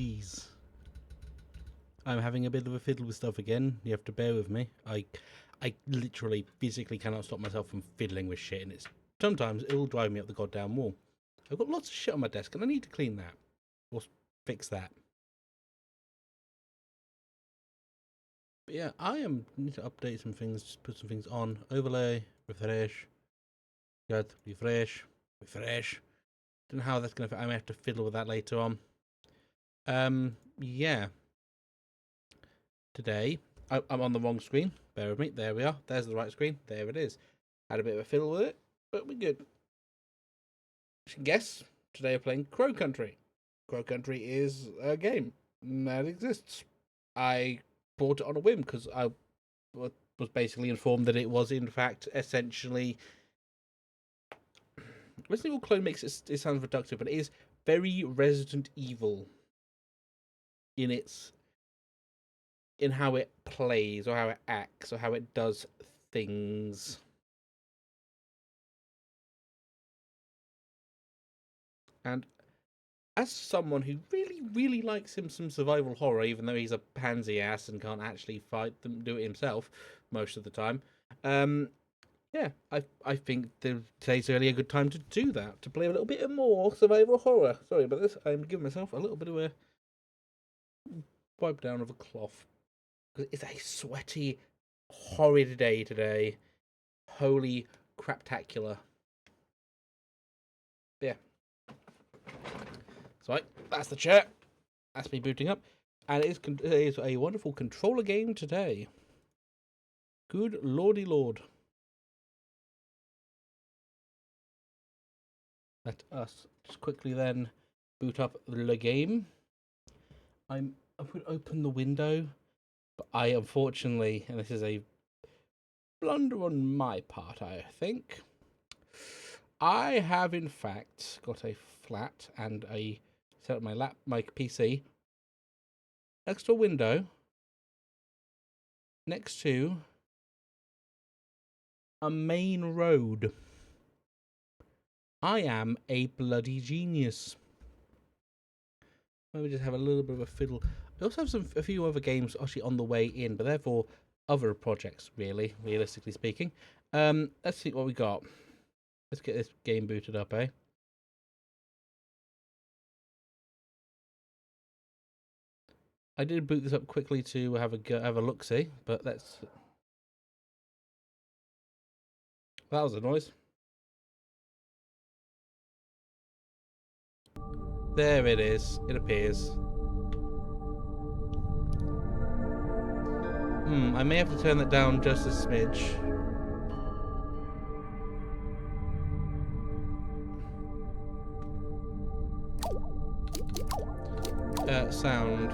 VODs. I'm having a bit of a fiddle with stuff again. You have to bear with me. I literally physically cannot stop myself from fiddling with shit, and sometimes it'll drive me up the goddamn wall. I've got lots of shit on my desk, and I need to clean that or fix that. But yeah, need to update some things, just put some things on. Overlay, refresh, good, refresh. Don't know how that's gonna. I may have to fiddle with that later on. Yeah. Today, I'm on the wrong screen. Bear with me. There we are. There's the right screen. There it is. Had a bit of a fiddle with it, but we're good. You can guess. Today we're playing Crow Country. Crow Country is a game that exists. I bought it on a whim because I was basically informed that it was in fact essentially. Resident Evil Clone makes it sound reductive, but it is very Resident Evil in how it plays or how it acts or how it does things. And as someone who really, really likes him some survival horror, even though he's a pansy ass and can't actually do it himself most of the time, yeah, I think today's really a good time to do that, to play a little bit more survival horror. Sorry about this, I'm giving myself a little bit of a wipe down of a cloth. It's a sweaty, horrid day today. Holy craptacular. Yeah. So that's the chair. That's me booting up. And it is a wonderful controller game today. Good lordy lord. Let us just quickly then boot up the game. I would open the window, but I unfortunately, and this is a blunder on my part, I think, I have in fact got a flat and set up my PC next to a window, next to a main road. I am a bloody genius. Let me just have a little bit of a fiddle. I also have a few other games actually on the way in, but therefore other projects, really, realistically speaking. Let's see what we got. Let's get this game booted up, eh? I did boot this up quickly to have a look-see, but that was a noise. There it is. It appears. I may have to turn that down just a smidge. Sound.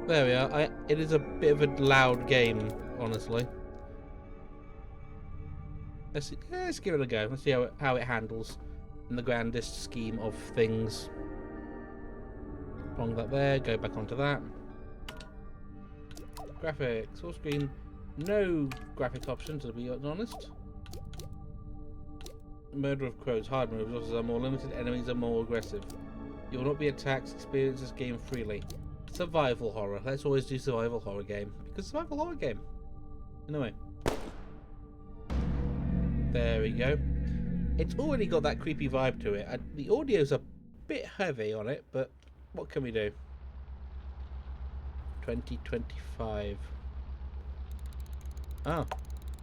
There we are. It is a bit of a loud game, honestly. Let's give it a go. Let's see how it handles in the grandest scheme of things. Prong that there. Go back onto that. Graphics. Full screen. No graphics option, to be honest. Murder of crows. Hard mode. Resources are more limited. Enemies are more aggressive. You will not be attacked. Experience this game freely. Survival horror. Let's always do survival horror game. Because survival horror game. Anyway. There we go. It's already got that creepy vibe to it. The audio's a bit heavy on it, but what can we do? 2025. Oh.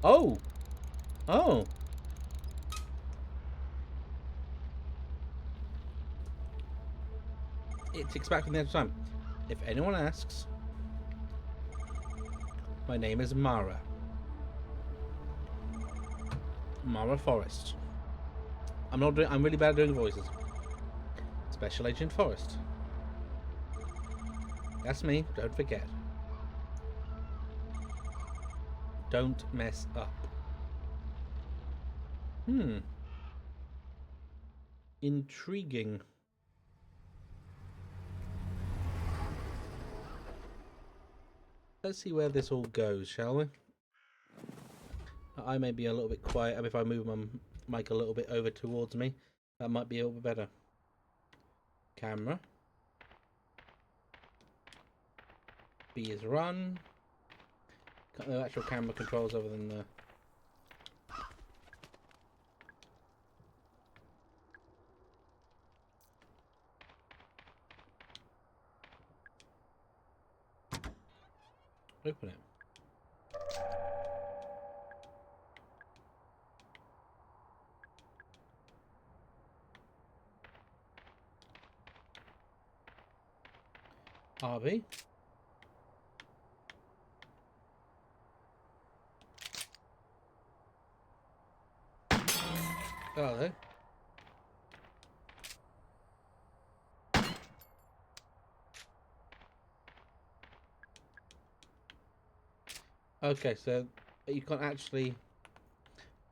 Oh! Oh! It ticks back from the other time. If anyone asks, my name is Mara. Mara Forrest. I'm really bad at doing voices. Special Agent Forrest. That's me, don't forget. Don't mess up. Intriguing. Let's see where this all goes, shall we? I may be a little bit quiet. If I move my mic a little bit over towards me, that might be a little bit better. Camera. B is run. Got no actual camera controls other than the... Open it. RB. Hello. Okay, so you can't actually...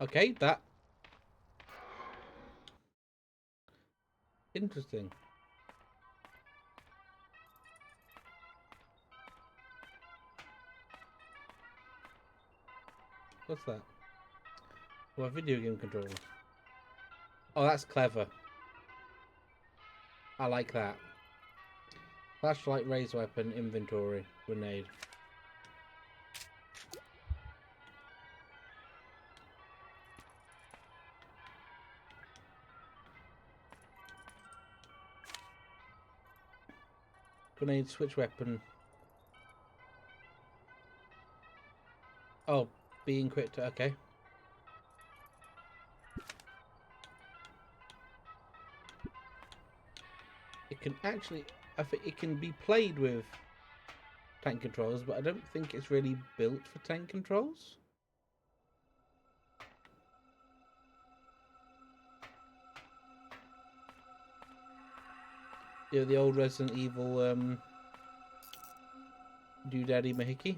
Okay, that... Interesting. What's that? What video game controller? Oh, that's clever. I like that. Flashlight, razor weapon, inventory, grenade. Grenade, switch weapon. Oh, being quick to... Okay. It can actually... I think it can be played with tank controls, but I don't think it's really built for tank controls. Yeah, the old Resident Evil Doodaddy Mahiki.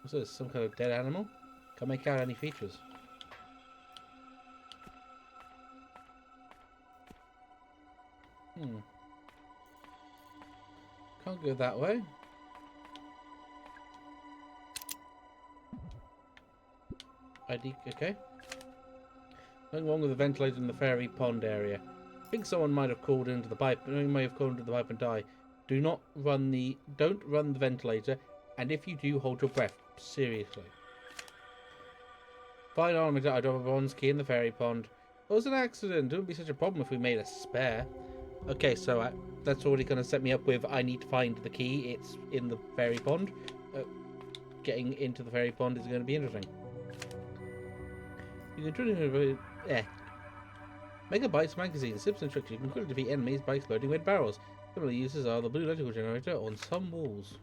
What's this? Some kind of dead animal? Can't make out any features. Can't go that way. ID, okay. Nothing wrong with the ventilator in the fairy pond area. I think someone might have called into the pipe. You may have called into the pipe and died. Don't run the ventilator, and if you do, hold your breath. Seriously. Fine armament, I drop a bronze key in the fairy pond. It was an accident. It wouldn't be such a problem if we made a spare. Okay, so that's already going to set me up with I need to find the key. It's in the fairy pond. Getting into the fairy pond is going to be interesting. You can truly Mega Bites magazine, tips and tricks. You can quickly defeat enemies by exploding red barrels. Similar uses are the blue electrical generator on some walls.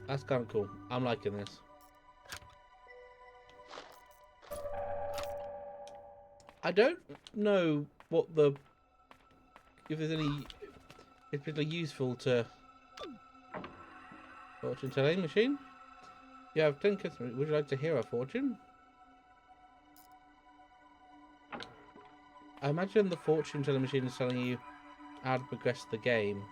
That's kind of cool. I'm liking this. I don't know what if there's any... It's particularly useful to... Fortune telling machine? You have 10 customers. Would you like to hear a fortune? I imagine the fortune telling machine is telling you how to progress the game.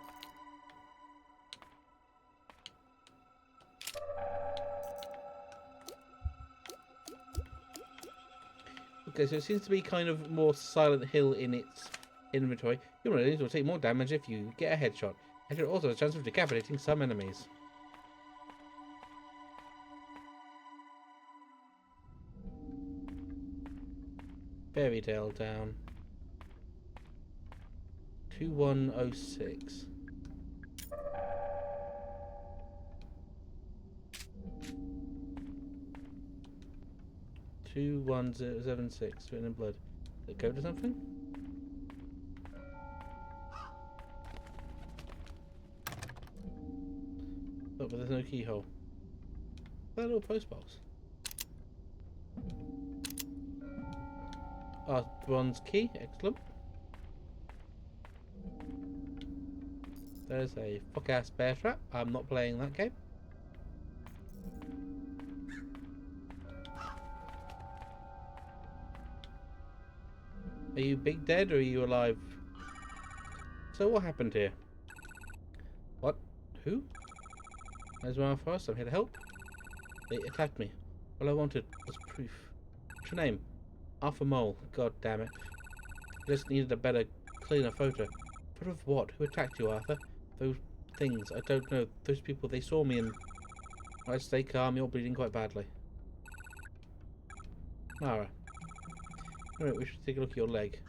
Okay, so it seems to be kind of more Silent Hill in its inventory. Your enemies will take more damage if you get a headshot. And you also have a chance of decapitating some enemies. Fairy Tale Town. 2106. Two 1076 written in blood. Does it go to something? Oh, but there's no keyhole. That little postbox. Ah, bronze key, excellent. There's a fuck-ass bear trap. I'm not playing that game. Are you big dead or are you alive? So what happened here? What? Who? There's one for us. I'm here to help. They attacked me. All I wanted was proof. What's your name? Arthur Mole. God damn it. I just needed a better, cleaner photo. Photo of what? Who attacked you, Arthur? Those things. I don't know. Those people, they saw me and... I'd stay calm. You're bleeding quite badly. Mara. Alright, we should take a look at your leg.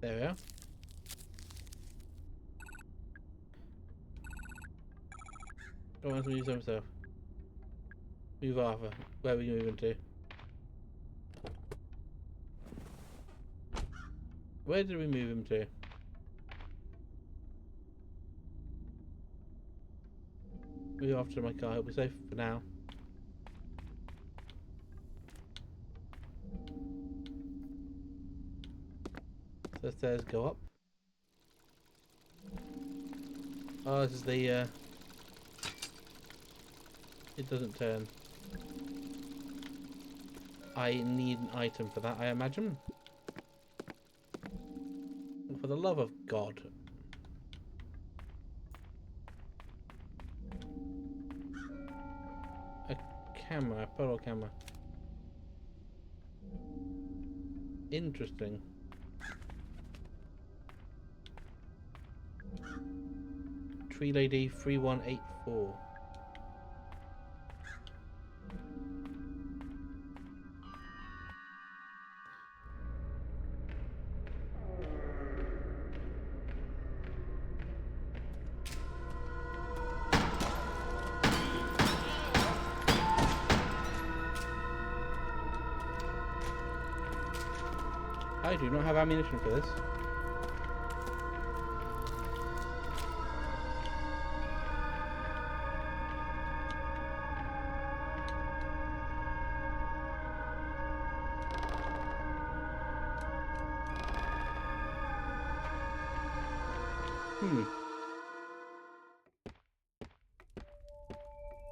There we are. Don't want to move himself. Move Arthur. Where are we moving to? Where did we move him to? Move off to my car. He'll be safe for now. So the stairs go up. Oh, this is the, it doesn't turn. I need an item for that, I imagine. For the love of God. A camera, a photo camera. Interesting. Tree Lady 3184. I do not have ammunition for this.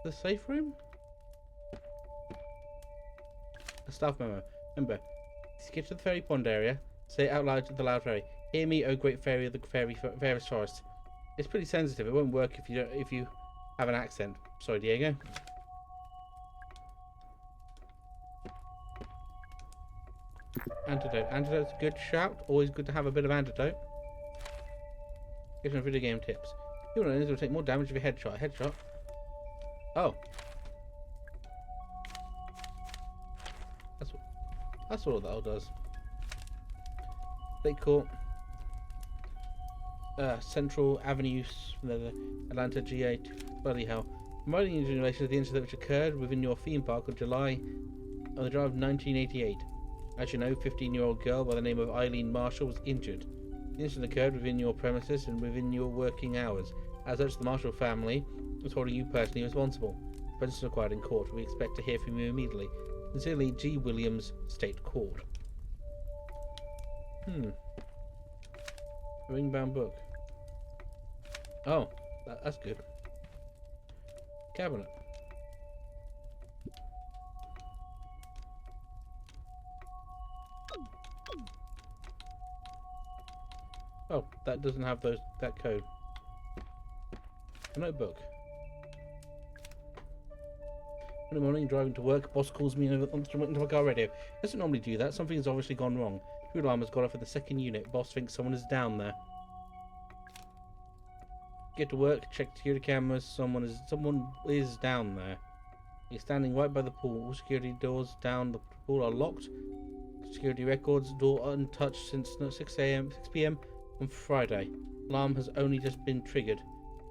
The safe room? A staff memo. Remember, get to the fairy pond area. Say it out loud to the loud fairy. Hear me, O great fairy of the fairest forest. It's pretty sensitive. It won't work if you have an accent. Sorry, Diego. Antidote. Antidote's a good shout. Always good to have a bit of antidote. Get some video game tips. You know, it will take more damage if you headshot. Headshot. Oh. That's all that all does. State Court. Central Avenue, Atlanta, GA. Bloody hell. I'm writing you in relation to the incident which occurred within your theme park on the July of 1988. As you know, 15-year-old girl by the name of Eileen Marshall was injured. The incident occurred within your premises and within your working hours. As such, the Marshall family is holding you personally responsible. Presence required in court. We expect to hear from you immediately. Sincerely, G. Williams, State Court. Ring-bound book. Oh, that's good. Cabinet. Oh, that doesn't have that code. A notebook. In the morning, driving to work, boss calls me into my car radio. Doesn't normally do that. Something has obviously gone wrong. Food alarm has gone off at the second unit. Boss thinks someone is down there. Get to work, check security cameras. Someone is down there. He's standing right by the pool. All security doors down the pool are locked. Security records door untouched since 6 p.m. on Friday. Alarm has only just been triggered.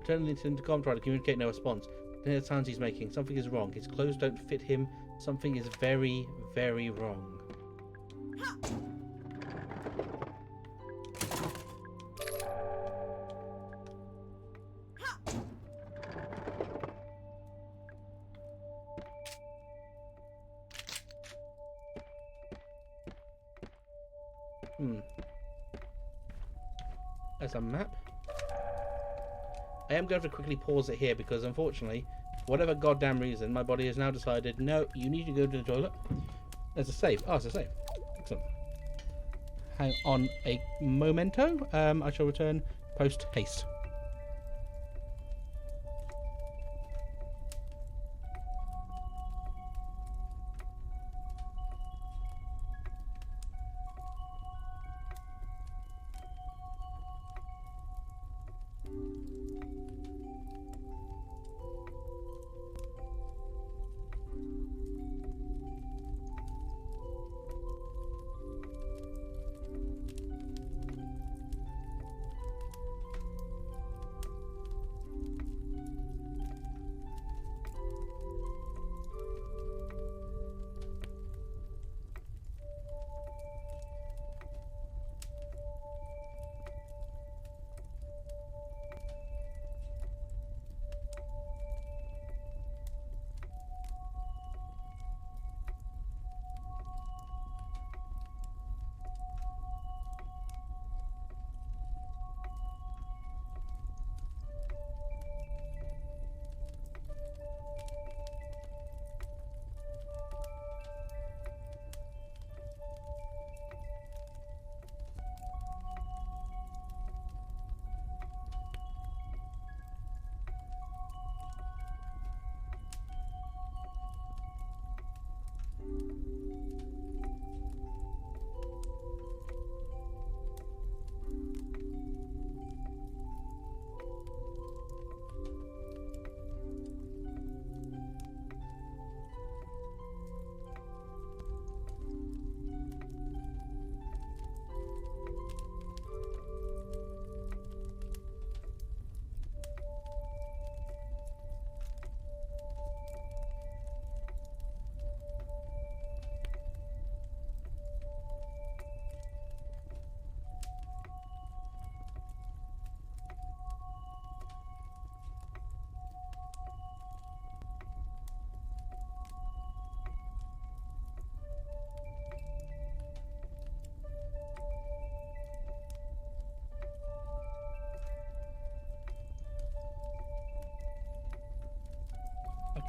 Turning into intercom, trying to communicate, no response. Can hear the sounds he's making. Something is wrong. His clothes don't fit him. Something is very, very wrong. There's a map. I am going to quickly pause it here because, unfortunately, for whatever goddamn reason, my body has now decided, no, you need to go to the toilet. There's a save. Oh, it's a save. Excellent. Hang on a momento. I shall return post haste.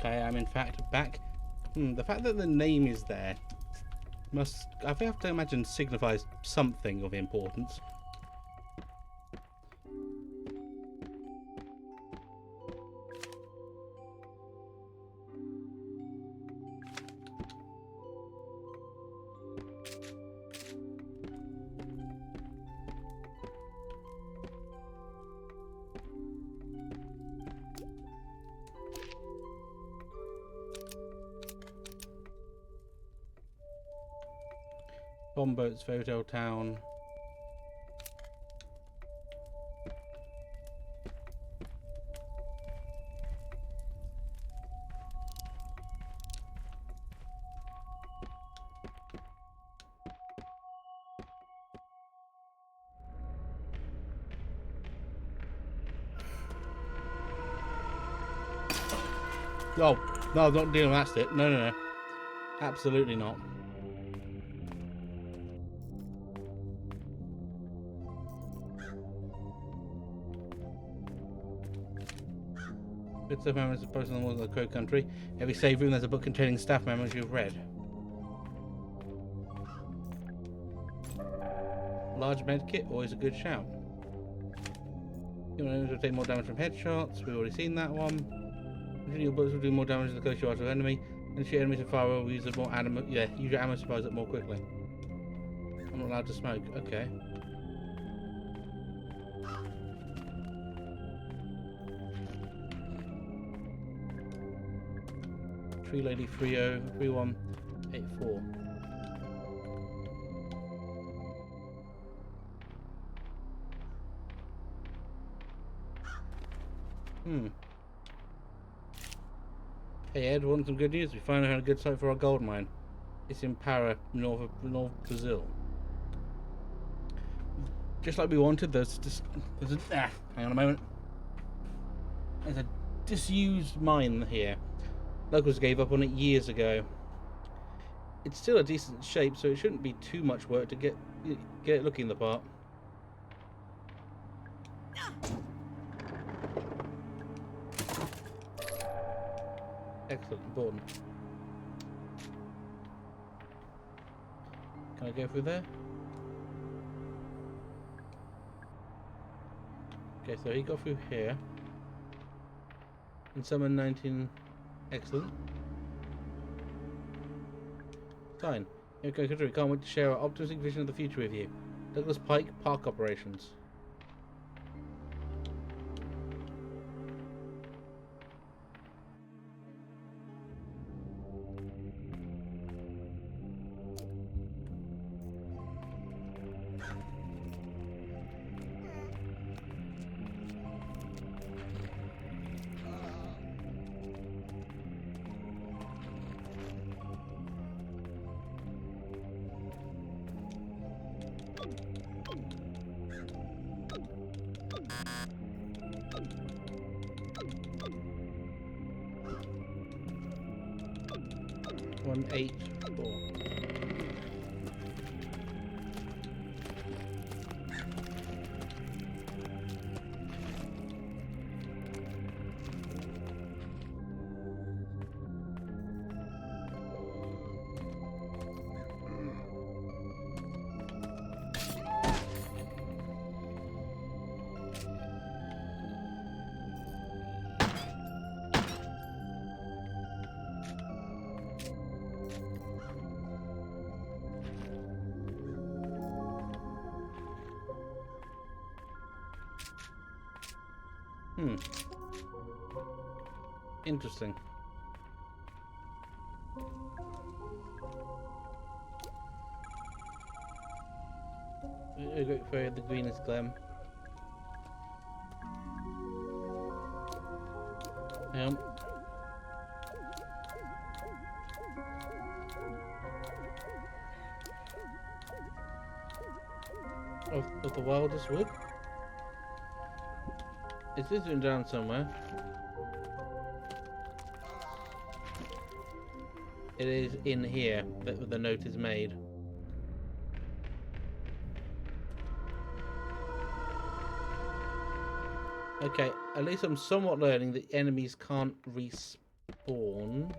Okay, I'm in fact back. The fact that the name is there must, I have to imagine, signifies something of importance. Bombboats, Hotel Town. Oh, no, I'm not dealing with that stick. No, no, no. Absolutely not. Good staff members are posted on the walls of the Crow Country. Every save room there's a book containing staff members you've read. Large med kit, always a good shout. Human enemies will take more damage from headshots. We've already seen that one. Your bullets will do more damage the closer you are to the enemy. And shoot enemies with fire will use a more ammo. Yeah, use your ammo supplies up more quickly. I'm not allowed to smoke. Okay. Tree Lady 303184. Hey Ed, want some good news? We finally had a good site for our gold mine. It's in Para, north Brazil. Just like we wanted, hang on a moment. There's a disused mine here. Locals gave up on it years ago. It's still a decent shape, so it shouldn't be too much work to get it looking the part. Excellent, important. Can I go through there? Okay, so he got through here. And summon 19. Excellent. Fine. Okay, we can't wait to share our optimistic vision of the future with you. Douglas Pike, Park Operations. One, 8, 4. Interesting. A great fairy, the greenest glen. Of the wildest wood? It is written down somewhere. It is in here that the note is made. Okay, at least I'm somewhat learning that enemies can't respawn.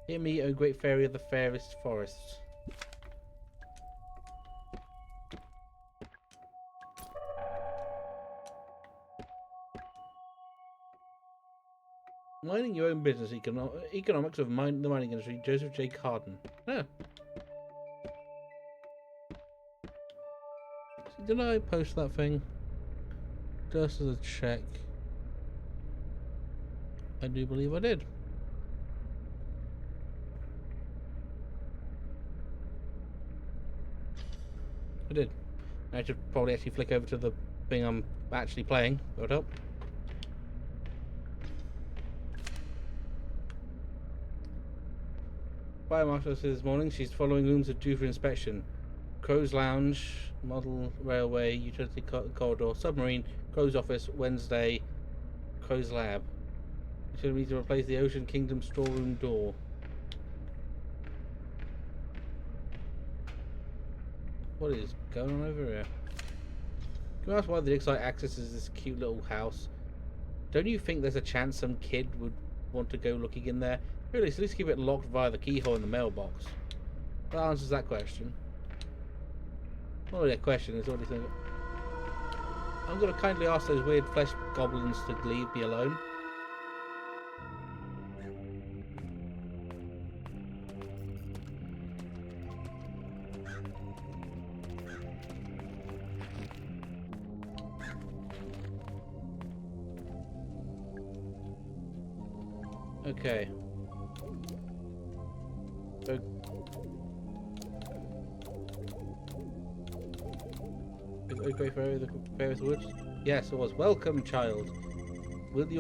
Hear me, O great fairy of the fairest forests. Minding your own business, economics of the mining industry, Joseph J. Carden. Oh. Did I post that thing? Just as a check. I do believe I did. I did. I should probably actually flick over to the thing I'm actually playing. That would help. Fire Marshal says this morning she's following rooms are due for inspection. Crow's Lounge, Model Railway, Utility Corridor, Submarine, Crow's Office, Wednesday, Crow's Lab. Utility need to replace the Ocean Kingdom storeroom door. What is going on over here? Can you ask why the Dixite accesses this cute little house? Don't you think there's a chance some kid would want to go looking in there? Really, so at least keep it locked via the keyhole in the mailbox. That answers that question. Not really a question, it's already something. I'm going to kindly ask those weird flesh goblins to leave me alone. Okay. So okay for the various woods? Yes, it was. Welcome, child. Will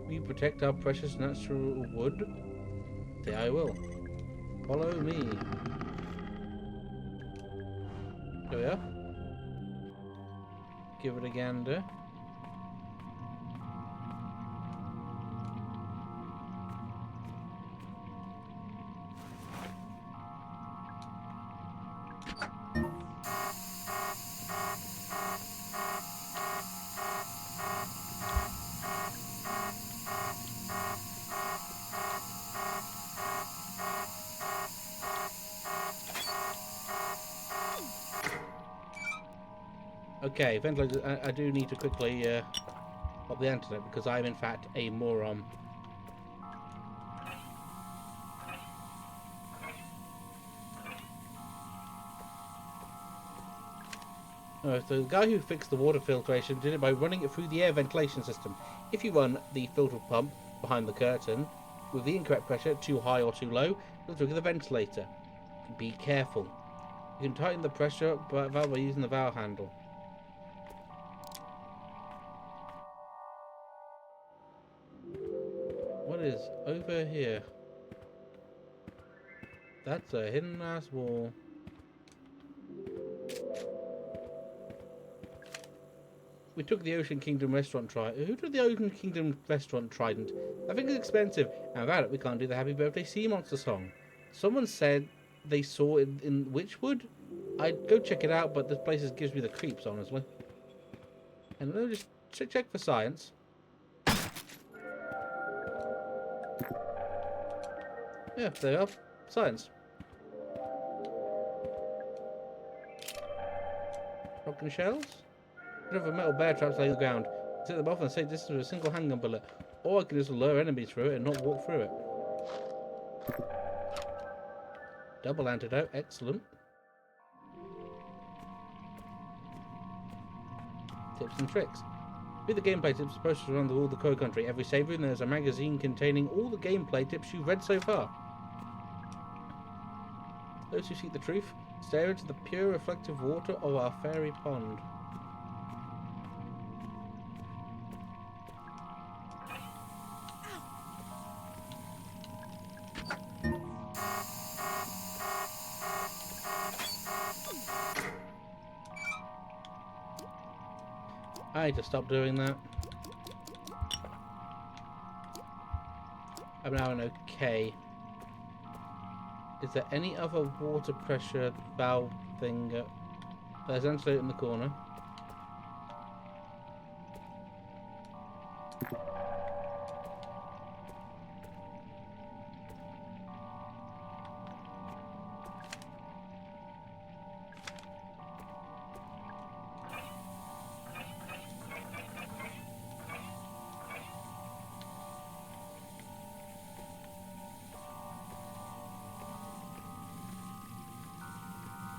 you protect our precious natural wood? Say I will. Follow me. There we are. Give it a gander. Okay, ventilators. I do need to quickly pop the antidote because I'm in fact a moron. So the guy who fixed the water filtration did it by running it through the air ventilation system. If you run the filter pump behind the curtain with the incorrect pressure, too high or too low, it'll trigger the ventilator. Be careful. You can tighten the pressure valve by using the valve handle. What is over here? That's a hidden ass wall. We took the Ocean Kingdom restaurant trident. Who took the Ocean Kingdom restaurant trident? I think it's expensive, and without it we can't do the Happy Birthday Sea Monster song. Someone said they saw it in Witchwood. I'd go check it out, but this place gives me the creeps, honestly. And we'll just check for science. Yeah, there we are. Science. Broken shells? Of a metal bear traps laying on the ground. Set them off and say this is a single handgun bullet. Or I can just lure enemies through it and not walk through it. Double antidote, excellent. Tips and tricks. With the gameplay tips posted around all the Crow Country. Every save room there's a magazine containing all the gameplay tips you've read so far. Those who seek the truth, stare into the pure reflective water of our fairy pond. I need to stop doing that. I'm now an okay. Is there any other water pressure valve thing? There's an antidote in the corner.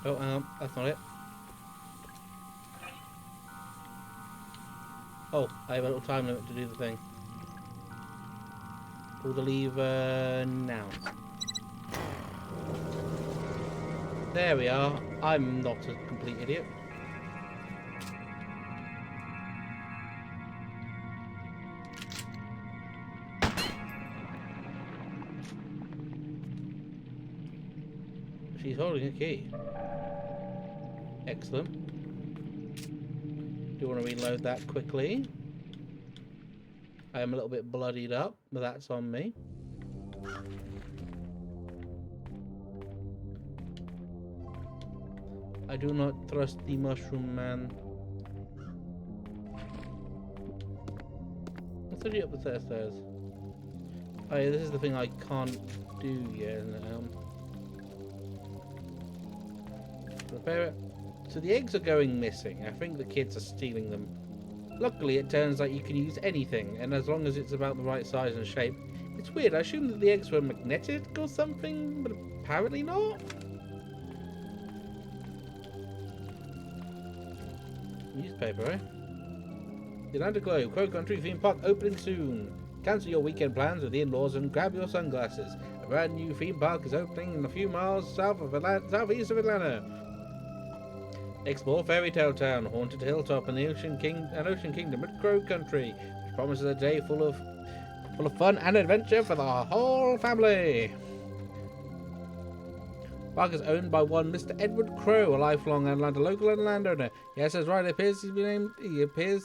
Oh, that's not it. Oh, I have a little time limit to do the thing. Pull the lever now. There we are. I'm not a complete idiot. She's holding a key. Excellent. Do want to reload that quickly. I am a little bit bloodied up, but that's on me. I do not trust the mushroom man. Let's take you up the stairs. Oh yeah, this is the thing I can't do yet. Prepare it. So the eggs are going missing. I think the kids are stealing them. Luckily, it turns out you can use anything, and as long as it's about the right size and shape. It's weird. I assumed that the eggs were magnetic or something, but apparently not. Newspaper, eh? The Atlantic Globe, Crow Country theme park opening soon. Cancel your weekend plans with the in-laws and grab your sunglasses. A brand new theme park is opening in a few miles southeast of Atlanta. Explore Fairy Tale Town, Haunted Hilltop, and the Ocean Kingdom at Crow Country, which promises a day full of fun and adventure for the whole family. Park is owned by one Mr. Edward Crow, a lifelong Atlanta local and landowner. Yes, that's right. It appears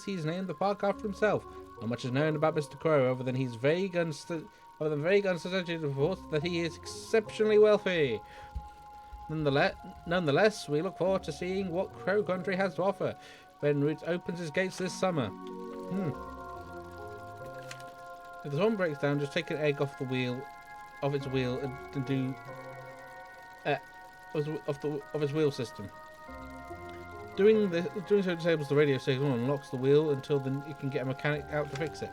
he's named the park after himself. Not much is known about Mr. Crow, other than vague unsubstantiated reports that he is exceptionally wealthy. Nonetheless, we look forward to seeing what Crow Country has to offer when Roots opens its gates this summer. If the one breaks down, just take an egg off its wheel, and do of its wheel system. Doing so disables the radio signal and locks the wheel until then it can get a mechanic out to fix it.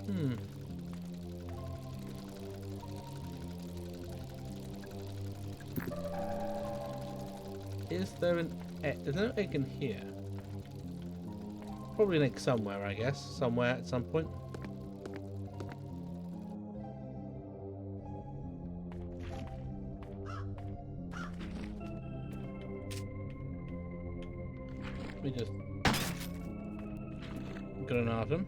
Hmm. Is there an egg? There's no egg in here. Probably an egg somewhere, I guess. Somewhere at some point. We just grenade him.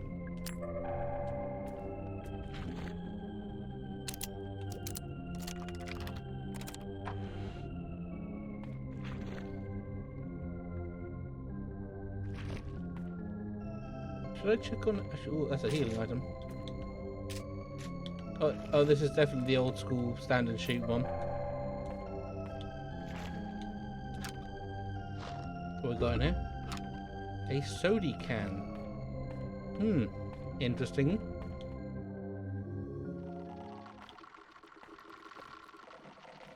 Should I check on? Oh, that's a healing item. Oh, this is definitely the old school stand and shoot one. What we got in here? A soda can. Hmm. Interesting.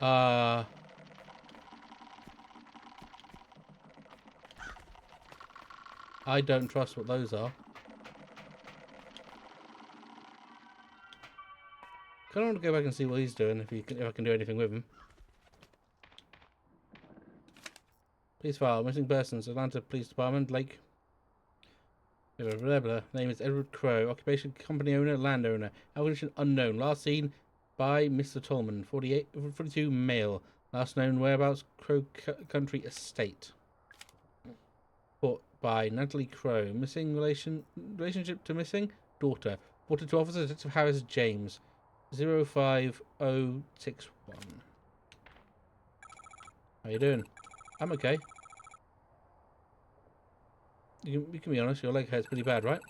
I don't trust what those are. Kind of want to go back and see what he's doing, if I can do anything with him. Police file, missing persons, Atlanta Police Department, Lake. Blah, blah, blah. Name is Edward Crow. Occupation, company owner, landowner. Occupation unknown. Last seen by Mr. Tolman, 42, male. Last known whereabouts, Crow Country Estate. Report by Natalie Crow. Missing relationship to missing daughter. Reported to Officer Detective Harris James. 05061. How you doing? I'm okay. You can be honest, your leg hurts pretty bad, right?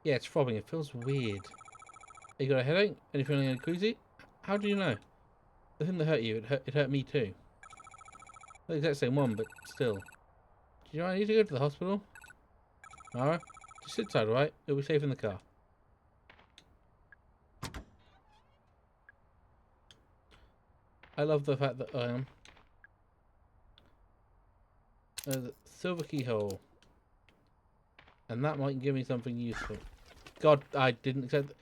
Yeah, it's throbbing. It feels weird. You got a headache? Any feeling queasy? How do you know? The thing that hurt you, it hurt me too. Not the exact same one, but still. Do you know I need to go to the hospital? Mara? Just sit tight, alright? You'll be safe in the car. I love the fact that I am. The silver keyhole. And that might give me something useful. God, I didn't expect...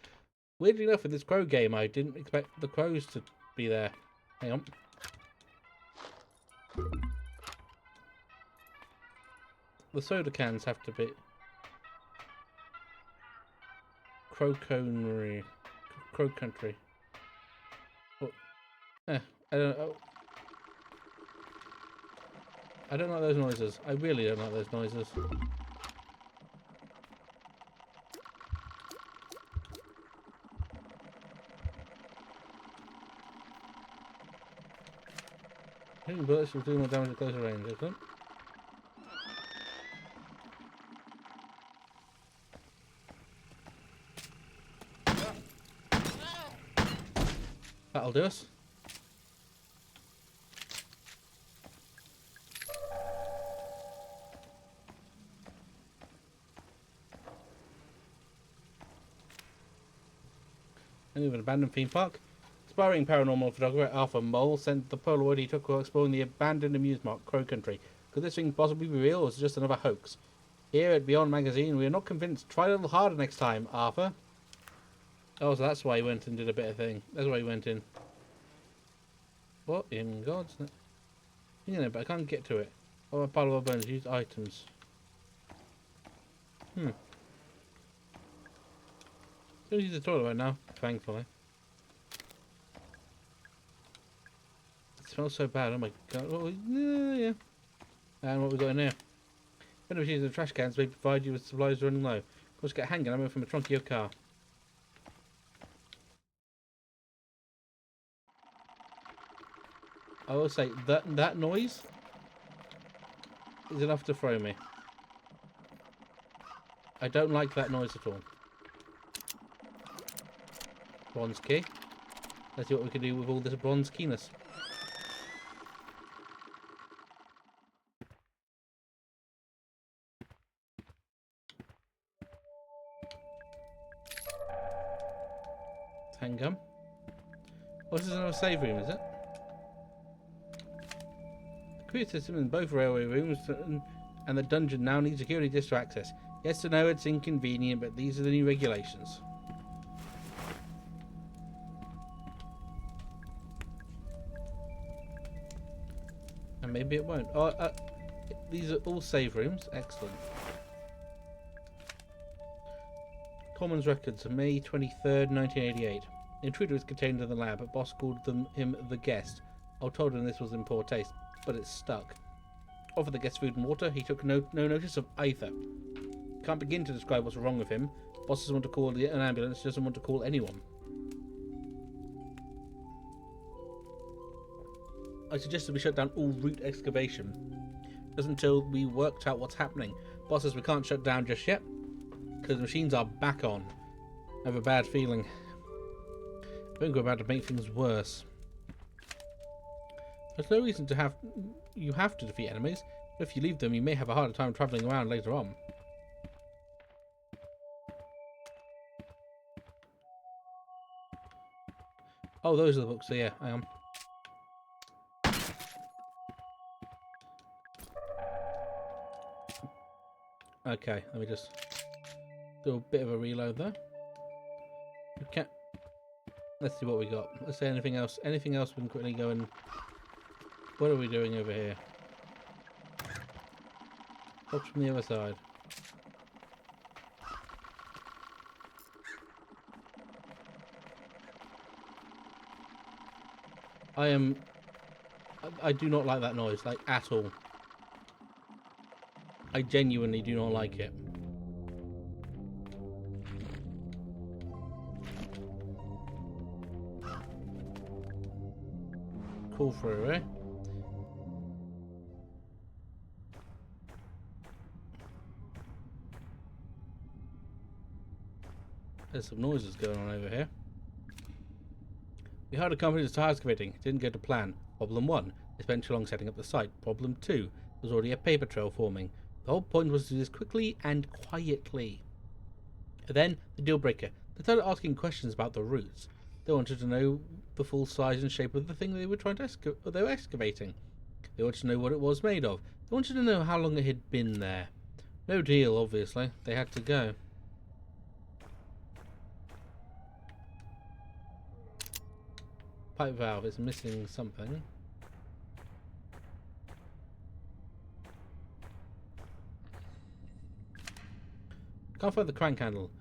Weirdly enough, in this crow game, I didn't expect the crows to be there. Hang on. The soda cans have to be... Crow Country. Oh. I don't know. I don't like those noises. I really don't like those noises. Hitting bullets will do more damage at closer range, isn't it? That'll do us. Any of an abandoned theme park? Aspiring paranormal photographer Alpha Mole sent the Polaroid he took while exploring the abandoned amusement park, Crow Country. Could this thing possibly be real, or is it just another hoax? Here at Beyond Magazine, we are not convinced. Try a little harder next time, Arthur. Oh, so that's why he went and did a bit of thing. That's why he went in. What in God's name? You know, but I can't get to it. Oh, a pile of bones. Use items. Don't use the toilet right now, thankfully. It smells so bad. Oh my god. Oh, yeah. And what we got in here? When we use the trash cans, we provide you with supplies running low. Of course, get a handgun ammo from the trunk of your car. I will say that noise is enough to throw me. I don't like that noise at all. Bronze key. Let's see what we can do with all this bronze keyness. Handgun. Oh, this is another save room, is it? The computer system in both railway rooms and the dungeon now need security disks to access. Yes, I know it's inconvenient, but these are the new regulations. And maybe it won't. Oh, these are all save rooms. Excellent. Commons records of May 23rd, 1988. The intruder was contained in the lab, but boss called him the guest. I told him this was in poor taste, but it stuck. Offered the guest food and water. He took no notice of either. Can't begin to describe what's wrong with him. Boss doesn't want to call an ambulance, doesn't want to call anyone. I suggested we shut down all root excavation. Just until we worked out what's happening. Boss says we can't shut down just yet, because the machines are back on. I have a bad feeling. I think we're about to make things worse. There's no reason to you have to defeat enemies, but if you leave them, you may have a harder time travelling around later on. Oh, those are the books, so yeah, I am. Okay, let me just do a bit of a reload there. Okay. Let's see what we got. Let's say anything else. Anything else we can quickly go and... What are we doing over here? What's from the other side? I do not like that noise, like, at all. I genuinely do not like it. Call through, eh? There's some noises going on over here. We hired a company to start excavating. It didn't go to plan. Problem 1. They spent too long setting up the site. Problem 2. There's already a paper trail forming. The whole point was to do this quickly and quietly. Then, the deal breaker. They started asking questions about the routes. They wanted to know the full size and shape of the thing they were trying to excavating. They wanted to know what it was made of. They wanted to know how long it had been there. No deal, obviously. They had to go. Pipe valve is missing something. Can't find the crank handle.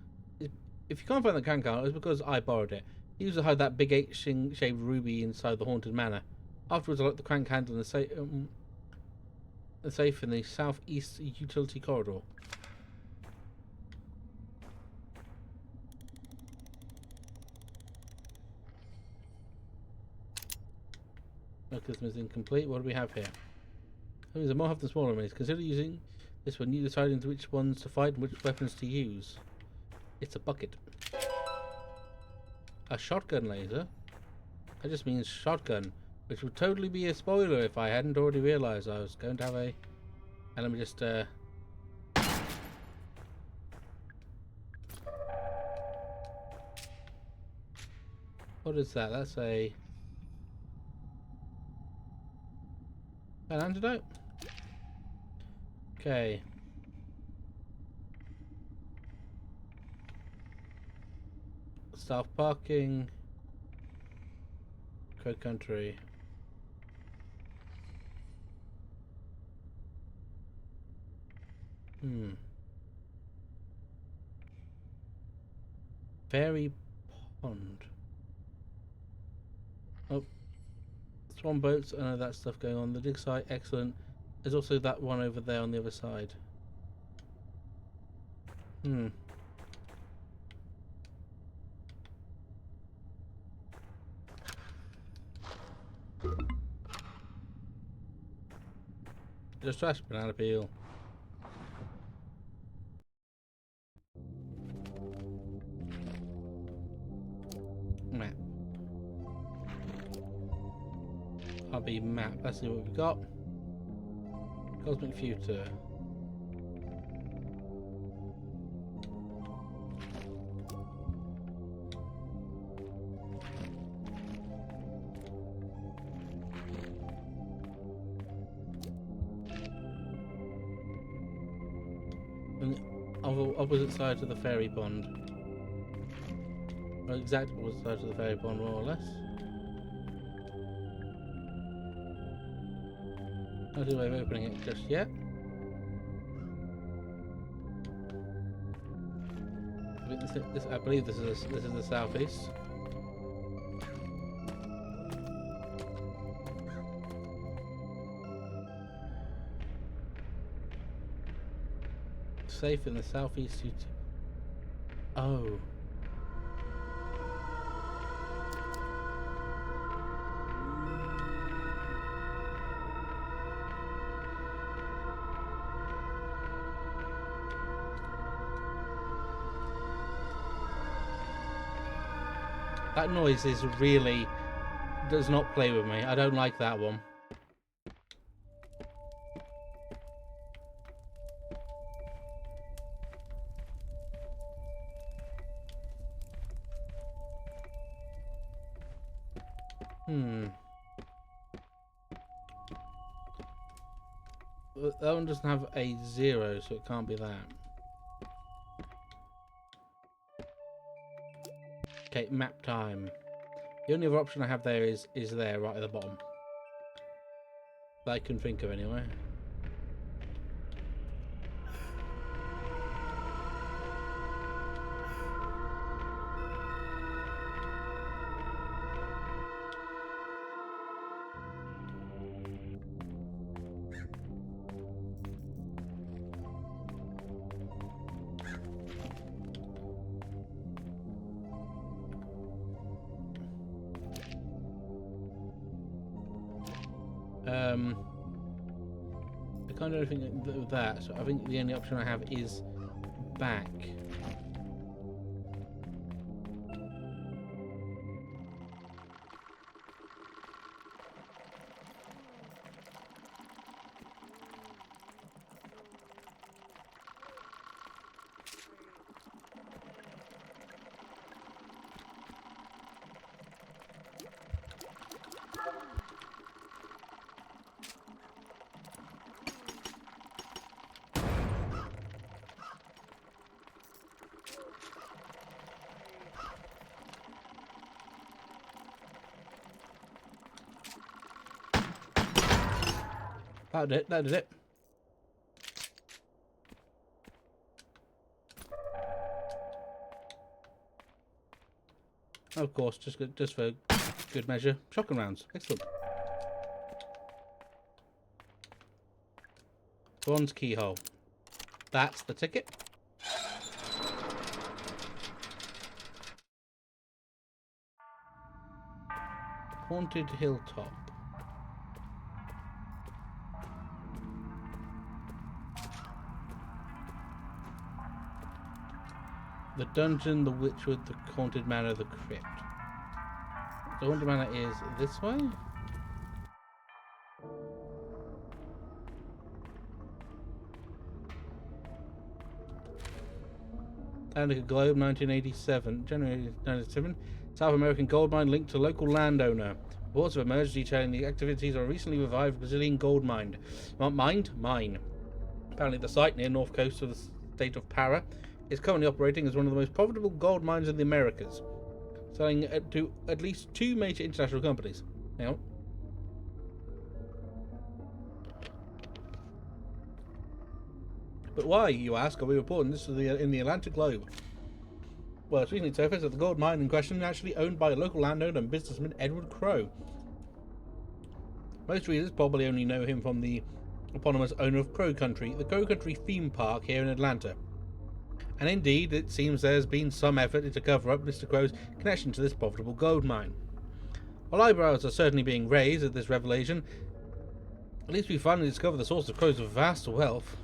If you can't find the crank handle, it's because I borrowed it. He used to hide that big H-shaped ruby inside the haunted manor. Afterwards, I locked the crank handle in the safe in the southeast utility corridor. Mechanism is incomplete. What do we have here? There's more have than smaller enemies. Consider using this one. You decide into which ones to fight and which weapons to use. It's a bucket. A shotgun laser? That just means shotgun, which would totally be a spoiler if I hadn't already realised I was going to have a... And let me just... What is that? That's an antidote? Okay. Staff parking. Code country. Fairy pond. Oh. Swan boats. I know that stuff going on. The dig site. Excellent. There's also that one over there on the other side. Just trash banana peel. Map. Hobby map. Let's see what we've got. Cosmic future. opposite side to the fairy pond. Or exact opposite side to the fairy pond, more or less. No way of opening it just yet. I believe this is the southeast. Safe in the southeast. Oh. That noise is really does not play with me. I don't like that one. That one doesn't have a 0, so it can't be that. Okay, map time. The only other option I have there is there, right at the bottom. That I can think of anyway. I can't do anything with that, so I think the only option I have is back. That did it. That did it. Of course, just for good measure, shotgun rounds. Excellent. Bronze keyhole. That's the ticket. Haunted hilltop. The dungeon, the witchwood, the haunted manor, the crypt. The haunted manor is this way? Atlantica Globe, 1987. January 1987. South American gold mine linked to local landowner. Reports have emerged detailing the activities of a recently revived Brazilian gold mine. Mine. Apparently the site near north coast of the state of Para is currently operating as one of the most profitable gold mines in the Americas, selling to at least 2 major international companies. Hang on. But why, you ask, are we reporting this in the Atlantic Globe? Well, it's recently surfaced that the gold mine in question is actually owned by a local landowner and businessman Edward Crowe. Most readers probably only know him from the eponymous owner of Crow Country, the Crow Country theme park here in Atlanta. And indeed, it seems there's been some effort to cover up Mr. Crow's connection to this profitable gold mine. While eyebrows are certainly being raised at this revelation, at least we finally discovered the source of Crow's vast wealth.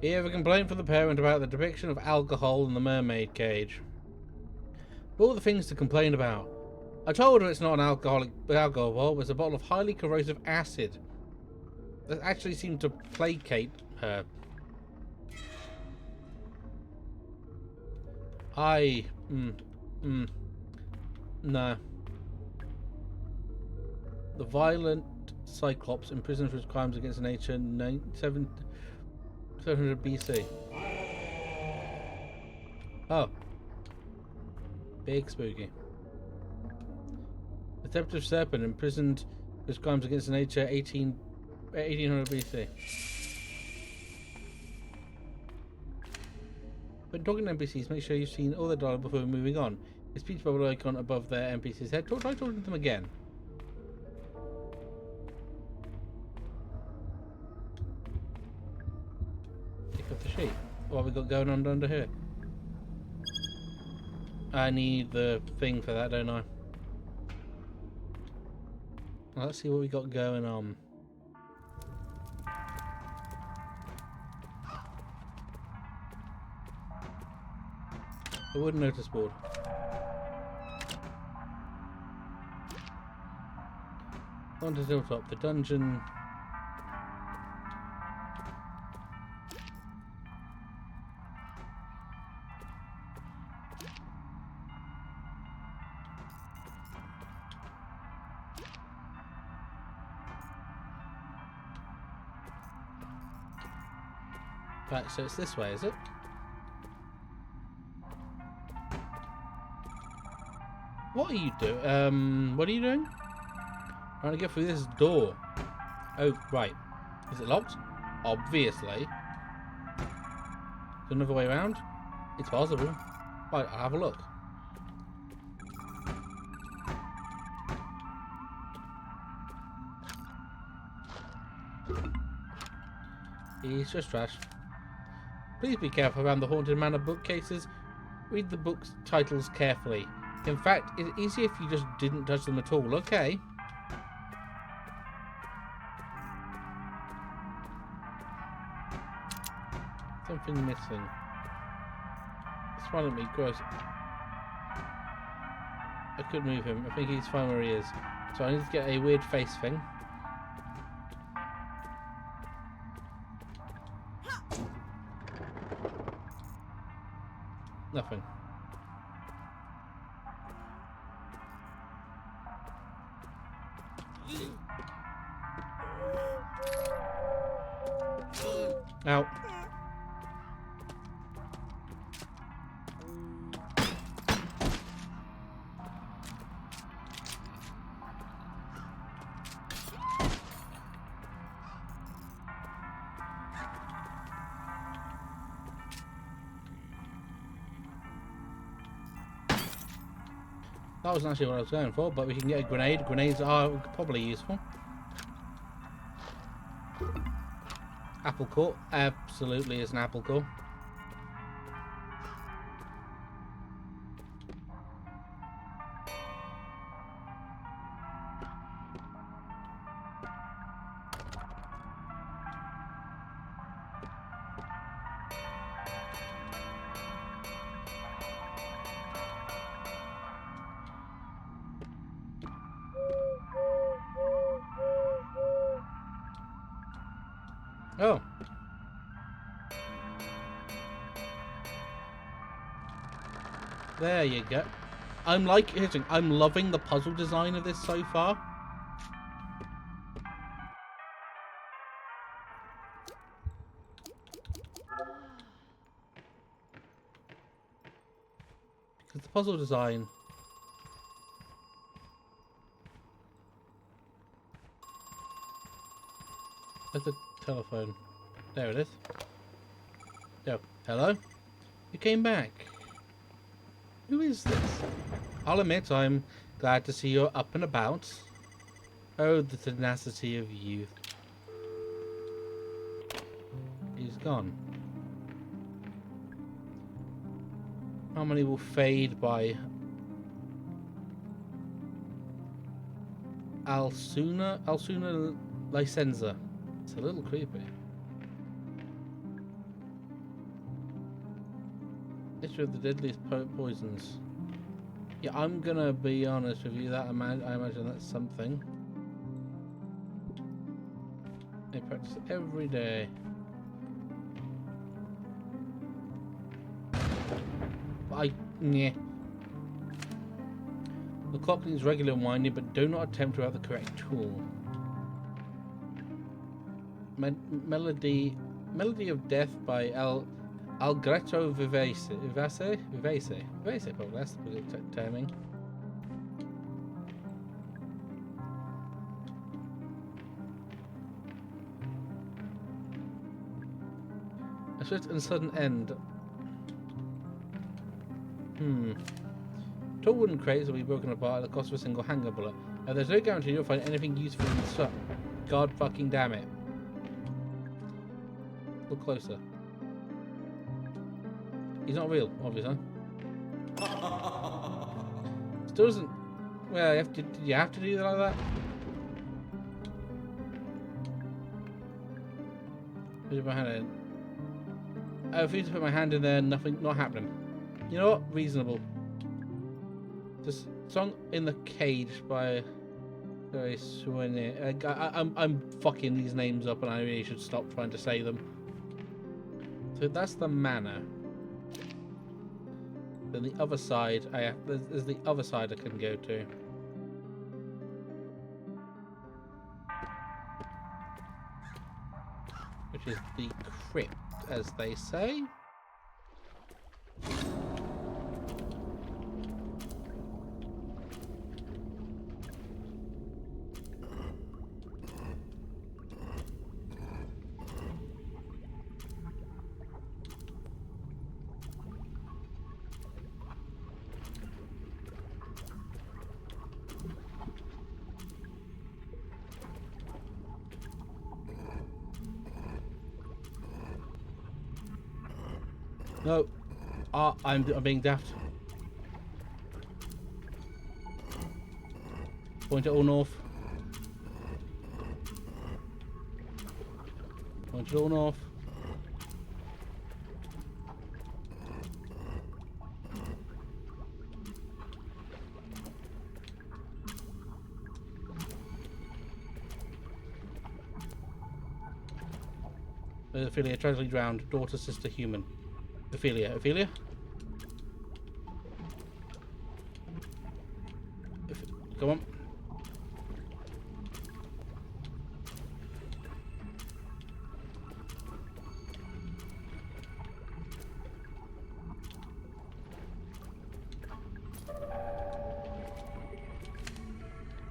Here, a complaint from the parent about the depiction of alcohol in the mermaid cage. Of all the things to complain about, I told her it's not an alcohol, but it's a bottle of highly corrosive acid. That actually seemed to placate her. No. The violent Cyclops imprisoned for his crimes against nature, 700 BC. Oh. Big spooky. The Tempter Serpent imprisoned his crimes against nature 1800 BC. When talking to NPCs, make sure you've seen all their dialogue before moving on. The speech bubble icon above their NPC's head. Try talking to them again. Pick up the sheet. What have we got going on under here? I need the thing for that, don't I? Well, let's see what we got going on. The wooden notice board. On to Hilltop, the dungeon. Right, so it's this way, is it? What are you doing? What are you doing? Trying to get through this door. Oh, right. Is it locked? Obviously. Is there another way around? It's possible. Right, I'll have a look. He's just trash. Please be careful around the Haunted Manor bookcases. Read the book's titles carefully. In fact, it's easier if you just didn't touch them at all, okay? Something missing. Smile at me, gross. I could move him. I think he's fine where he is. So I need to get a weird face thing. Nothing. Ow. That wasn't actually what I was going for, but we can get a grenade. Grenades are probably useful. Apple core. Absolutely is an apple core. Oh. There you go. I'm loving the puzzle design of this so far. Because the puzzle design... Where's the telephone? There it is. Oh, hello? You came back. Who is this? I'll admit I'm glad to see you're up and about. Oh, the tenacity of youth. He's gone. Harmony will fade by Alsuna Licenza. It's a little creepy. History of the deadliest poisons. Yeah, I'm gonna be honest with you. That I imagine that's something. They practice it every day. But yeah. The clock needs regular winding, but do not attempt without the correct tool. Melody Melody of Death by Algretto Vivace. Vivace, probably. That's the terming. A swift and sudden end. Tall wooden crates will be broken apart at the cost of a single hanger bullet. Now, there's no guarantee you'll find anything useful in the stuff. God fucking damn it. Look closer. He's not real, obviously. Still doesn't... Well, did you have to do that like that? Put my hand in. I refuse to put my hand in there, nothing, not happening. You know what? Reasonable. This song in the cage by... I'm fucking these names up and I really should stop trying to say them. So that's the manor. Then the other side, there's the other side I can go to. Which is the crypt, as they say. No. I'm being daft. Point it all north. Point it all north. Ophelia, tragically drowned. Daughter, sister, human. Ophelia. Come on.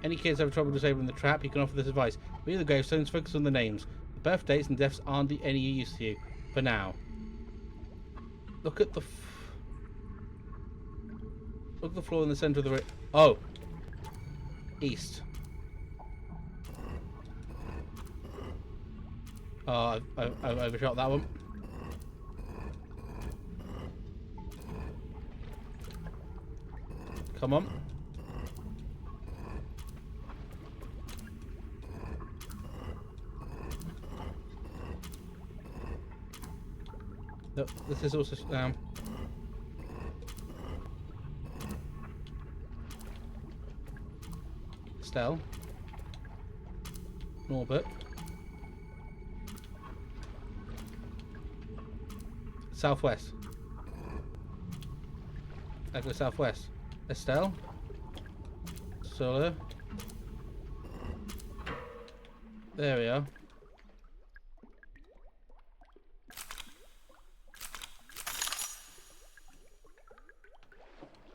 Any kids have trouble disabling the trap, you can offer this advice. Read the gravestones, focus on the names. The birth dates and deaths aren't any use to you. For now. Look at the floor in the center of the oh, east. Oh, I've overshot that one. Come on. No, this is also Stell, Norbert, southwest. I go southwest. Estelle, Solo. There we are.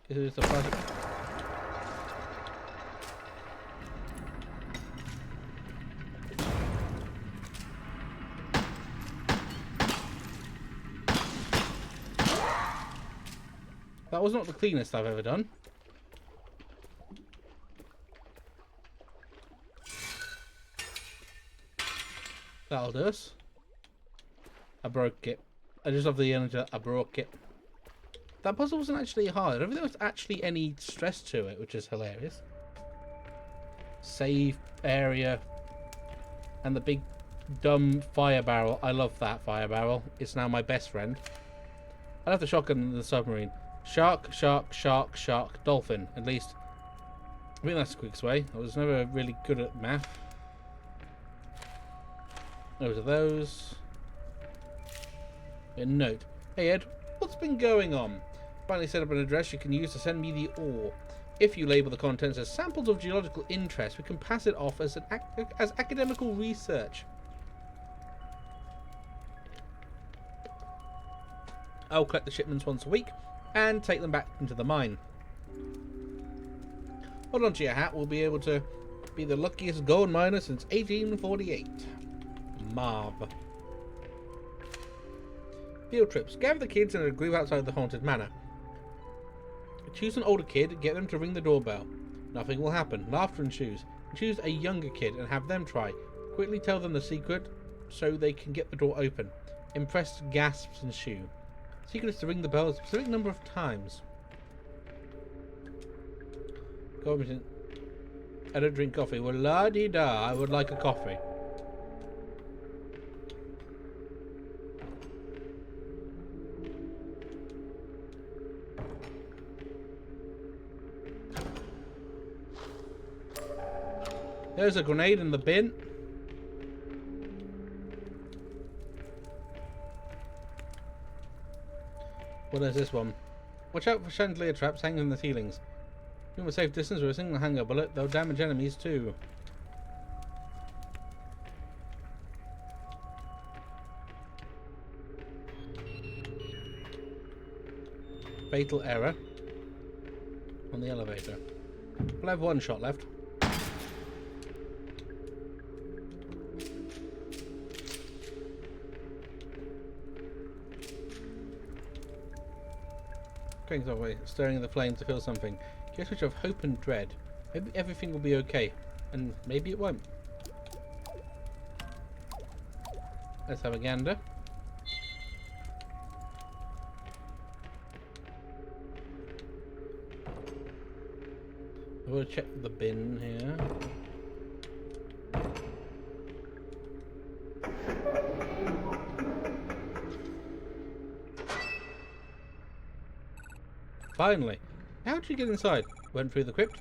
This is the plastic. That was not the cleanest I've ever done. That'll do us. I broke it. I just love the energy. I broke it. That puzzle wasn't actually hard. I don't think there was actually any stress to it, which is hilarious. Save area. And the big dumb fire barrel. I love that fire barrel. It's now my best friend. I love the shotgun in the submarine. Shark, shark, shark, shark, dolphin. At least. I think that's the quickest way. I was never really good at math. Those are those. A note. Hey Ed, what's been going on? Finally set up an address you can use to send me the ore. If you label the contents as samples of geological interest, we can pass it off as academical research. I'll collect the shipments once a week and take them back into the mine. Hold on to your hat, we'll be able to be the luckiest gold miner since 1848. Marv. Field trips. Gather the kids in a group outside the haunted manor. Choose an older kid, get them to ring the doorbell. Nothing will happen. Laughter ensues. Choose a younger kid and have them try. Quickly tell them the secret so they can get the door open. Impressed gasps ensue. Secret is to ring the bell a specific number of times. Go I don't drink coffee. Well, la-dee-da, I would like a coffee. There's a grenade in the bin. What is this one? Watch out for chandelier traps hanging in the ceilings. From a safe distance with a single hanger bullet, they'll damage enemies too. Fatal error on the elevator. We'll have one shot left. Away, stirring in the flame to feel something. Get a switch of hope and dread. Maybe everything will be okay, and maybe it won't. Let's have a gander. We'll check the bin here. Finally. How did you get inside? Went through the crypt?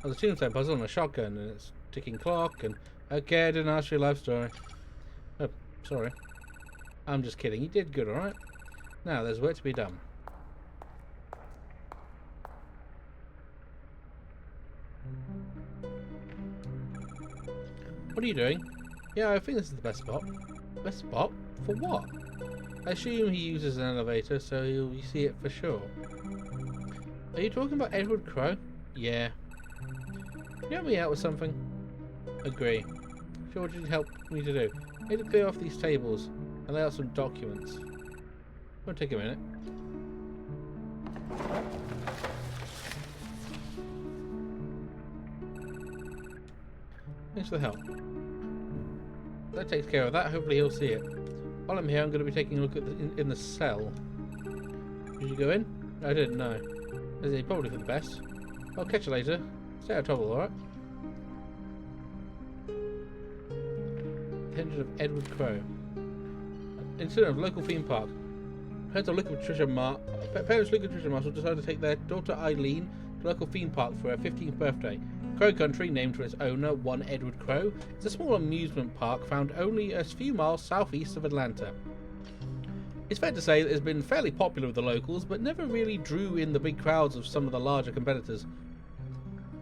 I was a tombstone puzzle and a shotgun and its ticking clock and... Okay, I didn't ask your life story. Oh, sorry. I'm just kidding. You did good, alright? Now, there's work to be done. What are you doing? Yeah, I think this is the best spot. Best spot? For what? I assume he uses an elevator, so you'll see it for sure. Are you talking about Edward Crowe? Yeah. Can you help me out with something? Agree. Sure, what did you help me to do? I need to clear off these tables and lay out some documents. Won't take a minute. Thanks for the help. That takes care of that. Hopefully he'll see it. While I'm here, I'm going to be taking a look at in the cell. Did you go in? I didn't know. Is it probably for the best? I'll catch you later. Stay out of trouble, alright? Attention of Edward Crowe. Incident of local theme park. Parents of local Patricia Marshall decided to take their daughter Eileen to a local theme park for her 15th birthday. Crow Country, named for its owner, one Edward Crowe, is a small amusement park found only a few miles southeast of Atlanta. It's fair to say that it's been fairly popular with the locals, but never really drew in the big crowds of some of the larger competitors.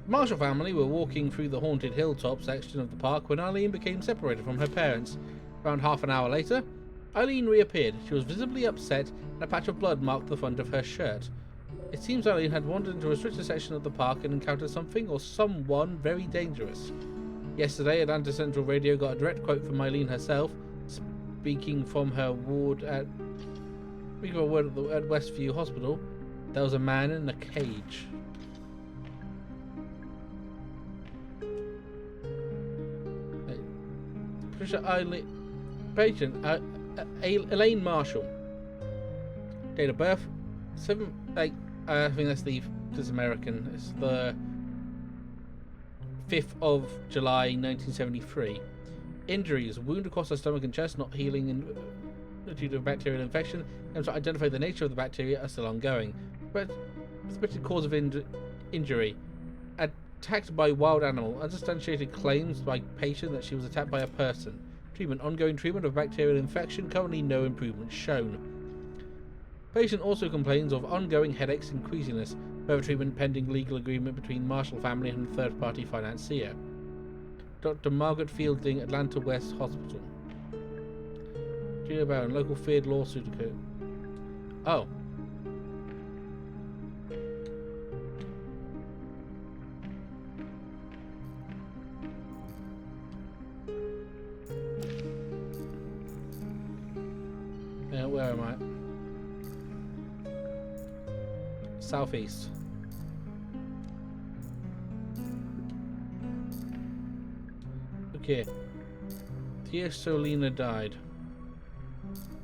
The Marshall family were walking through the haunted hilltop section of the park when Eileen became separated from her parents. Around half an hour later, Eileen reappeared. She was visibly upset, and a patch of blood marked the front of her shirt. It seems Eileen had wandered into a restricted section of the park and encountered something or someone very dangerous. Yesterday, Atlanta Central Radio got a direct quote from Eileen herself, speaking from her ward at Westview Hospital. There was a man in a cage. Patient Elaine Marshall. Date of birth 7/8. I think that's American. It's the 5th of July 1973. Injuries: wound across her stomach and chest, not healing due to a bacterial infection. Attempts to identify the nature of the bacteria are still ongoing. But suspected cause of injury: attacked by wild animal. Unsubstantiated claims by patient that she was attacked by a person. Treatment: ongoing treatment of bacterial infection. Currently no improvement shown. Patient also complains of ongoing headaches and queasiness. Further treatment pending legal agreement between Marshall family and third-party financier. Dr. Margaret Fielding, Atlanta West Hospital. Julia Barron, local feared lawsuit occurred. Oh. Where am I? Southeast. Okay. Tia Solina died.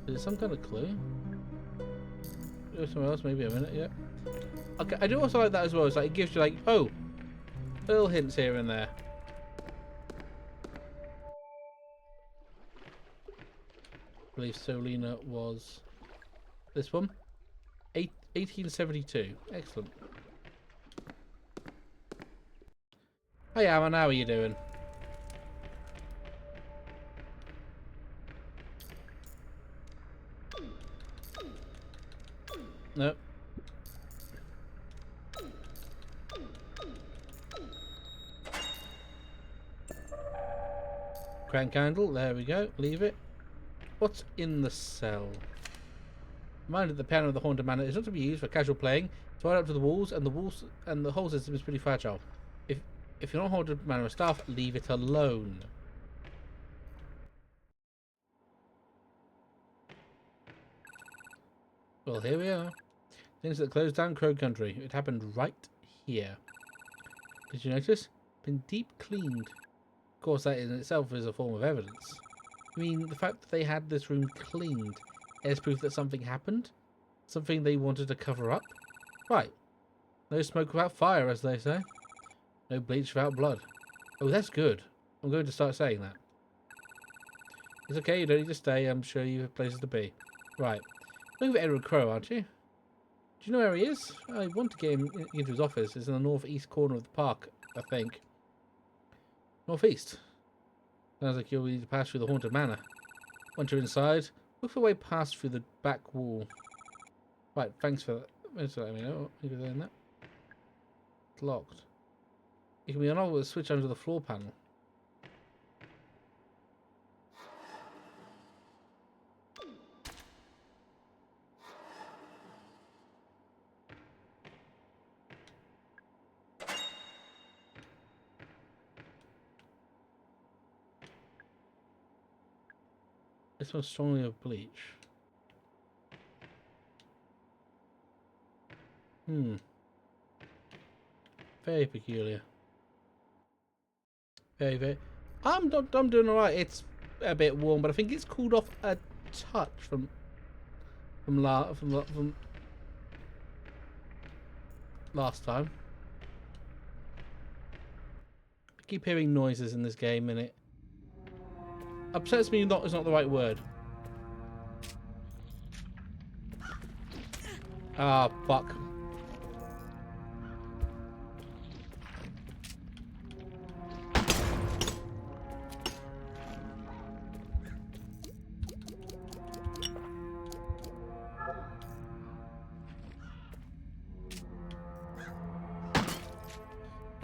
Is there some kind of clue? Somewhere else, maybe a minute, yeah. Okay, I do also like that as well. It's like it gives you like, oh, little hints here and there. I believe Solina was this one. 1872. Excellent. Hey Alan, how are you doing? Nope. Crank candle, there we go. Leave it. What's in the cell? Mind that the piano of the haunted manor is not to be used for casual playing. It's right up to the walls, and the whole system is pretty fragile. If you're not haunted manor staff, leave it alone. Well, here we are. Things that closed down Crow Country. It happened right here. Did you notice? Been deep cleaned. Of course, that in itself is a form of evidence. I mean, the fact that they had this room cleaned is proof that something happened? Something they wanted to cover up? Right. No smoke without fire, as they say. No bleach without blood. Oh, that's good. I'm going to start saying that. It's okay, you don't need to stay. I'm sure you have places to be. Right. Looking for Edward Crow, aren't you? Do you know where he is? I want to get him into his office. It's in the northeast corner of the park, I think. Northeast. Sounds like you'll need to pass through the haunted manor. Once you're inside, look for a way past through the back wall. Right, thanks for that. Thanks for letting me know. You can doing that. It's locked. It can be unlocked with a switch under the floor panel. This one's strongly of bleach. Very peculiar. Very. I'm doing alright. It's a bit warm, but I think it's cooled off a touch from last time. I keep hearing noises in this game, and it upsets me. Is not the right word. Ah, fuck.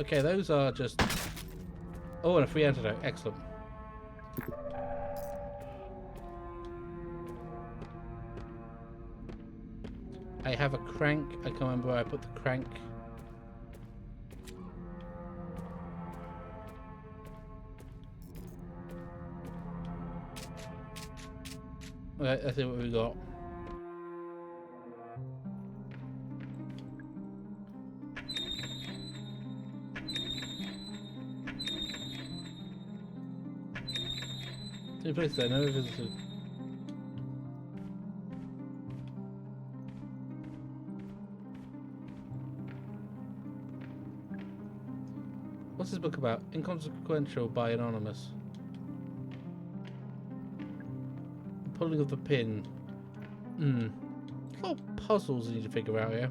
Okay, those are just... Oh, and a free antidote. Excellent. I have a crank. I can't remember where I put the crank. Okay, let's see what we got. Two places I never visited. What's this book about? Inconsequential by Anonymous. Pulling of the pin. A lot of puzzles you need to figure out here.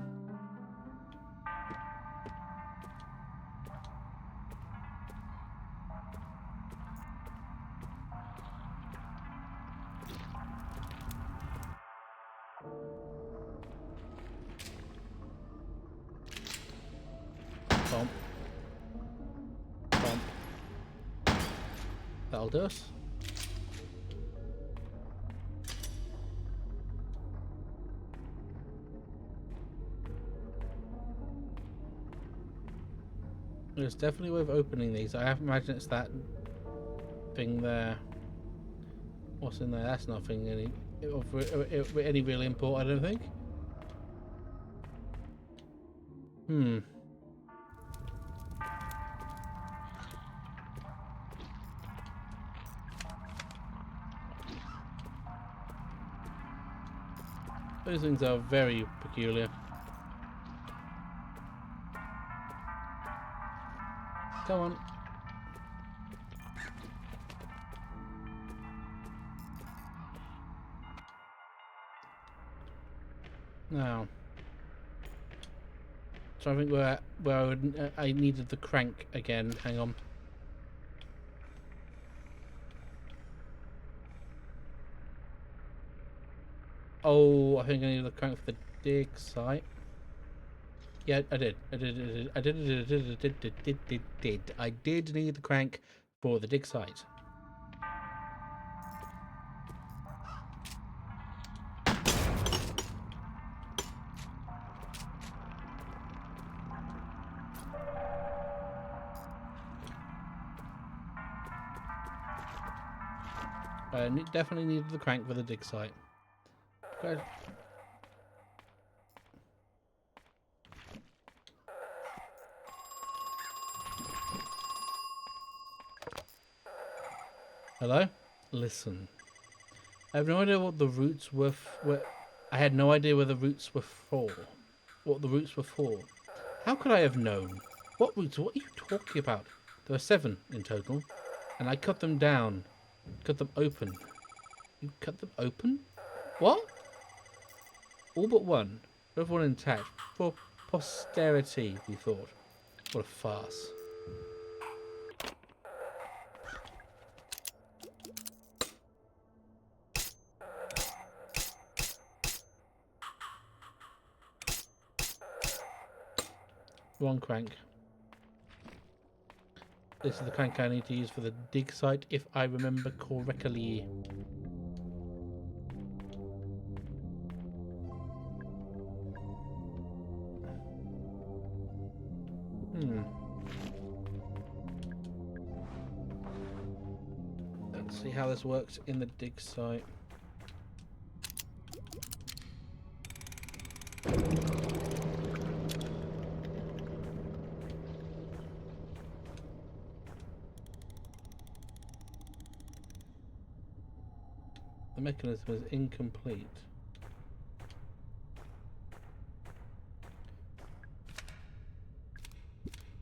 Bump. Bump. That'll do us. It's definitely worth opening these. I imagine it's that thing there. What's in there? That's nothing any real import, I don't think. Hmm. Those things are very peculiar. Come on. Now. So I think where I needed the crank again. Hang on. Oh, I think I needed the crank for the dig site. Yeah, I did. I did need the crank for the dig site. Definitely needed the crank for the dig site. Good. Hello? Listen. I have no idea what the roots were. I had no idea where the roots were for. What the roots were for. How could I have known? What roots? What are you talking about? There were 7 in total, and I cut them down. Cut them open. You cut them open? What? All but one. Both one intact. For posterity, we thought. What a farce. Wrong crank. This is the crank I need to use for the dig site, if I remember correctly. Let's see how this works in the dig site. The mechanism is incomplete.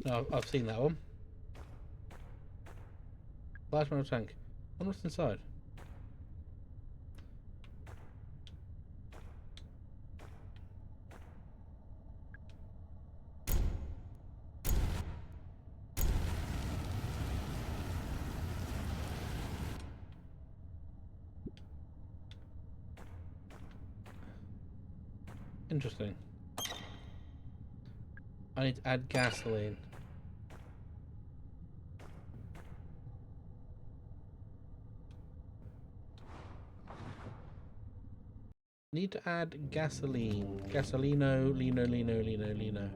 No, I've seen that one. Large metal tank. I wonder what's inside. Interesting. I need to add gasoline. Need to add gasoline. Gasolino, lino.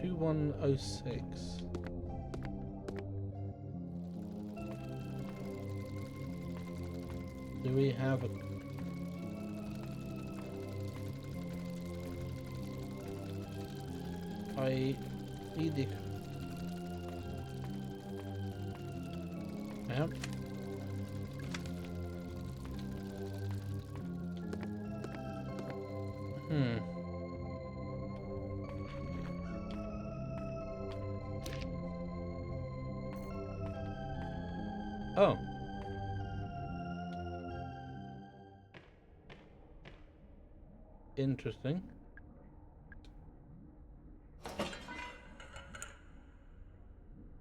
2106. Do we have a... I need the... Out. Oh. Interesting.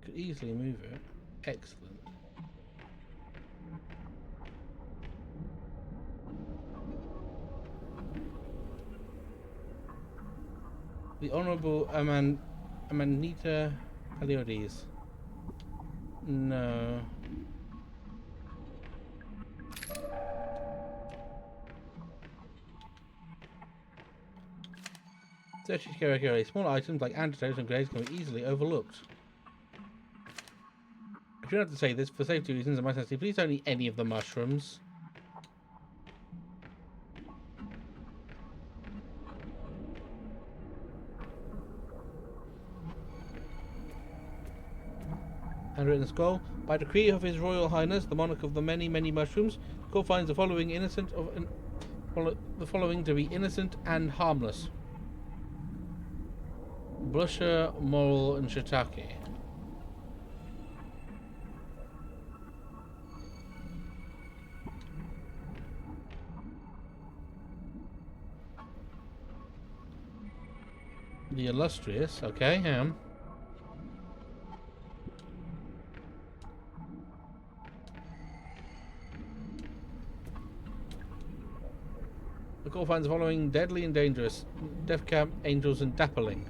Could easily move it. Excellent. The Honourable Aman Amanita VODs. No. Searching carefully. Small items like antidotes and grenades can be easily overlooked. If you don't have to say this, for safety reasons, I might say please don't eat any of the mushrooms. Handwritten scroll. By decree of His Royal Highness, the Monarch of the Many Mushrooms, the court finds the following to be innocent and harmless. Blusher, Moral, and Shiitake. The illustrious, okay, him. The court finds the following deadly and dangerous: Death Camp, Angels, and Dappling.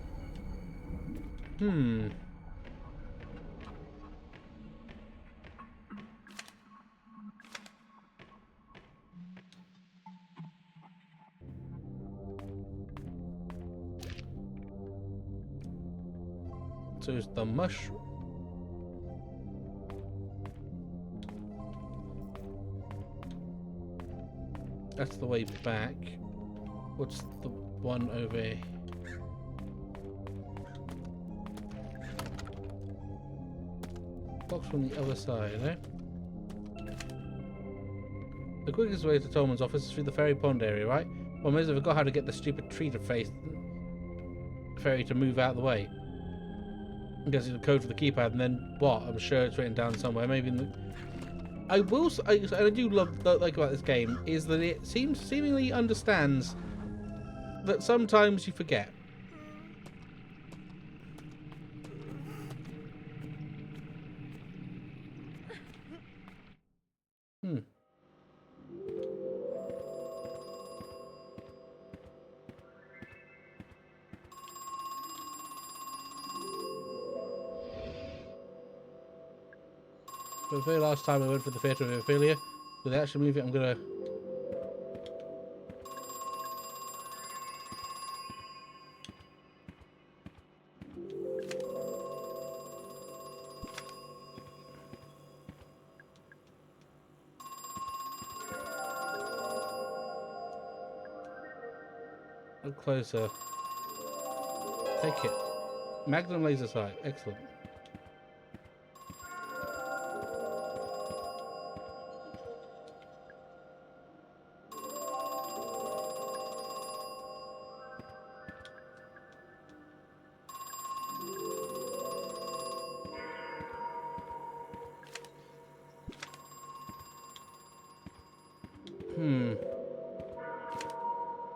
So it's the mushroom. That's the way back. What's the one over here? Box from the other side, eh? The quickest way to Tolman's office is through the ferry pond area, right? Well, maybe I forgot how to get the stupid tree to face ferry to move out of the way. I guess it's the code for the keypad, and then what? I'm sure it's written down somewhere. Maybe in the... I do like about this game is that it seemingly understands that sometimes you forget. For the very last time I went for the Theatre of Ophelia, with the action movie, I'm gonna... Look closer. Take it. Magnum laser sight. Excellent.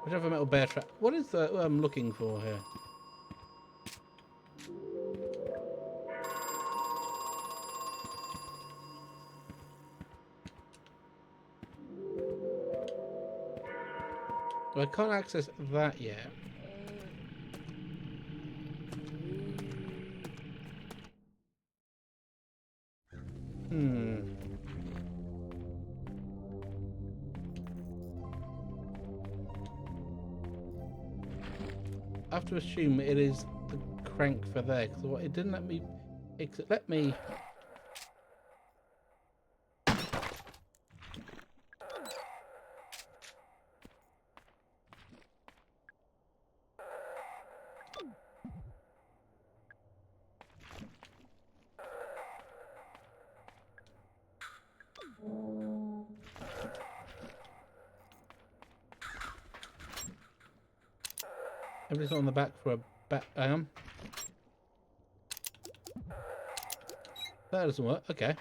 Whichever metal bear trap. What is the I'm looking for here? Well, I can't access that yet. I have to assume it is the crank for there, because it didn't let me... Let me... Everything's on the back for a back. Hang on. That doesn't work. Okay.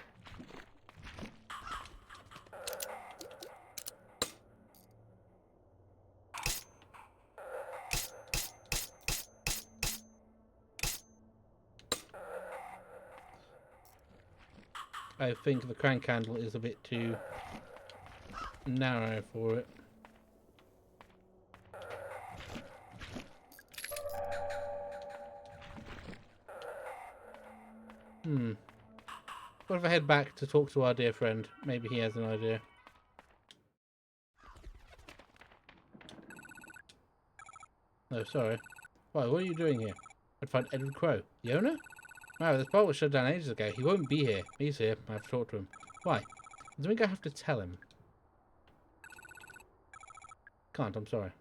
I think the crank handle is a bit too narrow for it. What if I head back to talk to our dear friend? Maybe he has an idea. No, sorry. Why, what are you doing here? I'd find Edward Crow. The owner? No, this bar was shut down ages ago. He won't be here. He's here. I have to talk to him. Why? I think I have to tell him. Can't, I'm sorry.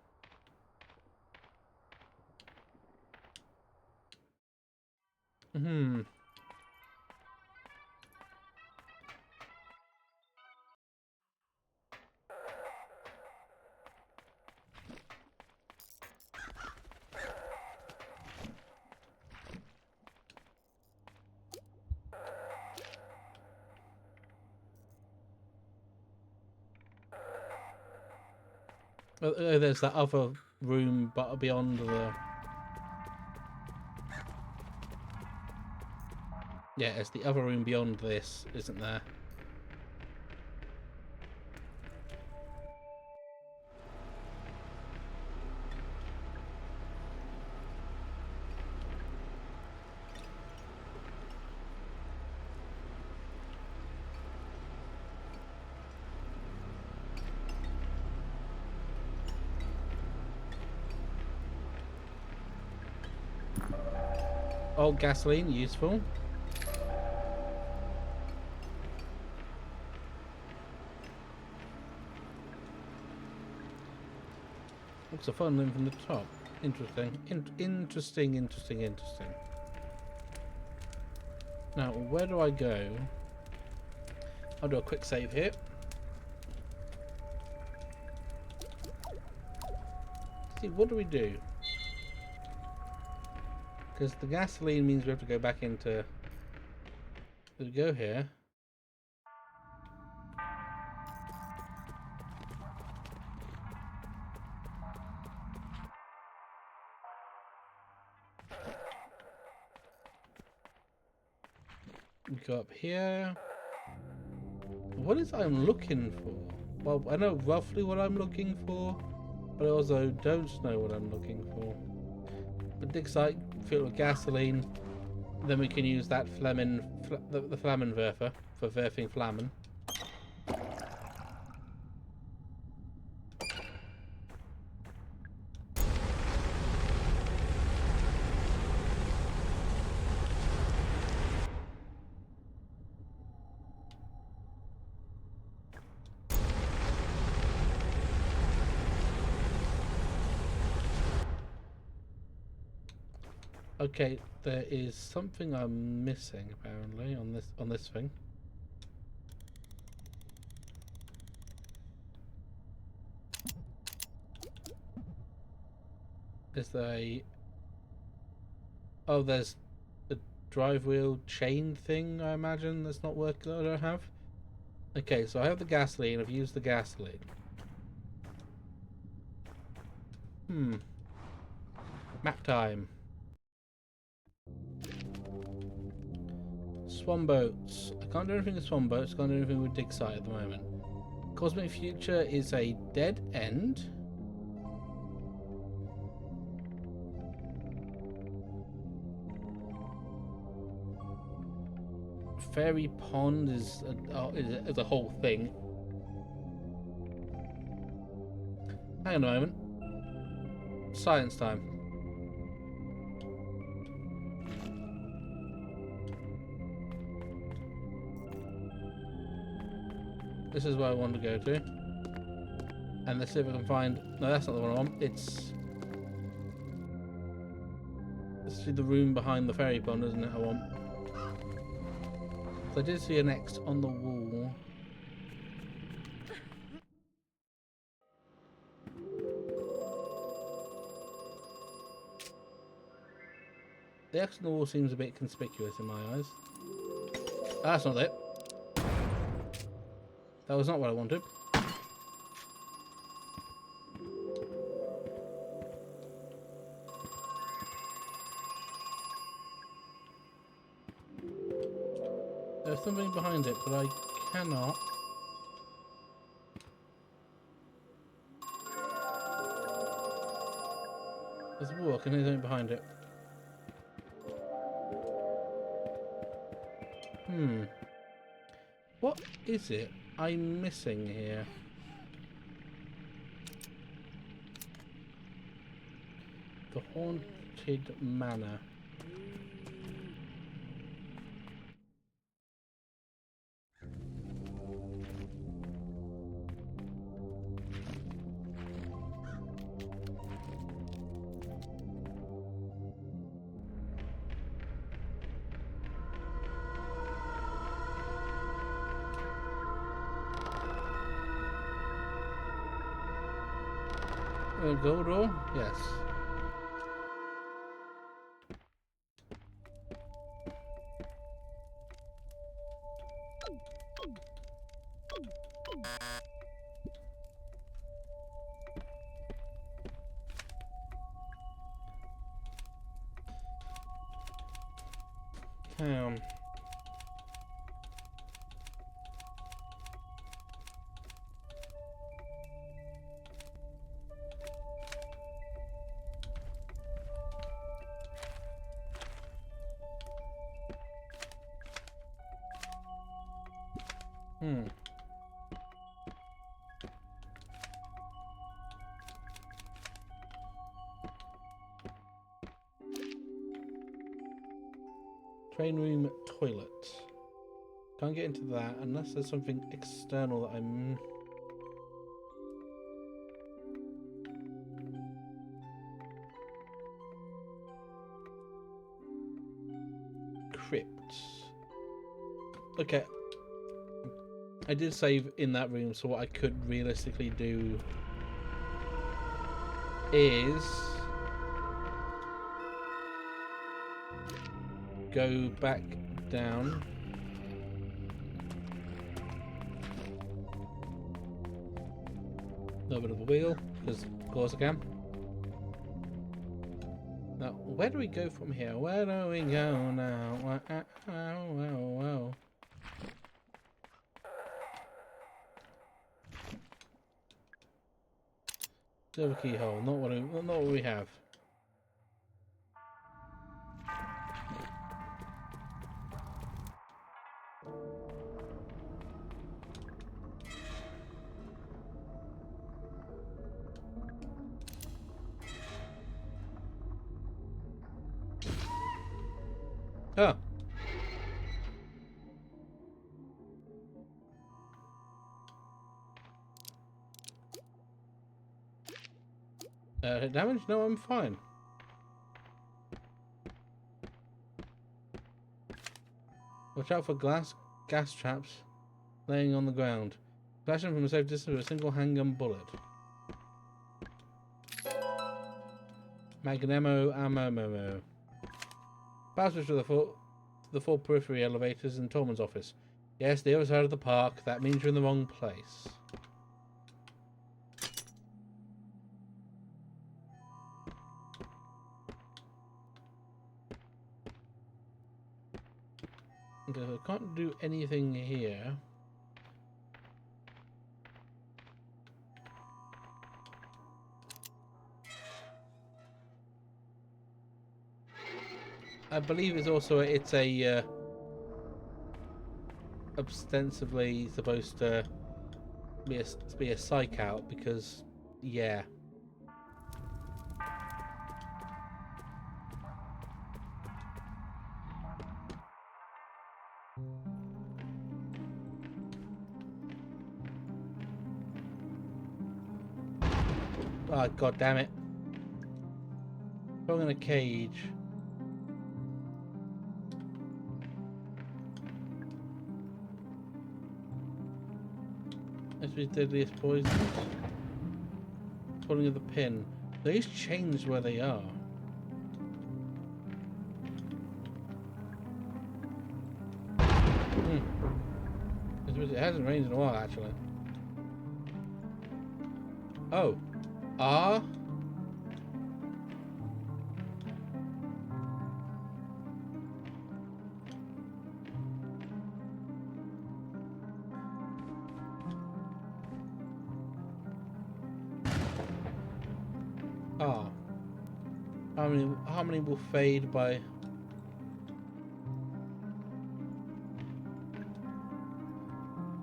Oh, there's that other room but beyond the... Yeah, it's the other room beyond this, isn't there? Old gasoline, useful. Looks a fun room from the top. Interesting. Interesting. Now, where do I go? I'll do a quick save here. See, what do we do? Because the gasoline means we have to go back into... We go here. We go up here. What is I'm looking for? Well, I know roughly what I'm looking for, but I also don't know what I'm looking for. But dig site, fill with gasoline, then we can use that the Flammenwerfer for Werfing Flammen. Okay, there is something I'm missing apparently on this thing. Is there a... Oh, there's the drive wheel chain thing, I imagine, that's not working that I don't have. Okay, so I have the gasoline, I've used the gasoline. Map time. Swan boats. I can't do anything with swan boats, can't do anything with dig site at the moment. Cosmic Future is a dead end. Fairy Pond is a whole thing. Hang on a moment. Science time. This is where I want to go to. And let's see if I can find... No, that's not the one I want. It's... Let's see the room behind the fairy pond, isn't it, I want? So I did see an X on the wall. The X on the wall seems a bit conspicuous in my eyes. That's not it. That was not what I wanted. There's something behind it, but I cannot. There's a wall, I can hear something behind it. What is it I'm missing here? The Haunted Manor. Gold ore? Yes. Um. Train room toilet. Can't get into that unless there's something external that I'm... Crypt. Okay. I did save in that room, so what I could realistically do is go back down. A little bit of a wheel, because of course I can. Now, where do we go from here? Where do we go now? Silver keyhole, not what we have. Oh. Damage? No, I'm fine. Watch out for gas traps laying on the ground. Flash them from a safe distance with a single handgun bullet. Magnemo ammo. Power switch to the four periphery elevators in Tolman's office. Yes, the other side of the park. That means you're in the wrong place. Okay, so I can't do anything here. I believe it's also ostensibly supposed to be a psych out because yeah. Oh, god damn it. Throwing in a cage. That's his deadliest poisons. Pulling of the pin. Those changed where they are. It hasn't rained in a while, actually. Oh. Ah. Ah. Harmony will fade by...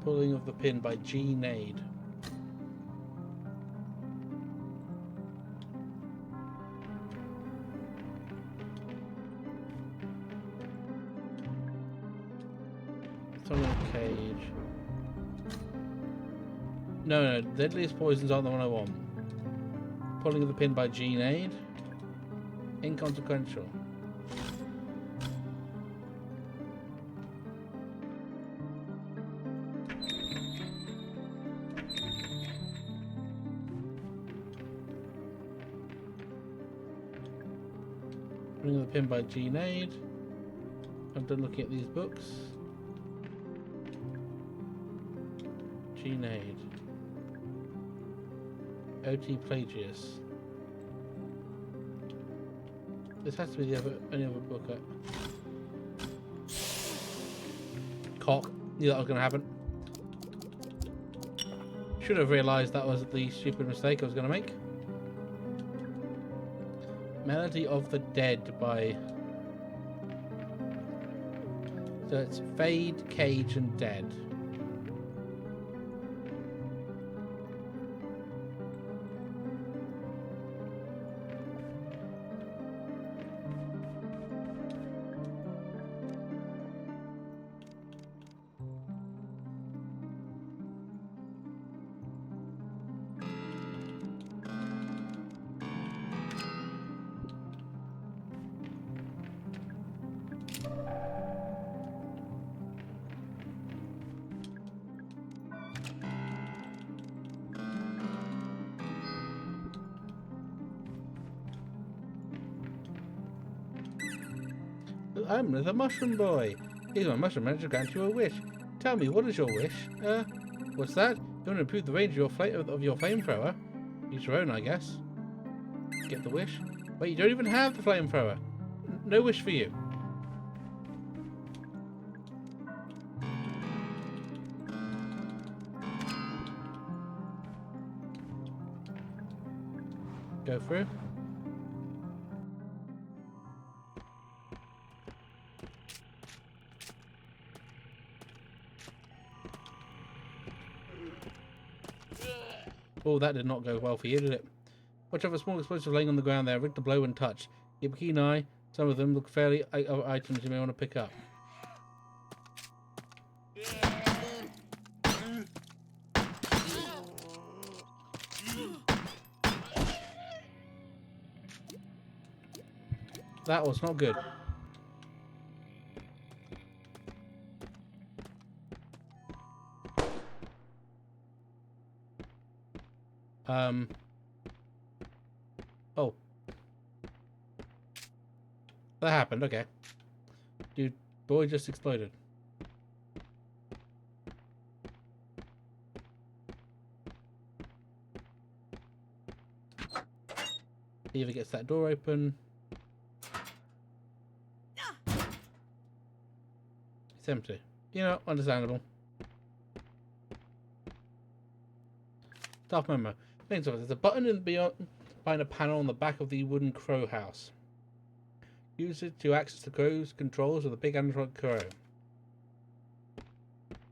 Pulling of the Pin by G. Nade. Something in a cage. No, deadliest poisons aren't the one I want. Pulling of the Pin by G. Nade. Inconsequential. Pulling of the Pin by G. Nade. I'm done looking at these books. G. Nade. O.T. Plagius. This has to be the only other book. Cock. Knew that was going to happen. Should have realised that was the stupid mistake I was going to make. Melody of the Dead by... So it's Fade, Cage and Dead. I'm the Mushroom Boy. Here's my mushroom man to grant you a wish. Tell me, what is your wish? What's that? You want to improve the range of your flamethrower? Use your own, I guess. Get the wish. Wait, you don't even have the flamethrower. No wish for you. Go through. Oh, that did not go well for you, did it? Watch out for small explosives laying on the ground there. Rig to blow and touch. Keep a keen eye. Some of them look fairly items you may want to pick up. That was not good. Oh. That happened, okay. Dude, boy just exploded. See if it gets that door open. It's empty. You know, understandable. Staff memo. There's a button behind a panel on the back of the wooden crow house. Use it to access the crow's controls of the big animatronic crow.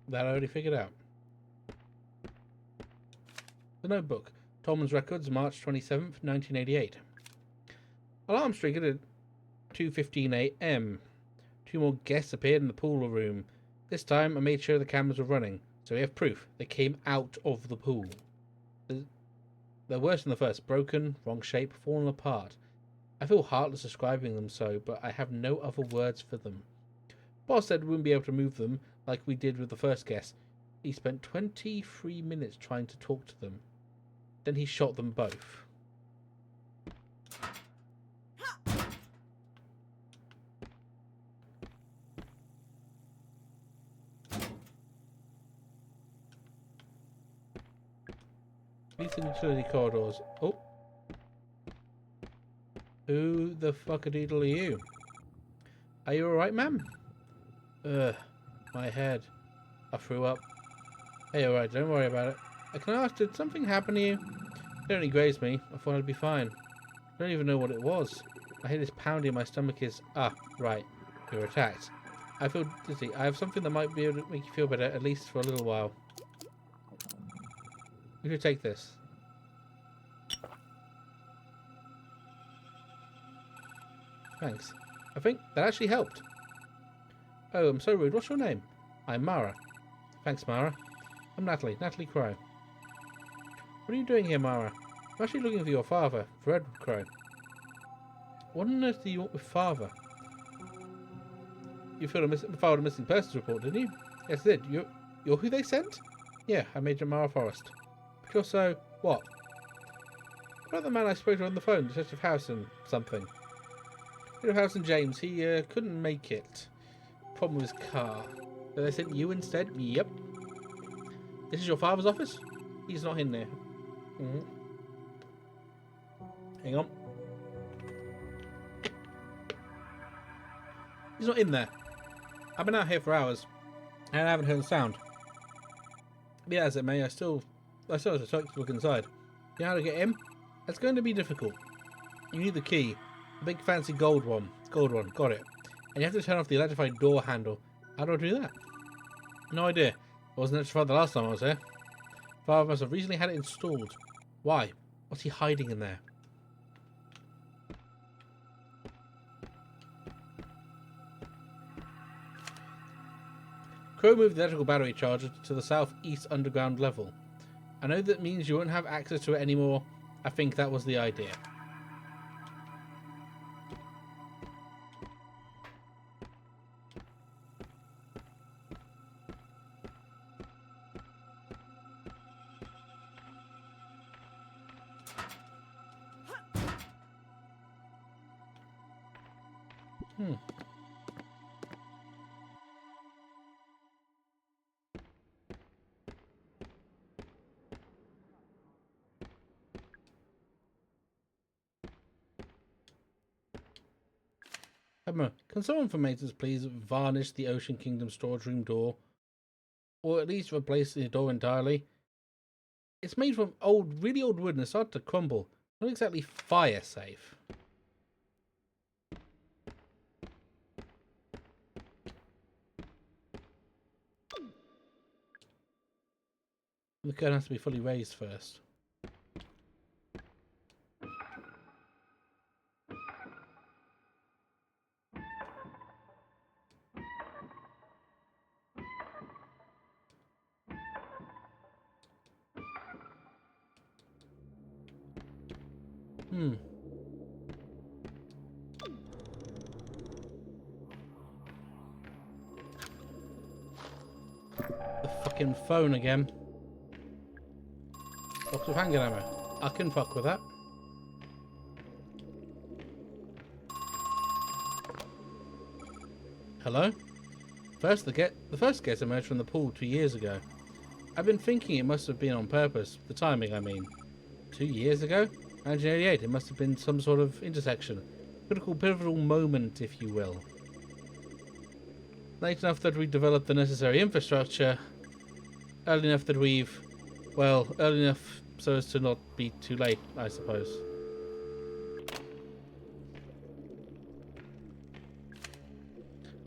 That I already figured out. The notebook. Tolman's records, March 27th, 1988. Alarm triggered at 2:15 a.m. 2 more guests appeared in the pool room. This time I made sure the cameras were running, so we have proof they came out of the pool. They're worse than the first. Broken, wrong shape, fallen apart. I feel heartless describing them so, but I have no other words for them. Boss said we wouldn't be able to move them like we did with the first guest. He spent 23 minutes trying to talk to them. Then he shot them both. These are utility corridors. Oh. Who the fuck-a-doodle are you? Are you alright, ma'am? Ugh. My head. I threw up. Hey, alright, don't worry about it. Can I ask, did something happen to you? It only grazed me. I thought I'd be fine. I don't even know what it was. I hear this pounding in my stomach is... Ah, right. You're attacked. I feel dizzy. I have something that might be able to make you feel better, at least for a little while. You should take this. Thanks. I think that actually helped. Oh, I'm so rude. What's your name? I'm Mara. Thanks, Mara. I'm Natalie. Natalie Crow. What are you doing here, Mara? I'm actually looking for your father, Fred Crow. What on earth do you want with father? You filed a missing persons report, didn't you? Yes, I did. You're who they sent? Yeah, I Major Mara Forrest. But you're so... what? What about the man I spoke to on the phone, Detective House and something? Detective House and James, he couldn't make it. Problem with his car. So they sent you instead? Yep. This is your father's office? He's not in there. Hang on. He's not in there. I've been out here for hours, and I haven't heard a sound. Be as it may, I still have to look inside. You know how to get in? It's going to be difficult. You need the key. The big fancy gold one. Got it. And you have to turn off the electrified door handle. How do I do that? No idea. It wasn't electrified the last time I was here. Father must have recently had it installed. Why? What's he hiding in there? Crow moved the electrical battery charger to the southeast underground level. I know that means you won't have access to it anymore. I think that was the idea. Can someone from Maters please varnish the Ocean Kingdom storage room door? Or at least replace the door entirely? It's made from really old wood and it's started to crumble. Not exactly fire safe. The curtain has to be fully raised first. The fucking phone again. Box of handgun ammo. I can fuck with that. Hello? The first guest emerged from the pool 2 years ago. I've been thinking it must have been on purpose. The timing, I mean. 2 years ago? 1988. It must have been some sort of intersection. Critical, pivotal moment, if you will. Late enough that we developed the necessary infrastructure. Early enough that we've... well, early enough so as to not be too late, I suppose.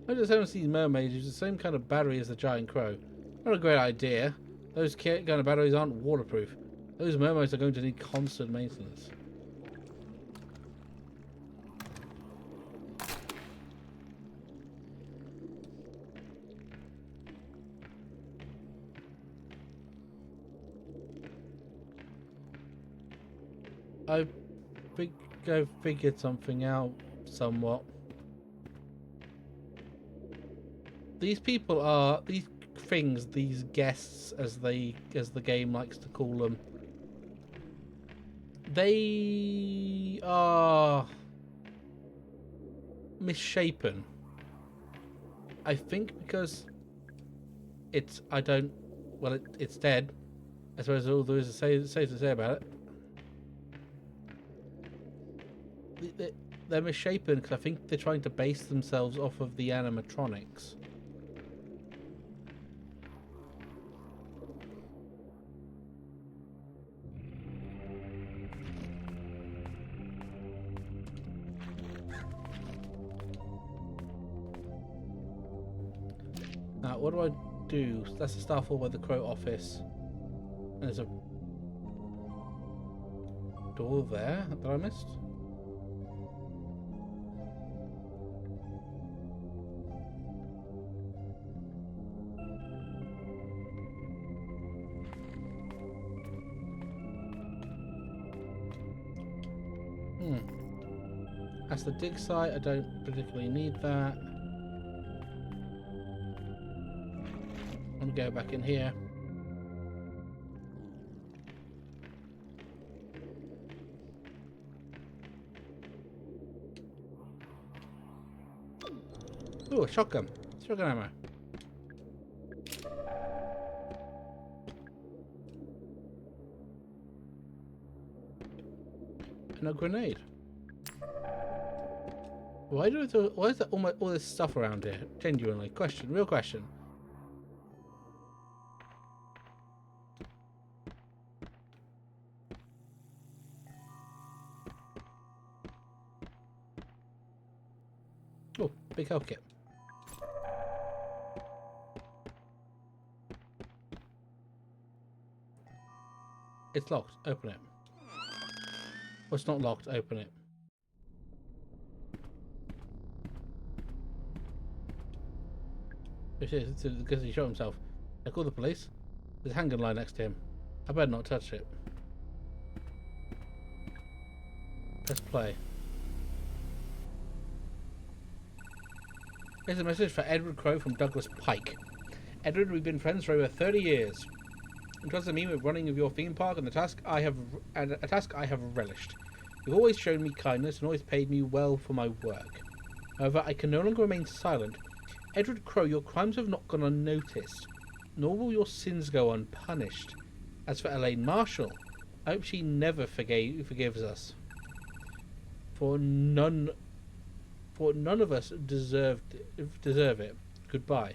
I just haven't seen mermaids use the same kind of battery as the giant crow. Not a great idea. Those kind of batteries aren't waterproof. Those mermaids are going to need constant maintenance. I think I figured something out somewhat. These people are these guests as the game likes to call them. They are misshapen. I think because it's it's dead. I suppose all there is to say about it. They're misshapen because I think they're trying to base themselves off of the animatronics. what do I do? That's the staff hall by the Crow office. And there's a door there that I missed. That's the dig site. I don't particularly need that. I'm gonna go back in here. Ooh, a shotgun. Shotgun ammo. And a grenade. Why is there all this stuff around here? Genuinely. Question. Real question. Oh, big health kit. It's locked. Open it. Oh, it's not locked. Open it. It's because he shot himself. I called the police. There's a handgun line next to him. I better not touch it. Press play. Here's a message for Edward Crow from Douglas Pike. Edward, we've been friends for over 30 years. Entrusted me with running of your theme park and a task I have relished. You've always shown me kindness and always paid me well for my work. However, I can no longer remain silent. Edward Crow, your crimes have not gone unnoticed, nor will your sins go unpunished. As for Elaine Marshall, I hope she never forgives us. For none of us deserve it. Goodbye.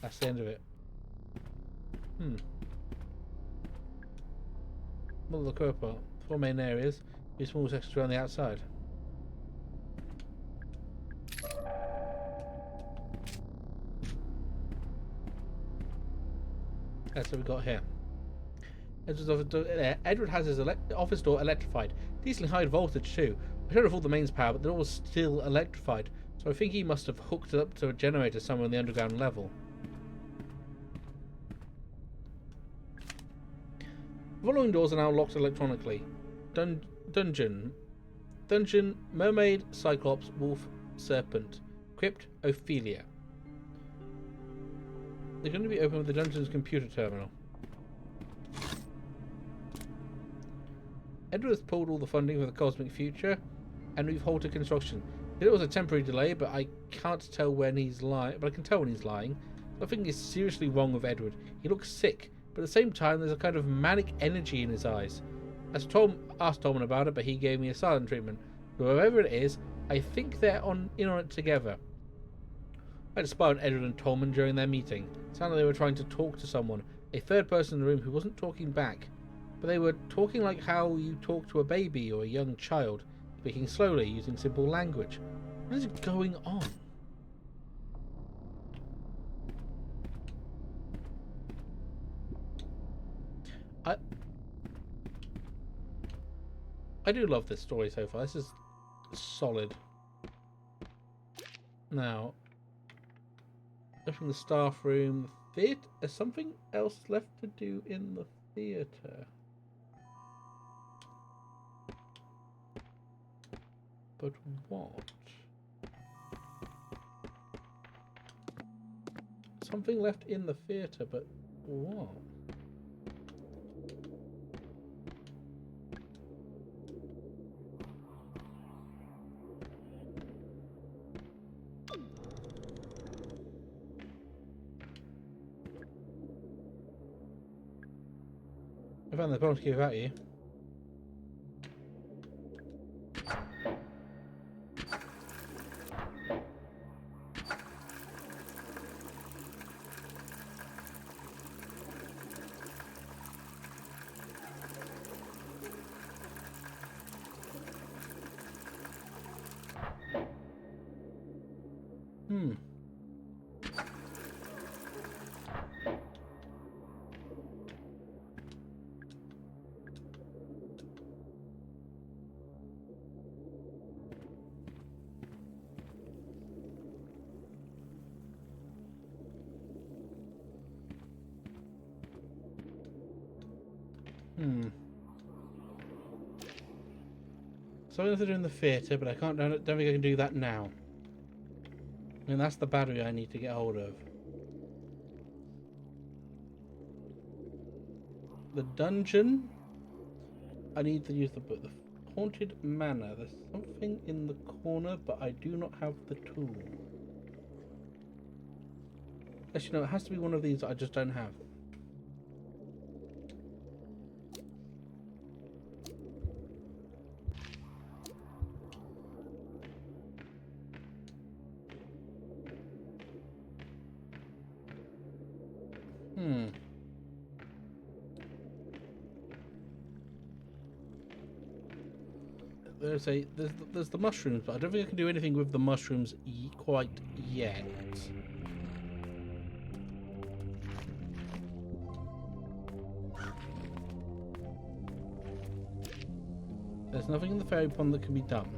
That's the end of it. Well, the Crow part. 4 main areas, a small sections around the outside. That's what we got here. Edward has his office door electrified. Decently high voltage too. I showed off all the mains power, but the door was still electrified. So I think he must have hooked it up to a generator somewhere on the underground level. The following doors are now locked electronically. Dungeon, Mermaid, Cyclops, Wolf, Serpent. Crypt, Ophelia. They're going to be open with the dungeon's computer terminal. Edward has pulled all the funding for the cosmic future, and we've halted construction. It was a temporary delay, but I can't tell when he's lying. But I can tell when he's lying. Nothing is seriously wrong with Edward. He looks sick, but at the same time, there's a kind of manic energy in his eyes. I asked Tolman about it, but he gave me a silent treatment. But whoever it is, I think they're in on it together. I had to spy on Edward and Tolman during their meeting. It sounded like they were trying to talk to someone, a third person in the room who wasn't talking back. But they were talking like how you talk to a baby or a young child, speaking slowly, using simple language. What is going on? I do love this story so far. This is solid. Now, from the staff room, theatre. There's something else left to do in the theatre. But what? Something left in the theatre, but what? I found the Bluesky without you. Something to do in the theatre, but I don't think I can do that now. I mean, that's the battery I need to get hold of. The dungeon. I need to use the haunted manor. There's something in the corner, but I do not have the tool. Actually, no, it has to be one of these that I just don't have. There's the mushrooms, but I don't think I can do anything with the mushrooms quite yet. There's nothing in the fairy pond that can be done.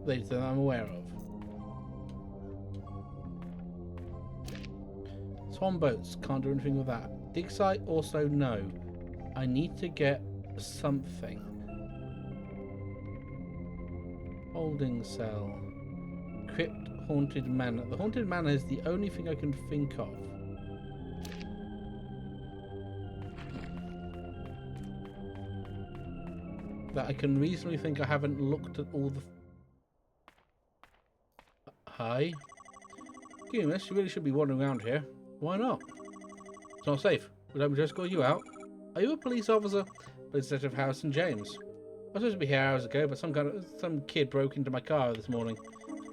That I'm aware of. Swan boats, can't do anything with that. Dig site, also no. I need to get something. Holding cell. Crypt, haunted manor. The haunted manor is the only thing I can think of. That I can reasonably think. I haven't looked at all the... Hi. Goodness, you really should be wandering around here. Why not? It's not safe. Would I just call you out? Are you a police officer? Instead of Harrison James. I was supposed to be here hours ago, but some kid broke into my car this morning.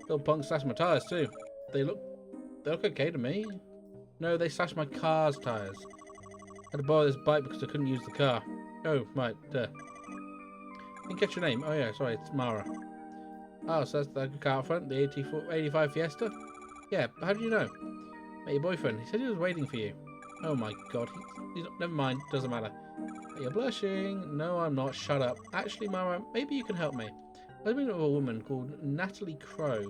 Little punk slashed my tires too. They look okay to me. No, they slashed my car's tires. I had to borrow this bike because I couldn't use the car. Oh, right. Didn't catch your name. Oh yeah, sorry, it's Mara. Oh, so that's the car out front, the 85 Fiesta? Yeah, how do you know? Met your boyfriend. He said he was waiting for you. Oh my god. He's not, never mind, doesn't matter. You're blushing. No, I'm not. Shut up. Actually, Mara, maybe you can help me. I've been with a woman called Natalie Crow.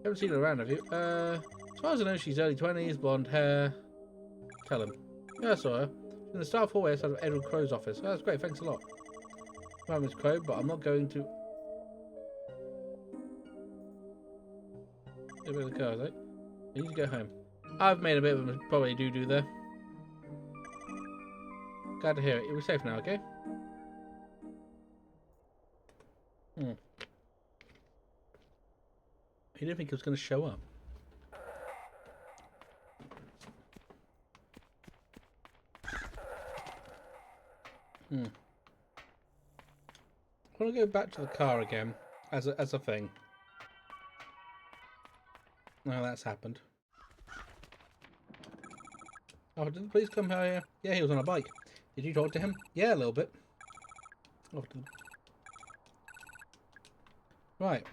Haven't seen her around, have you? As far as I know, she's early 20s, blonde hair. Tell him. Yeah, I saw her. She's in the staff hallway outside of Edward Crow's office. Oh, that's great, thanks a lot. Hi, Miss Crow, but I'm not going to... Get rid of the car, right? I need to go home. I've made a bit of a probably do there. Glad to hear it. You'll be safe now, okay? He didn't think he was going to show up. I want to go back to the car again as a thing. No, that's happened. Oh, did the police come here? Yeah, he was on a bike. Did you talk to him? Yeah, a little bit. Oh, right.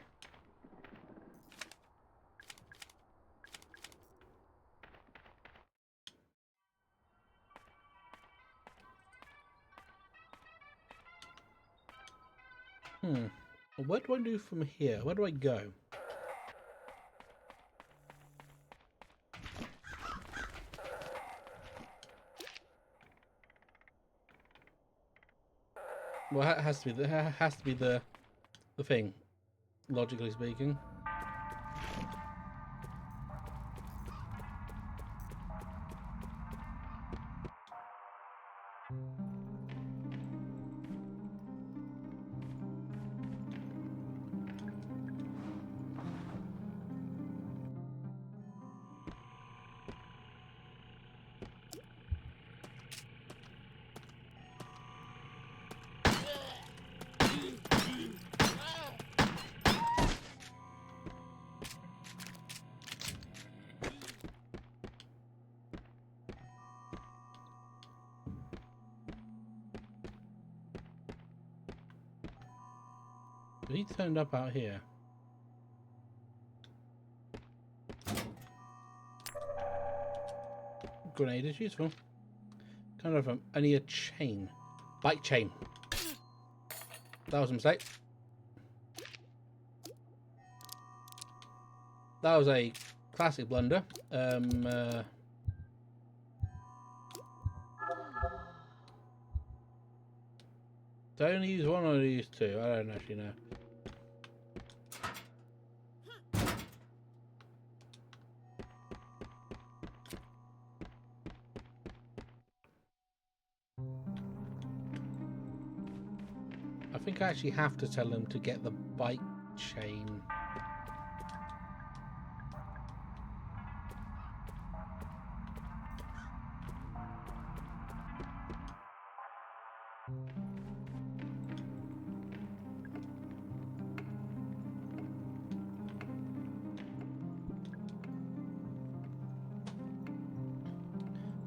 Well, what do I do from here? Where do I go? Well, that has to be the thing, logically speaking. He turned up out here. Grenade is useful. Kind of I need a chain. Bike chain. That was a mistake. That was a classic blunder. Do I only use one or do I use two? I don't actually know. I think I actually have to tell him to get the bike chain.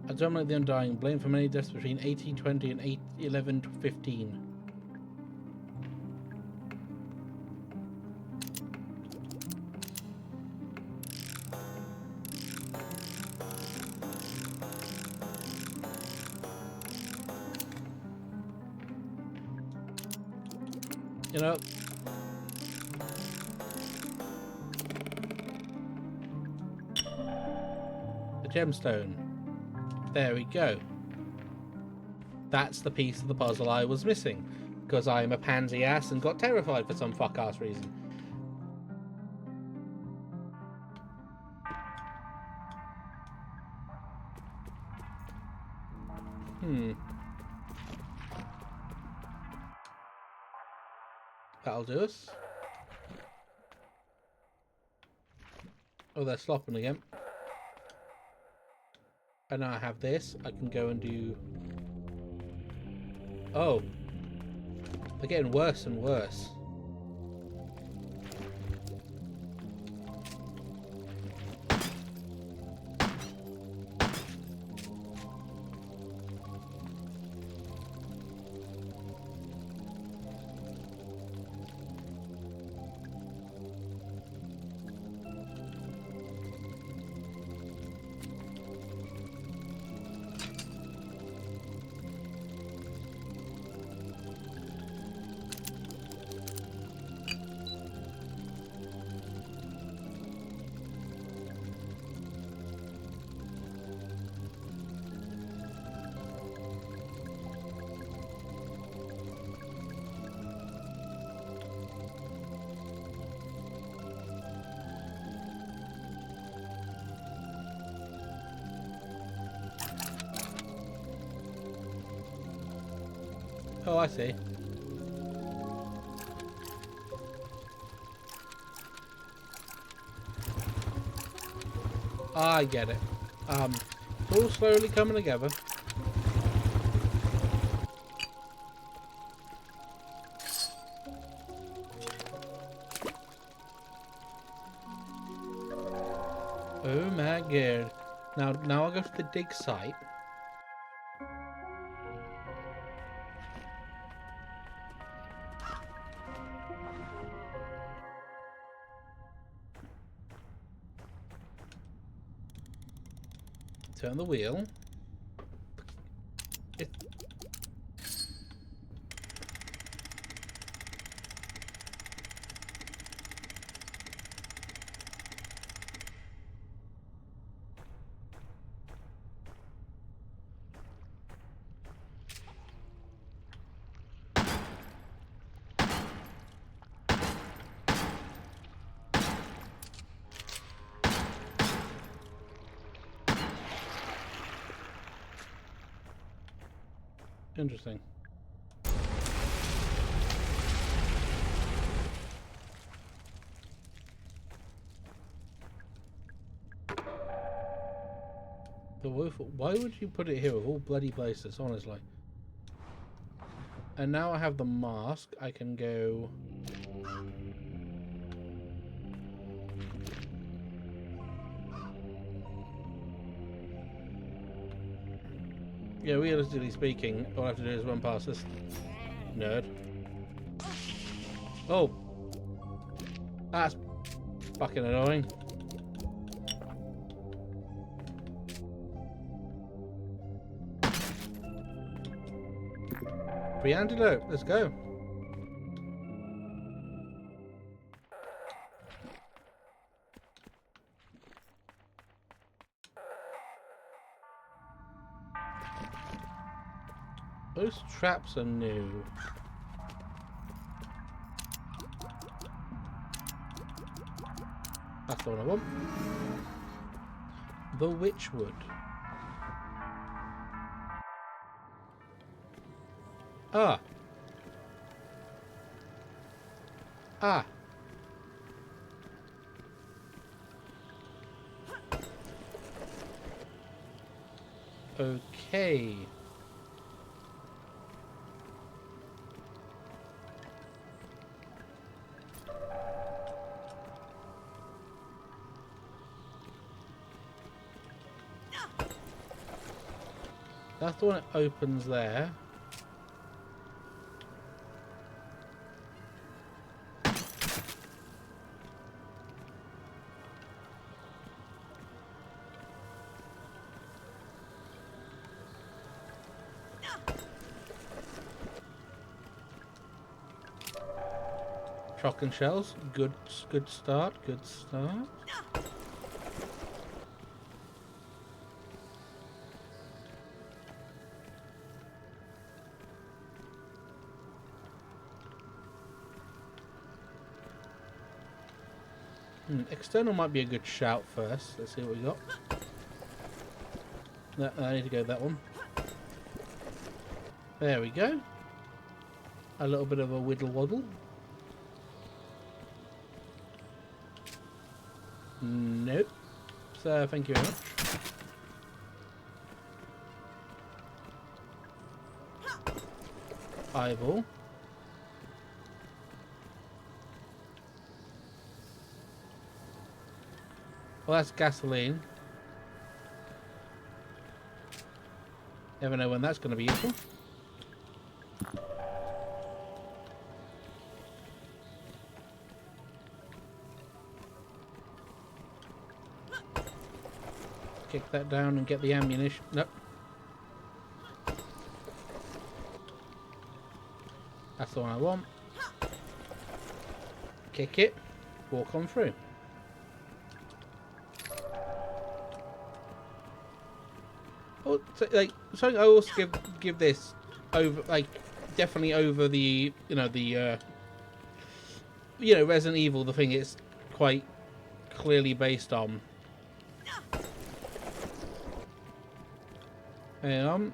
I dominate the Undying. Blame for many deaths between 1820 and 1115. You know, the gemstone. There we go. That's the piece of the puzzle I was missing, because I'm a pansy ass and got terrified for some fuck ass reason. That'll do us. Oh, they're slopping again. And now I have this. I can go and do... Oh. They're getting worse and worse. Oh, I see. I get it. It's all slowly coming together. Oh my god. Now I'll go to the dig site. Turn the wheel. Interesting. The wolf. Why would you put it here of all bloody places, honestly? And now I have the mask. I can go... Yeah, realistically speaking, all I have to do is run past this nerd. Oh! That's fucking annoying. Free antidote, let's go. Those traps are new. That's the one I want. The Witchwood. Ah. Ah. Okay. That's the one that opens there. Shotgun shells. Good start. Good start. External might be a good shout first. Let's see what we got. No, I need to go that one. There we go. A little bit of a whittle waddle. Nope. So thank you very much. Eyeball. Well, that's gasoline. Never know when that's going to be useful. Kick that down and get the ammunition. Nope. That's the one I want. Kick it. Walk on through. Oh, so, like, something I also give this over, like, definitely over the, Resident Evil, the thing it's quite clearly based on. Hang on.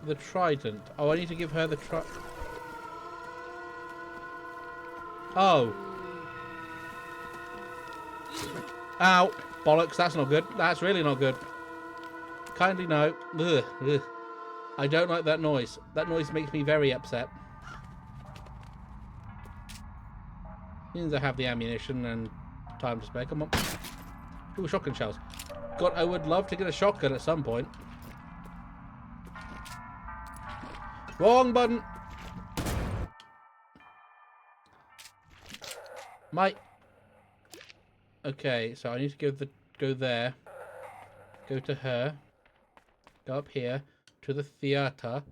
The trident. Oh, I need to give her the Oh. Ow. Bollocks, that's not good. That's really not good. Kindly no. Ugh, ugh. I don't like that noise. That noise makes me very upset. Means I have the ammunition and time to spare. Come on. Ooh, shotgun shells. God, I would love to get a shotgun at some point. Wrong button. Mate. Okay, so I need to go there. Go to her. Go up here to the theater.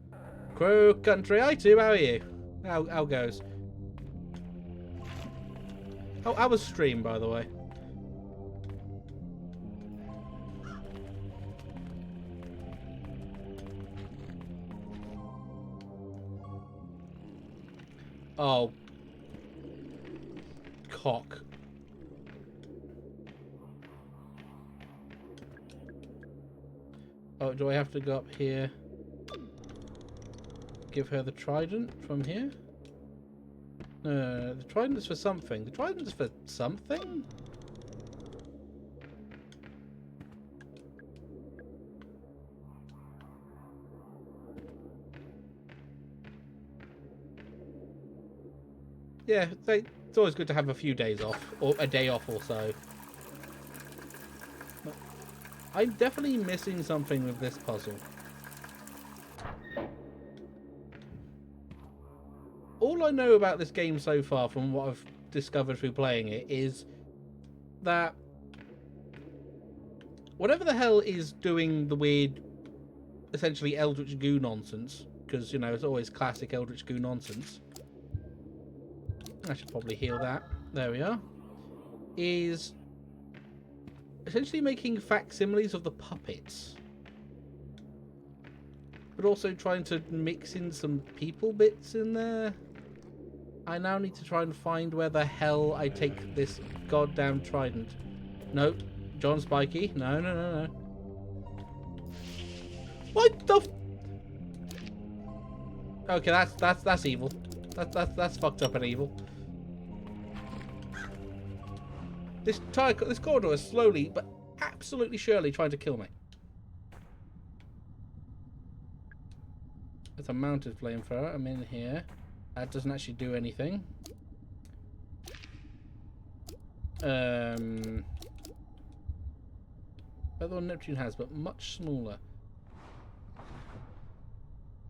Crow Country. Hi, too. How are you? How goes? Oh, I was stream, by the way. Oh. Cock. Oh, do I have to go up here? Give her the trident from here? No, the trident is for something. The trident is for something? Yeah, it's always good to have a few days off, or a day off or so. I'm definitely missing something with this puzzle. All I know about this game so far, from what I've discovered through playing it, is that whatever the hell is doing the weird, essentially Eldritch Goo nonsense, because, it's always classic Eldritch Goo nonsense. I should probably heal that. There we are. Is essentially making facsimiles of the puppets. but also trying to mix in some people bits in there. I now need to try and find where the hell I take this goddamn trident. No, John Spikey. No, no, no, no. What the? Okay, that's evil. That's fucked up and evil. This corridor is slowly but absolutely surely trying to kill me. It's a mounted flamethrower. I'm in here. That doesn't actually do anything. Other one Neptune has, but much smaller.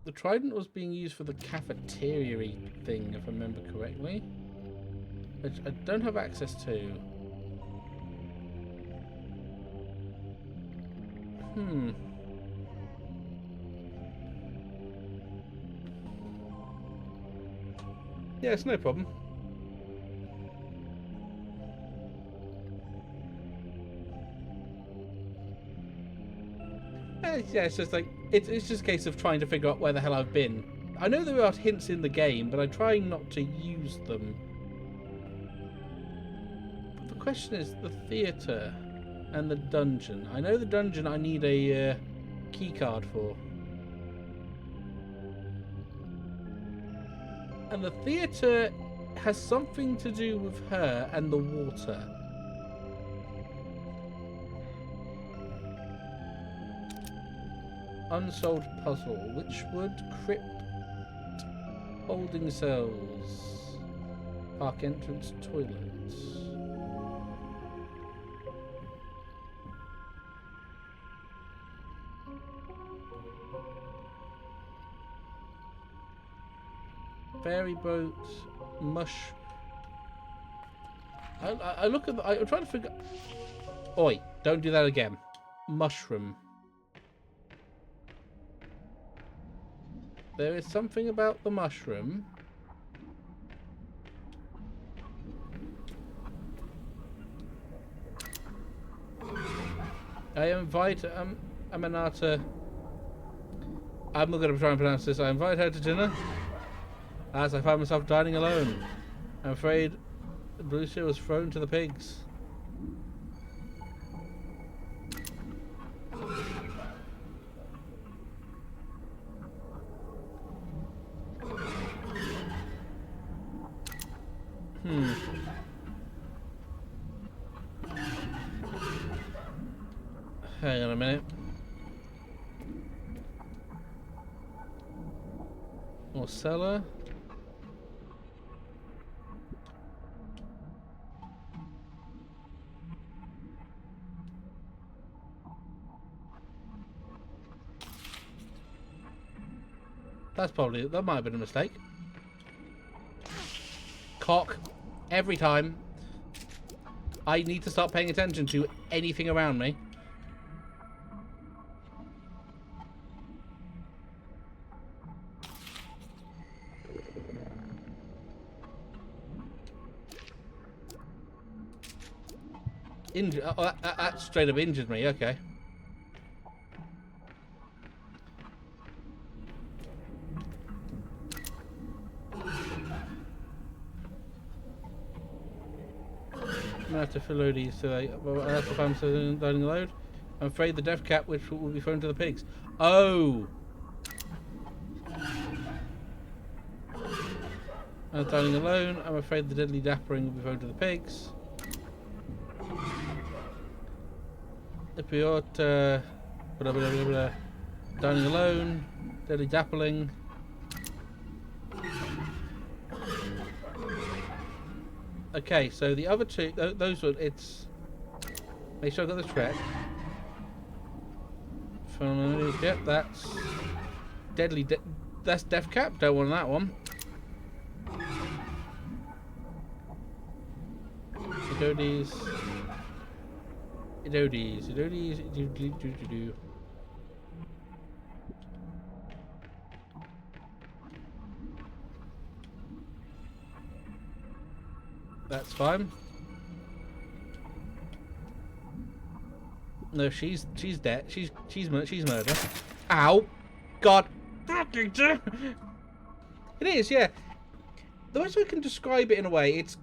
The trident was being used for the cafeteria thing, if I remember correctly, which I don't have access to. Yeah, it's no problem. Yeah, it's just like it's just a case of trying to figure out where the hell I've been. I know there are hints in the game, but I'm trying not to use them. But the question is the theatre and the dungeon. I know the dungeon I need a key card for. And the theatre has something to do with her and the water. Unsolved puzzle. Witchwood crypt. Holding cells. Park entrance toilets. Ferry boat. Mush. I look at I'm trying to figure. Oi! Don't do that again. Mushroom. There is something about the mushroom. I invite Aminata. I'm not going to try and pronounce this. I invite her to dinner, as I find myself dining alone. I'm afraid Bluesky was thrown to the pigs. Hang on a minute. Or cellar. That might have been a mistake. Cock. Every time. I need to start paying attention to anything around me. That straight up injured me, okay. I'm gonna have to fill VODs today. That's if I'm loading a load. I'm afraid the death cap which will be thrown to the pigs. Oh! I'm dining alone. I'm afraid the deadly dappering will be thrown to the pigs. Epiot, blah, blah, blah, blah. Dining alone. Deadly dappling. Okay, so the other two, those were, it's... Make sure I got this correct. Yep, that's... Deadly, that's death cap, don't want that one. VODs. VODs. That's fine. No, she's dead. She's murder. Ow! God talking to? It is, yeah. The best way I can describe it in a way, it's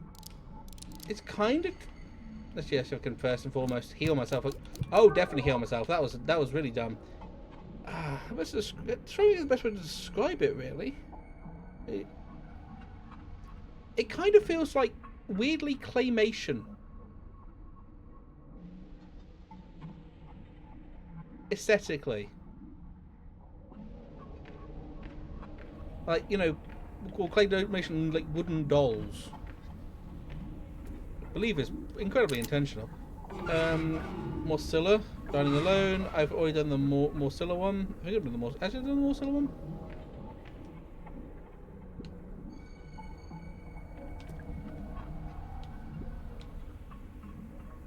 kind of. Let's see if I can first and foremost heal myself. Oh, definitely heal myself. That was really dumb. Let's just show you the best way to describe it. Really, it kind of feels like weirdly claymation. Aesthetically, like, you know, or claymation, like wooden dolls. I believe is incredibly intentional. Morsilla, dining alone. I've already done the Morsilla one. I think I've done the Actually, done the Morsilla one.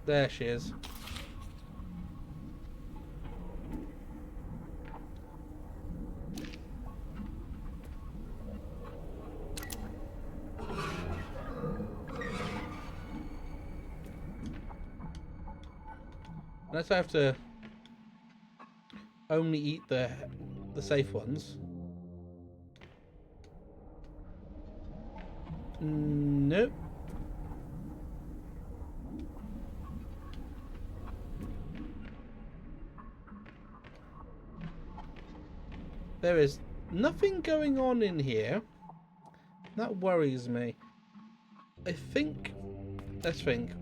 There she is. Unless I have to only eat the safe ones. Nope. There is nothing going on in here. That worries me. I think. Let's think.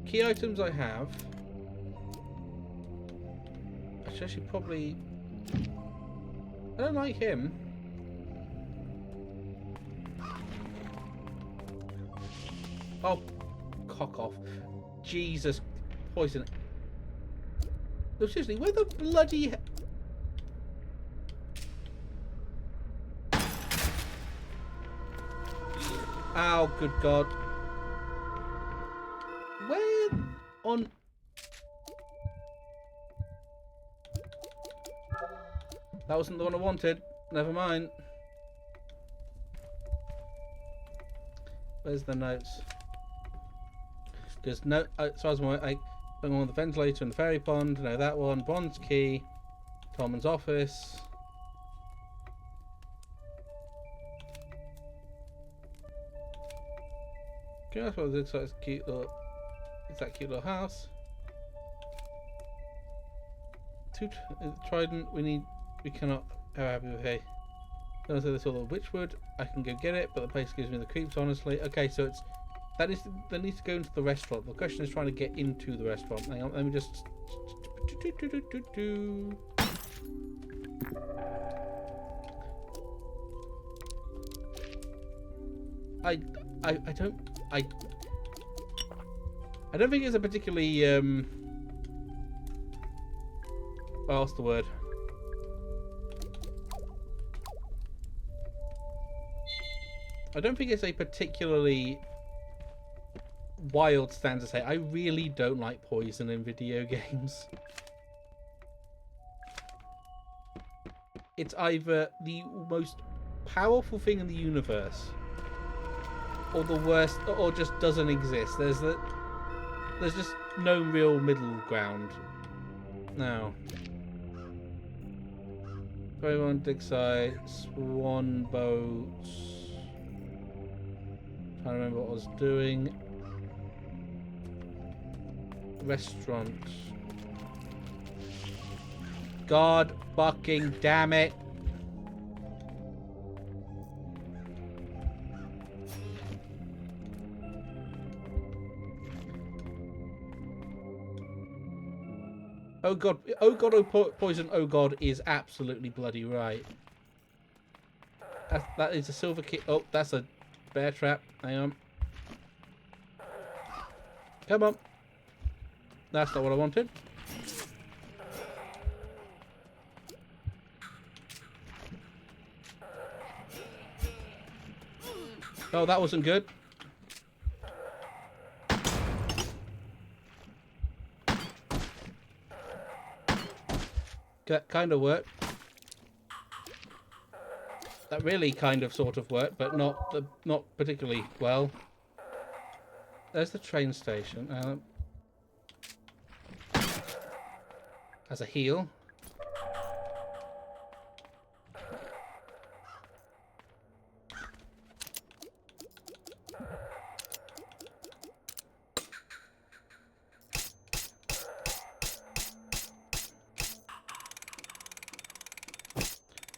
Key items I have. Actually, probably. I don't like him. Oh, cock off. Jesus. Poison. No, seriously, where the bloody... Oh, good God. Where on... That wasn't the one I wanted. Never mind. Where's the notes? Because no, as far as I on the ventilator and the fairy pond. No, that one. Bond's key. Tolman's office. Okay, that's what it looks like. It's cute little. It's that cute little house. Trident. We cannot. How happy with hey. Don't say this all the witchwood. I can go get it, but the place gives me the creeps. Honestly. Okay, so it's. That needs to go into the restaurant. The question is trying to get into the restaurant. Hang on, let me just. I don't think it's a particularly what's the word? I don't think it's a particularly wild stand to say. I really don't like poison in video games. It's either the most powerful thing in the universe, or the worst, or just doesn't exist. There's just no real middle ground. Now, everyone dig site, swan boats. Trying to remember what I was doing. Restaurant. God fucking damn it. Oh God, oh God, oh poison, oh God is absolutely bloody right. That is a silver key. Oh, that's a bear trap. Hang on. Come on. That's not what I wanted. Oh, that wasn't good. That kind of worked. That really kind of sort of worked, but not particularly well. There's the train station. As a heal.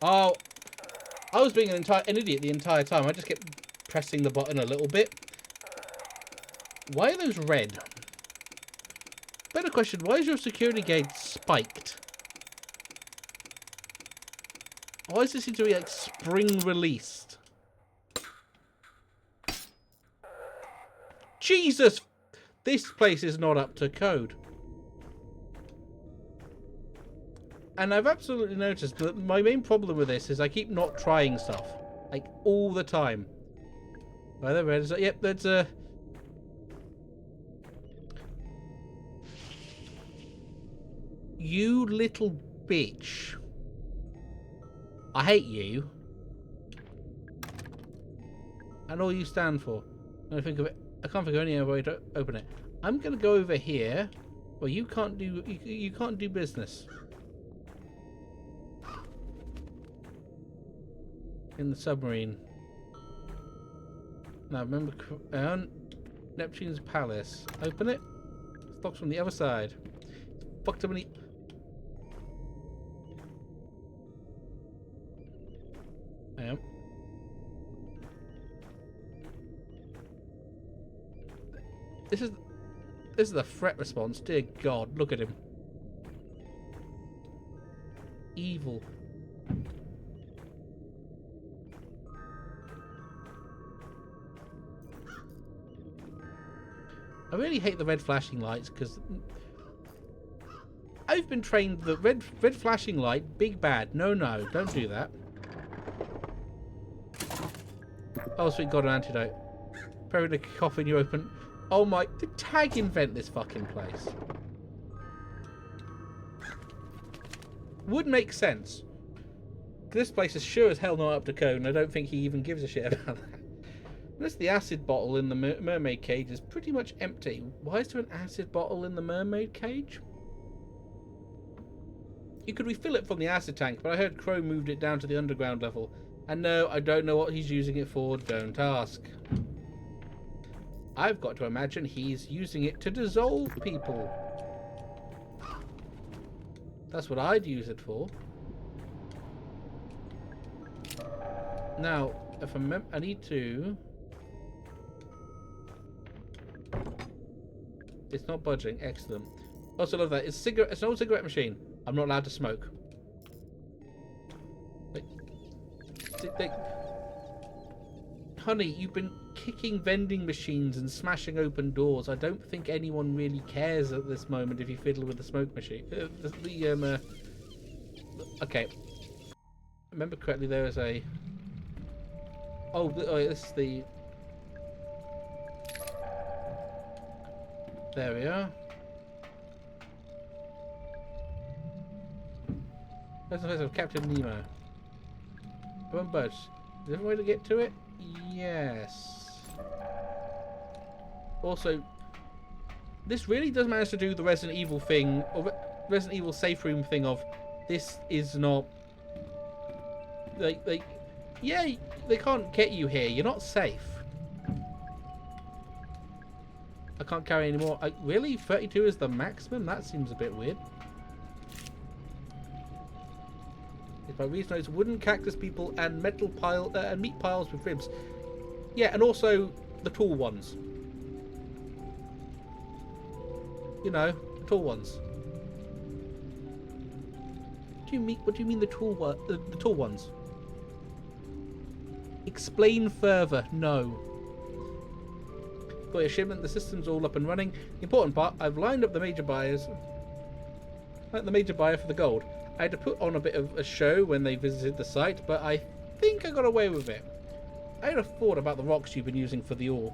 Oh, I was being an idiot the entire time. I just kept pressing the button a little bit. Why are those red? Better question, why is your security gate spiked? Why does it seem to be like spring released? Jesus! This place is not up to code. And I've absolutely noticed that my main problem with this is I keep not trying stuff. Like, all the time. By the red, yep, that's a... You little bitch. I hate you. And all you stand for. I think of it. I can't think of any other way to open it. I'm gonna go over here. Well, you can't do you can't do business. In the submarine. Now remember, Neptune's palace. Open it. It's locked from the other side. It's fucked up in the... I am. This is the threat response. Dear God, look at him. Evil. I really hate the red flashing lights because I've been trained that red flashing light, big bad. No, don't do that. Oh, sweet God, an antidote. Probably the coffin you open. Oh my, did Tag invent this fucking place? Would make sense. This place is sure as hell not up to code, and I don't think he even gives a shit about that. Unless the acid bottle in the mermaid cage is pretty much empty. Why is there an acid bottle in the mermaid cage? You could refill it from the acid tank, but I heard Crow moved it down to the underground level. And no, I don't know what he's using it for. Don't ask. I've got to imagine he's using it to dissolve people. That's what I'd use it for. Now, if I need to... It's not budging. Excellent. Also love that. It's an old cigarette machine. I'm not allowed to smoke. Honey, you've been kicking vending machines and smashing open doors. I don't think anyone really cares at this moment if you fiddle with the smoke machine. Okay. Remember correctly, there is a... Oh, this is the... There we are. That's the face of Captain Nemo. Come on, budge. Is there a way to get to it? Yes. Also, this really does manage to do the Resident Evil thing, or Resident Evil safe room thing of, this is not... Yeah, they can't get you here. You're not safe. I can't carry any more. Really? 32 is the maximum? That seems a bit weird. If my reason is wooden cactus people and metal pile and meat piles with ribs. Yeah, and also the tall ones. You know, the tall ones. What do you mean the tall ones? Explain further. No. Got your shipment. The system's all up and running. The important part, I've lined up the major buyers. Like the major buyer for the gold. I had to put on a bit of a show when they visited the site, but I think I got away with it. I had a thought about the rocks you've been using for the ore.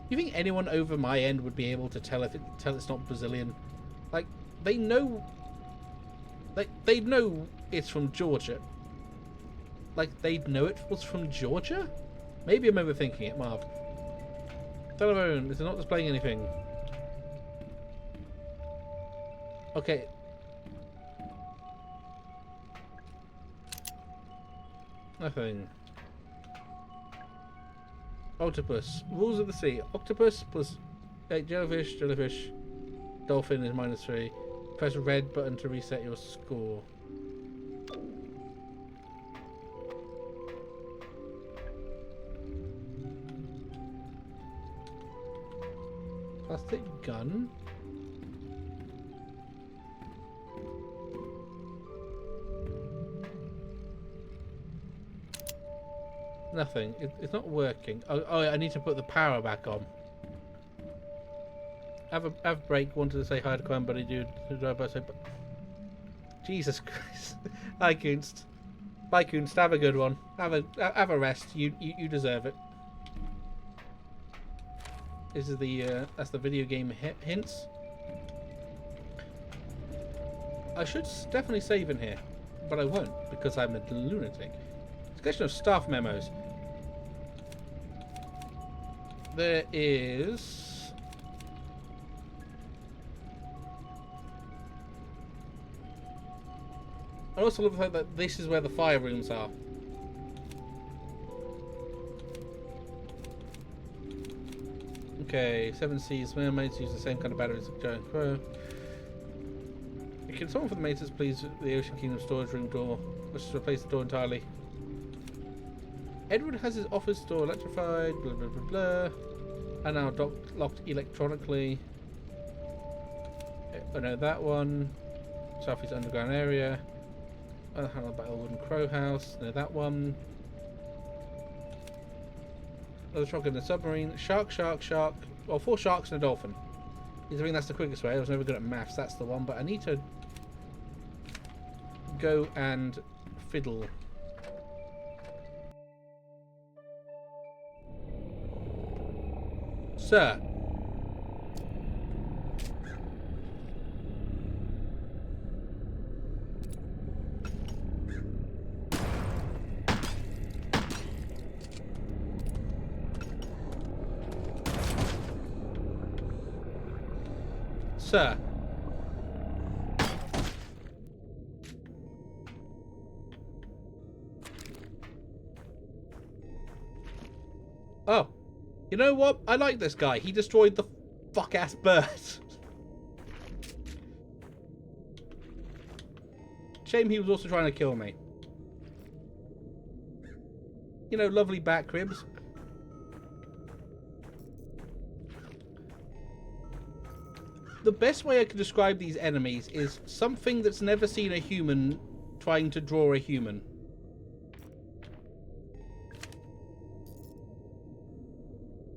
You think anyone over my end would be able to tell it's not Brazilian? Like, they know... Like, they'd know it's from Georgia. Like, they'd know it was from Georgia? Maybe I'm overthinking it, Marv. Telephone, is it not displaying anything? Okay. Nothing. Octopus. Rules of the sea. Octopus plus 8 jellyfish. Dolphin is -3. Press red button to reset your score. plastic gun. Nothing. It's not working. Oh, I need to put the power back on. Have a break. Wanted to say hi to Clan Buddy Dude. Jesus Christ. Hi, Kunst. Bye, Kunst. Have a good one. Have a rest. You deserve it. This is the that's the video game hints. I should definitely save in here, but I won't because I'm a lunatic. Discussion of staff memos. There is I also love the fact that this is where the fire rooms are. Okay, 7 Seas mermaids use the same kind of batteries as Giant Crow. Can someone from the maintenance please the Ocean Kingdom storage room door? Let's just replace the door entirely. Edward has his office door electrified, blah blah blah blah. And now locked electronically. Oh no, that one. Southeast underground area. Handled by the wooden crow house. No, that one. Another shark in the submarine. Shark. Well, 4 sharks and a dolphin. I think that's the quickest way. I was never good at maths. That's the one. But I need to go and fiddle. Sir. Sir. Oh. You know what? I like this guy. He destroyed the fuck-ass bird. Shame he was also trying to kill me. You know, lovely back ribs. The best way I could describe these enemies is something that's never seen a human trying to draw a human.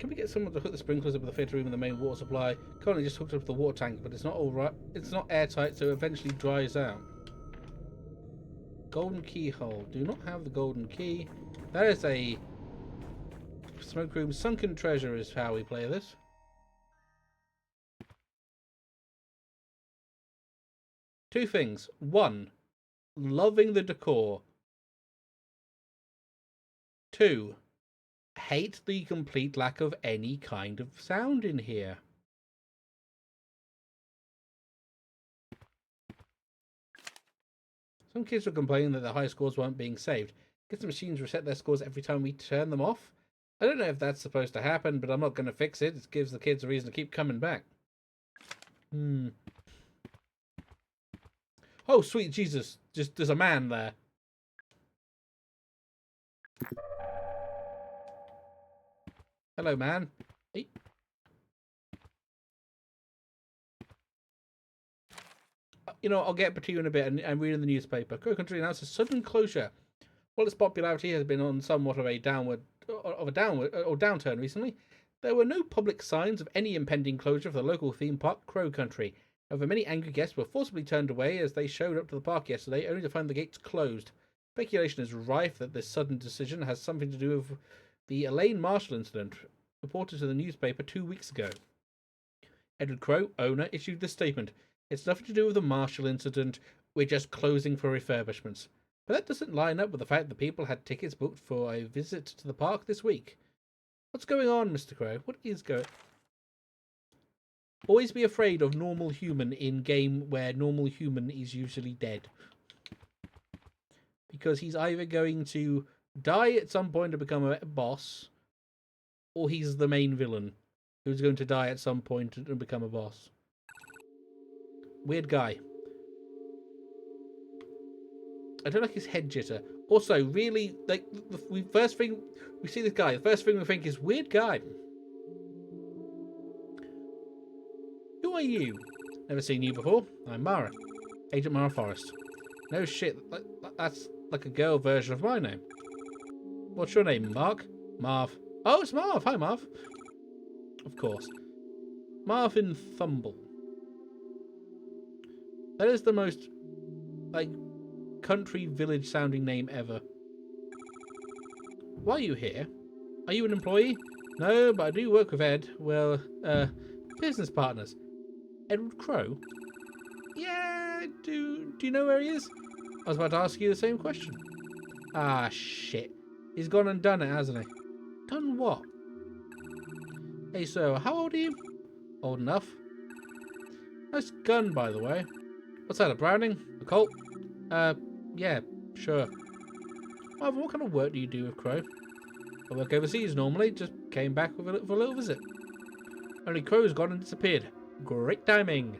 Can we get someone to hook the sprinklers up with the filter room and the main water supply? Currently just hooked up to the water tank, but it's not all right. It's not airtight, so it eventually dries out. Golden keyhole. Do not have the golden key. That is a smoke room. Sunken treasure is how we play this. Two things. One, loving the decor. Two, hate the complete lack of any kind of sound in here. Some kids are complaining that their high scores weren't being saved. Guess the machines reset their scores every time we turn them off. I don't know if that's supposed to happen, but I'm not going to fix it. It gives the kids a reason to keep coming back. Oh, sweet Jesus. Just there's a man there. Hello, man. Hey. You know, I'll get to you in a bit. I'm reading the newspaper. Crow Country announces sudden closure. While its popularity has been on somewhat of a downturn recently, there were no public signs of any impending closure for the local theme park, Crow Country. However, many angry guests were forcibly turned away as they showed up to the park yesterday, only to find the gates closed. Speculation is rife that this sudden decision has something to do with the Elaine Marshall incident, reported to the newspaper 2 weeks ago. Edward Crow, owner, issued this statement. It's nothing to do with the Marshall incident. We're just closing for refurbishments. But that doesn't line up with the fact that people had tickets booked for a visit to the park this week. What's going on, Mr. Crow? What is going on? Always be afraid of normal human in game where normal human is usually dead. Because he's either going to die at some point to become a boss, or he's the main villain who's going to die at some point and become a boss. Weird guy. I don't like his head jitter. Also, really, like, the first thing we see this guy, the first thing we think is weird guy. are you? Never seen you before. I'm Mara. Agent Mara Forrest. No shit, that's like a girl version of my name. What's your name, Mark? Marv. Oh, it's Marv. Hi, Marv. Of course. Marvin Thumble. That is the most, like, country village sounding name ever. Why are you here? Are you an employee? No, but I do work with Ed. Well, business partners. Edward Crow? Yeah, do you know where he is? I was about to ask you the same question. Ah, shit. He's gone and done it, hasn't he? Done what? Hey, so, how old are you? Old enough. Nice gun, by the way. What's that, a Browning? A Colt? Yeah, sure. Marvin, what kind of work do you do with Crow? I work overseas normally, just came back for a little visit. Only Crow's gone and disappeared. Great timing.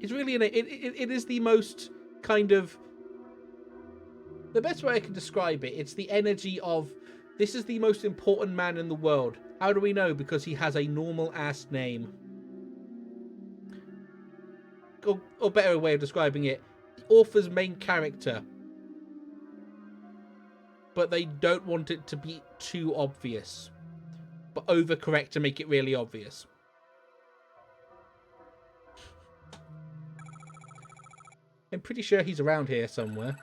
It's really, it is the most kind of, the best way I can describe it, it's the energy of, this is the most important man in the world. How do we know? Because he has a normal ass name. Or better way of describing it, the author's main character. But they don't want it to be too obvious. But overcorrect to make it really obvious. I'm pretty sure he's around here somewhere.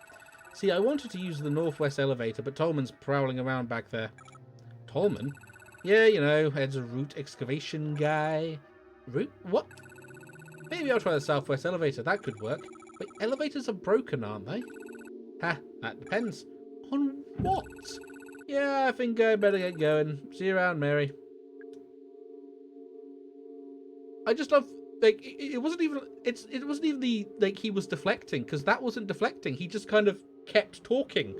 See, I wanted to use the northwest elevator, but Tolman's prowling around back there. Tolman? Yeah, you know, Ed's a root excavation guy. Root? What? Maybe I'll try the southwest elevator. That could work. Wait, elevators are broken, aren't they? Ha, that depends. On what? Yeah, I think I better get going. See you around, Mary. I just love, like, it wasn't even, it wasn't even the, like, he was deflecting, because that wasn't deflecting. He just kind of kept talking.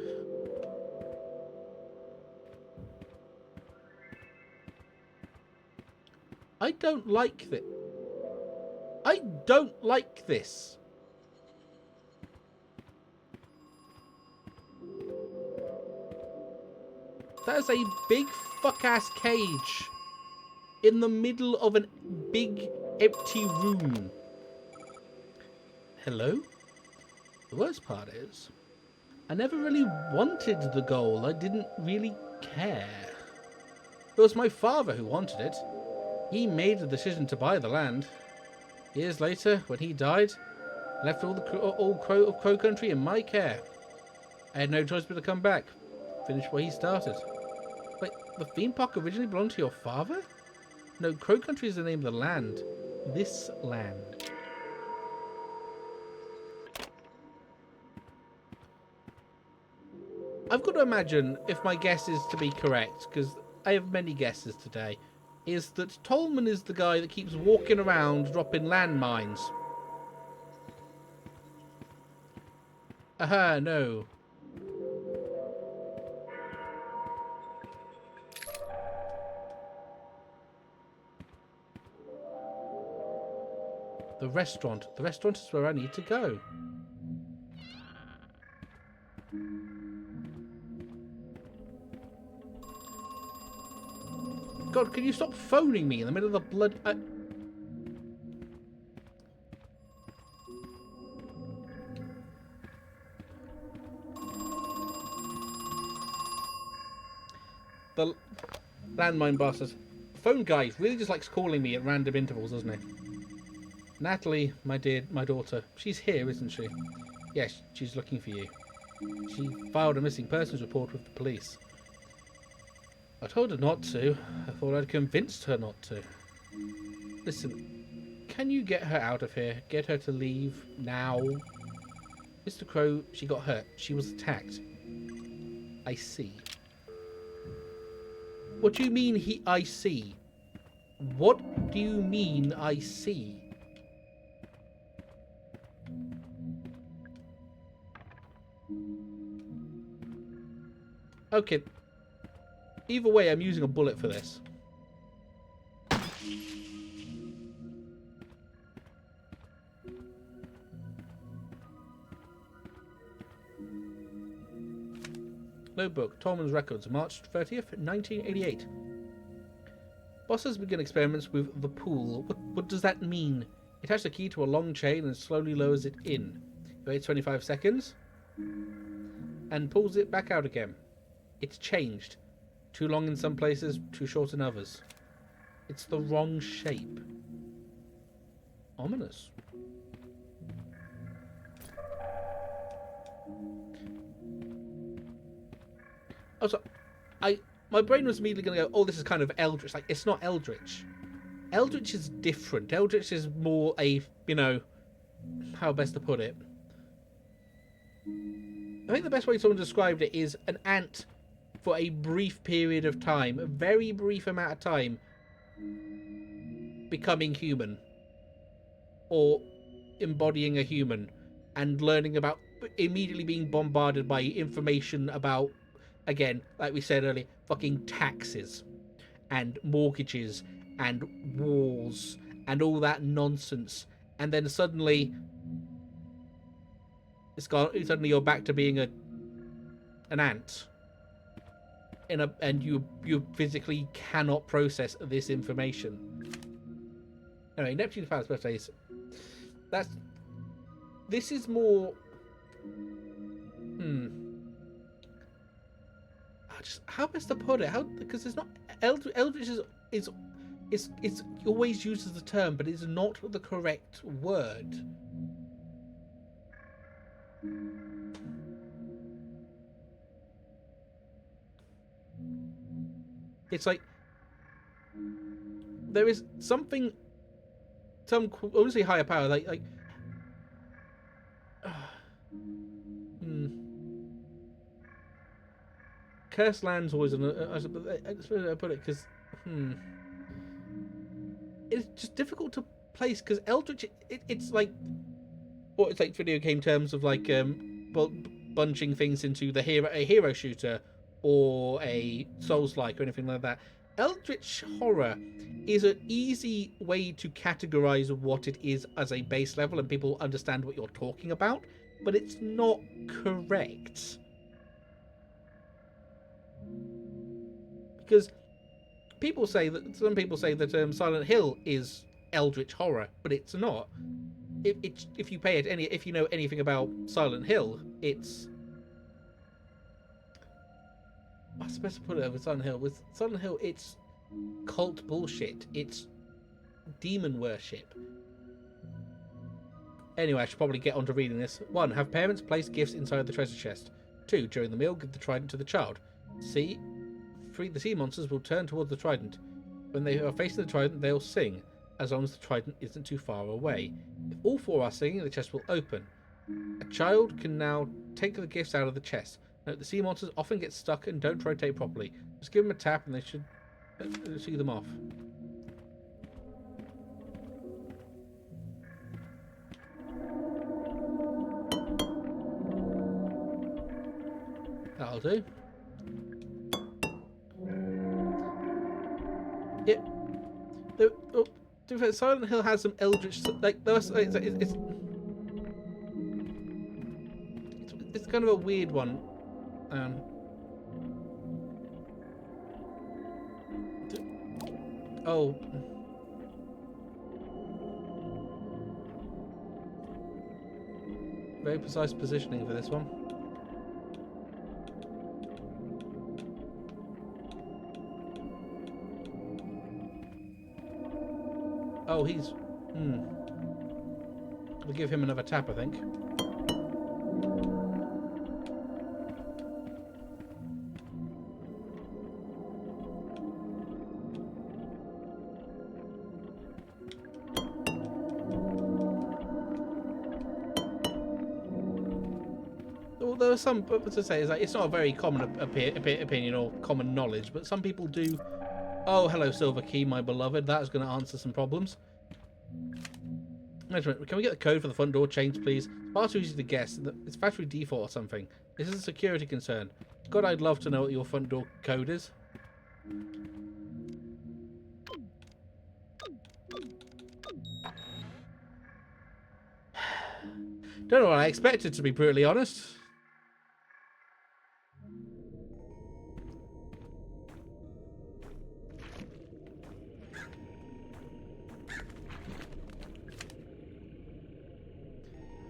I don't like this. I don't like this. That is a big fuck-ass cage in the middle of a big empty room. Hello? The worst part is, I never really wanted the goal. I didn't really care. It was my father who wanted it. He made the decision to buy the land. Years later, when he died, I left all Crow Country in my care. I had no choice but to come back, finish what he started. Wait, the theme park originally belonged to your father? No, Crow Country is the name of the land. This land. I've got to imagine, if my guess is to be correct, because I have many guesses today, is that Tolman is the guy that keeps walking around dropping landmines. Aha, no. The restaurant. The restaurant is where I need to go. God, can you stop phoning me in the middle of the blood... The landmine bastard. Phone guy really just likes calling me at random intervals, doesn't he? Natalie, my daughter. She's here, isn't she? Yes, she's looking for you. She filed a missing persons report with the police. I told her not to. I thought I'd convinced her not to. Listen, can you get her out of here? Get her to leave now? Mr. Crow, she got hurt. She was attacked. I see. What do you mean I see? What do you mean I see? Okay. Either way, I'm using a bullet for this. Notebook, Tolman's Records, March 30th, 1988. Bosses begin experiments with the pool. What does that mean? It has the key to a long chain and slowly lowers it in. Wait 25 seconds. And pulls it back out again. It's changed. Too long in some places, too short in others. It's the wrong shape. Ominous. Also, my brain was immediately going to go, oh, this is kind of Eldritch. Like, it's not Eldritch. Eldritch is different. Eldritch is more a, you know, how best to put it. I think the best way someone described it is an ant for a brief period of time, a very brief amount of time, becoming human. Or embodying a human and learning about, immediately being bombarded by information about, again, like we said earlier, fucking taxes and mortgages and wars and all that nonsense. And then suddenly it's gone. Suddenly you're back to being an ant. And you physically cannot process this information. Anyway, Neptune's Palace birthdays. This is more. How best to put it? Because it's not Eldritch is always uses the term, but it's not the correct word. It's like there is something, honestly higher power, like. Cursed Land's always I suppose I put it because it's just difficult to place because Eldritch it's like what it's like video game terms of like bunching things into a hero shooter or a Souls-like or anything like that. Eldritch horror is an easy way to categorize what it is as a base level and people understand what you're talking about, but it's not correct. Because some people say that Silent Hill is Eldritch horror, but it's not. If you know anything about Silent Hill, it's. I'm supposed to put it over Silent Hill. With Silent Hill, it's cult bullshit. It's demon worship. Anyway, I should probably get on to reading this. 1. Have parents place gifts inside the treasure chest. 2. During the meal, give the trident to the child. 3. The sea monsters will turn towards the trident. When they are facing the trident, they'll sing, as long as the trident isn't too far away. If all 4 are singing, the chest will open. A child can now take the gifts out of the chest. Note, the sea monsters often get stuck and don't rotate properly. Just give them a tap and they should see them off. That'll do. Yep. Silent Hill has some eldritch, like it's kind of a weird one. Oh. Very precise positioning for this one. Oh, he's... We'll give him another tap, I think. Well, there are some, to say, is like, it's not a very common opinion or common knowledge, but some people do... Oh, hello, Silver Key, my beloved. That is going to answer some problems. Management, can we get the code for the front door changed, please? It's far too easy to guess. It's factory default or something. This is a security concern. God, I'd love to know what your front door code is. Don't know what I expected, to be brutally honest.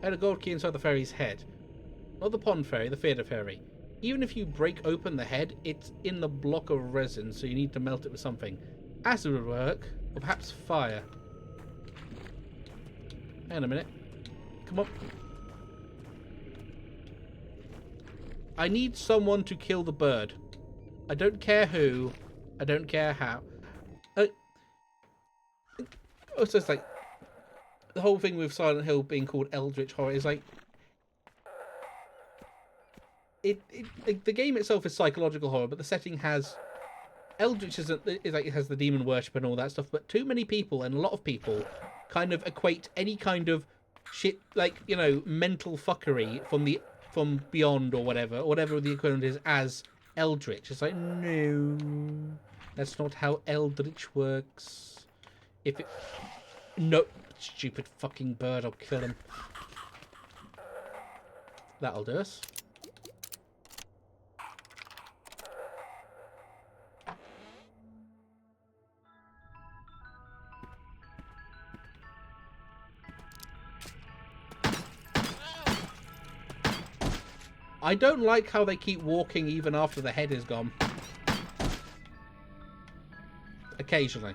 I had a gold key inside the fairy's head. Not the pond fairy, the theatre fairy. Even if you break open the head, it's in the block of resin, so you need to melt it with something. Acid would work, or perhaps fire. Hang on a minute. Come on. I need someone to kill the bird. I don't care who. I don't care how. Also, it's like the whole thing with Silent Hill being called Eldritch Horror is like the game itself is psychological horror, but the setting has Eldritch is like it has the demon worship and all that stuff. But too many people and a lot of people kind of equate any kind of shit like mental fuckery from beyond or whatever the equivalent is as Eldritch. It's like no, that's not how Eldritch works. If it no stupid fucking bird, I'll kill him. That'll do us. I don't like how they keep walking even after the head is gone. Occasionally.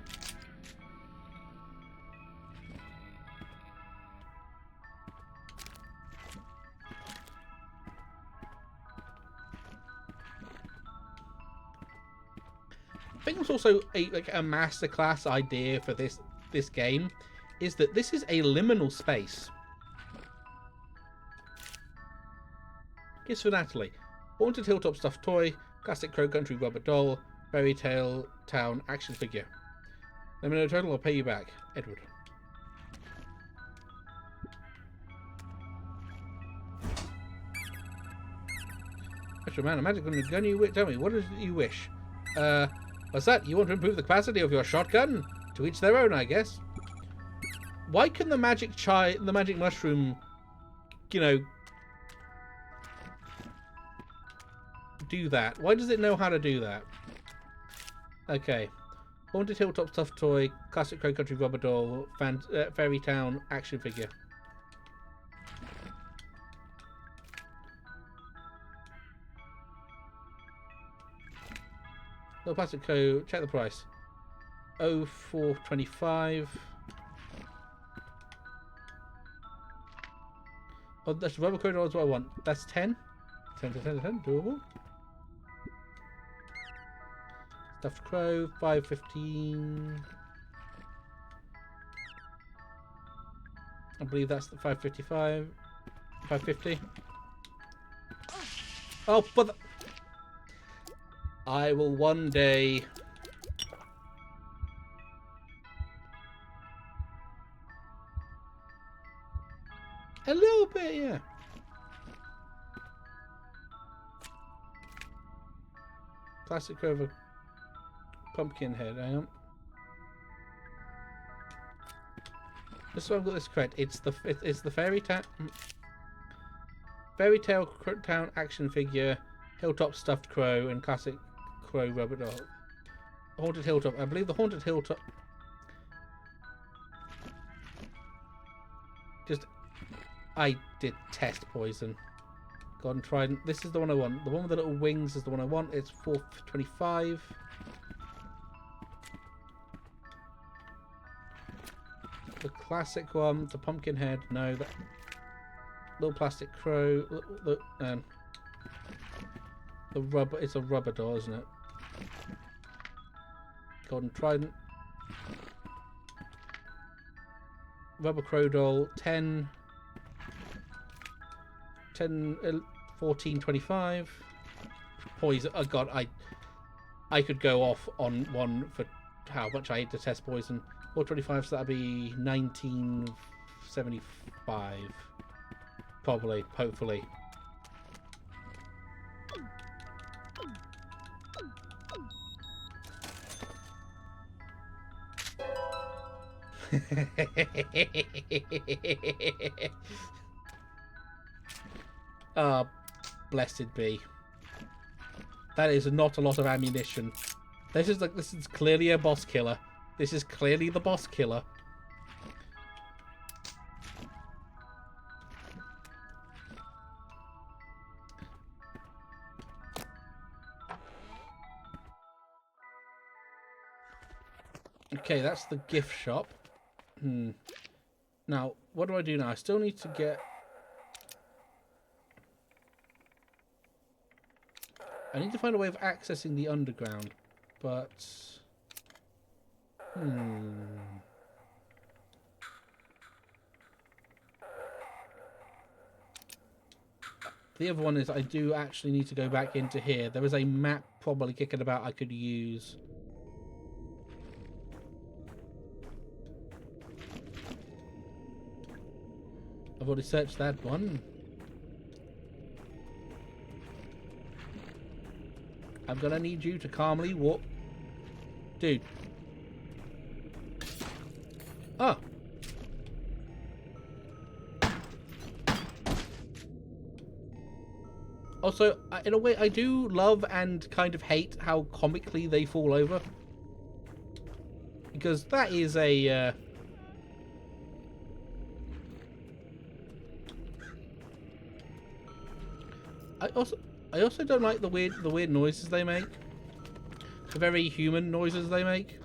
I think it's also a masterclass idea for this game is that this is a liminal space. Gifts for Natalie. Haunted Hilltop stuffed toy, classic Crow Country rubber doll, Fairy Tale Town action figure. Let me know the total, I'll pay you back. Edward. Extra man, a magic gun you wish. Tell me, what is it you wish? What's that? You want to improve the capacity of your shotgun? To each their own, I guess. Why can the magic mushroom, do that? Why does it know how to do that? Okay. Haunted Hilltop stuffed toy, classic Crow Country rubber doll, Fairy Town action figure. No plastic co. Check the price. 0425. Oh, that's rubber crow doll is what I want. That's 10. 10 to 10 to 10. Doable. Stuffed crow, 515. I believe that's the 555. 550. Oh, but I will one day. A little bit, yeah. Plastic cover. Pumpkin head, hang on. Just so I've got this correct, it's the Fairy Tale Town action figure, Hilltop stuffed crow, and classic crow rubber doll. Haunted Hilltop. I believe the Haunted Hilltop. I detest poison. Golden Trident. This is the one I want. The one with the little wings is the one I want. It's 425. The classic one, the pumpkin head. No, that little plastic crow. The rubber. It's a rubber doll, isn't it? Golden Trident. Rubber crow doll. 10. 1425. Poison. Oh god, I could go off on one for how much I hate to test poison. 425, so that'd be 1975. Probably, hopefully. Ah, blessed be. That is not a lot of ammunition. This is clearly a boss killer. This is clearly the boss killer. Okay, that's the gift shop. Now, what do I do now? I still need to get... I need to find a way of accessing the underground, but... The other one is I do actually need to go back into here. There is a map probably kicking about I could use. I've already searched that one. I'm gonna need you to calmly walk. Dude. Oh. Also, in a way, I do love and kind of hate how comically they fall over. Because that is a... I also don't like the weird noises they make. The very human noises they make.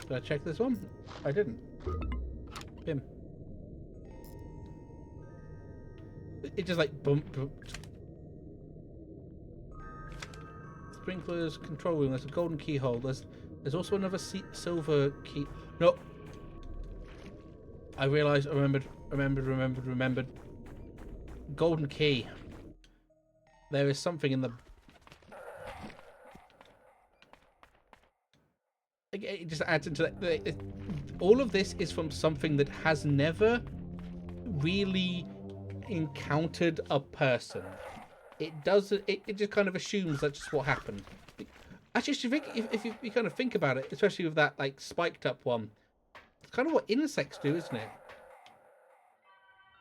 Did I check this one? I didn't. Bim. It just like bump. Sprinklers, control room. There's a golden keyhole. There's also another silver key. No. I realised. Remembered. Golden key. There is something in the... It just adds into that. All of this is from something that has never really encountered a person. It does. It just kind of assumes that's just what happened. Actually, if you kind of think about it, especially with that like spiked up one, it's kind of what insects do, isn't it?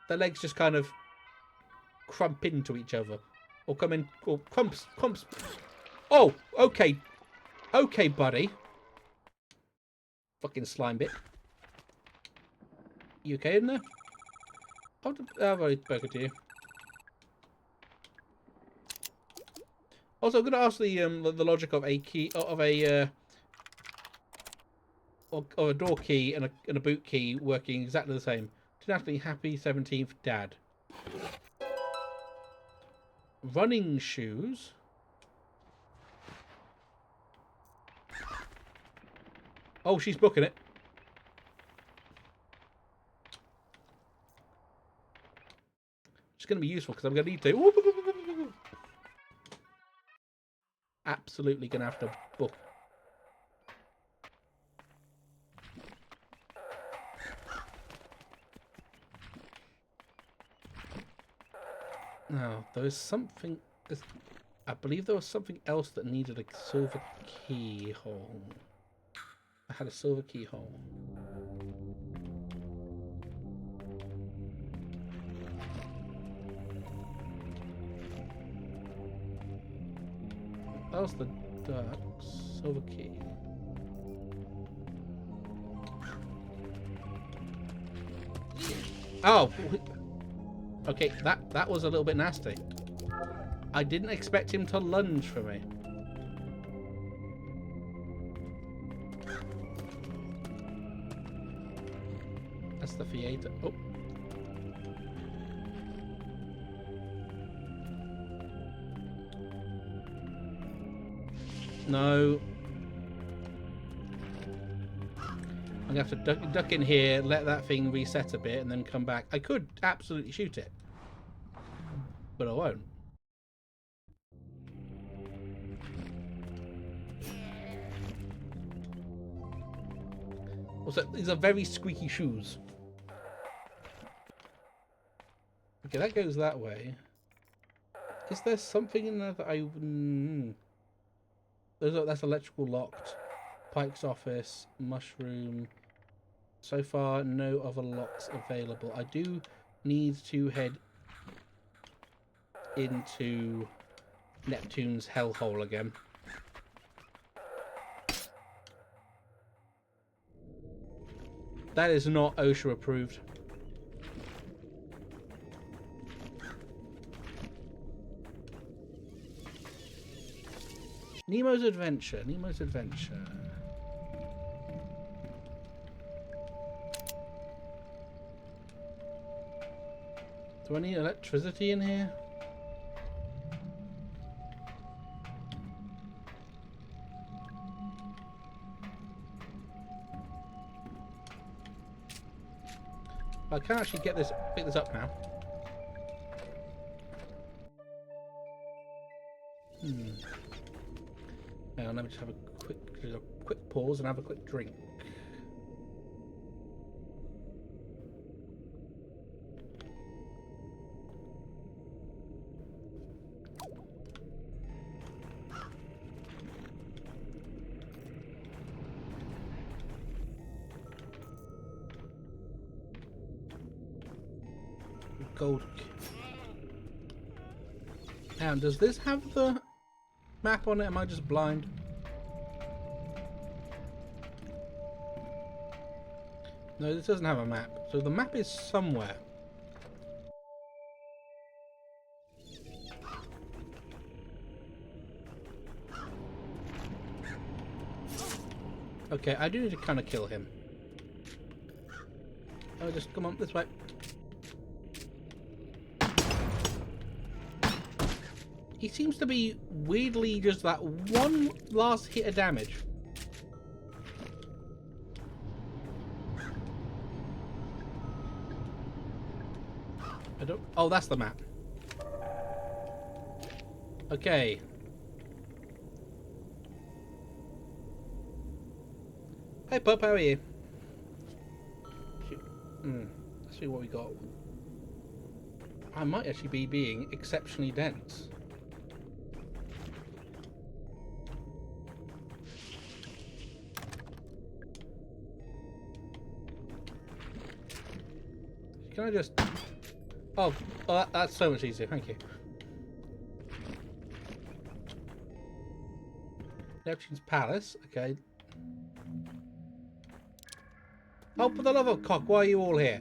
Their legs just kind of crump into each other, or come in, or crumps. Oh, okay, buddy. Fucking slime bit. You okay in there? I've already spoken to you. Also, I'm going to ask the logic of a key of a door key and a boot key working exactly the same. To Natalie, happy 17th, Dad. Running shoes. Oh, she's booking it. It's going to be useful because I'm going to need to. Absolutely going to have to book. Now, there is something... I believe there was something else that needed a silver keyhole. I had a silver keyhole. That was the silver key. Oh! Okay, that was a little bit nasty. I didn't expect him to lunge for me. That's the theater. Oh. No. I'm going to have to duck in here, let that thing reset a bit, and then come back. I could absolutely shoot it. But I won't. Also, these are very squeaky shoes. Okay, that goes that way. Is there something in there that I... That's electrical locked. Pike's office, mushroom. So far, no other locks available. I do need to head into Neptune's hellhole again. That is not OSHA approved. Nemo's Adventure. Nemo's Adventure. Do I need electricity in here? I can actually pick this up now. Now let me just have a quick pause and have a quick drink. Gold. Now, does this have the map on it? Am I just blind? No, this doesn't have a map. So the map is somewhere. Okay, I do need to kind of kill him. Oh, just come on this way. He seems to be weirdly just that one last hit of damage. I don't... Oh, that's the map. Okay. Hey, pup, how are you? Let's see what we got. I might actually be being exceptionally dense. Can I just... Oh, that's so much easier, thank you. Neptune's Palace, okay. Oh, for the love of cock, why are you all here?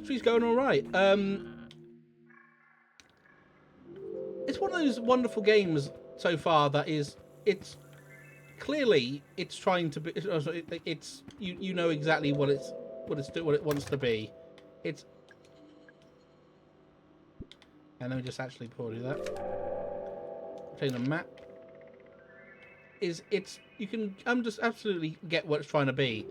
She's going alright. It's one of those wonderful games so far that is, it's clearly it's trying to be, it's you know exactly what it wants to be. It's, and let me just actually do that. Playing the map is, it's, you can just absolutely get what it's trying to be.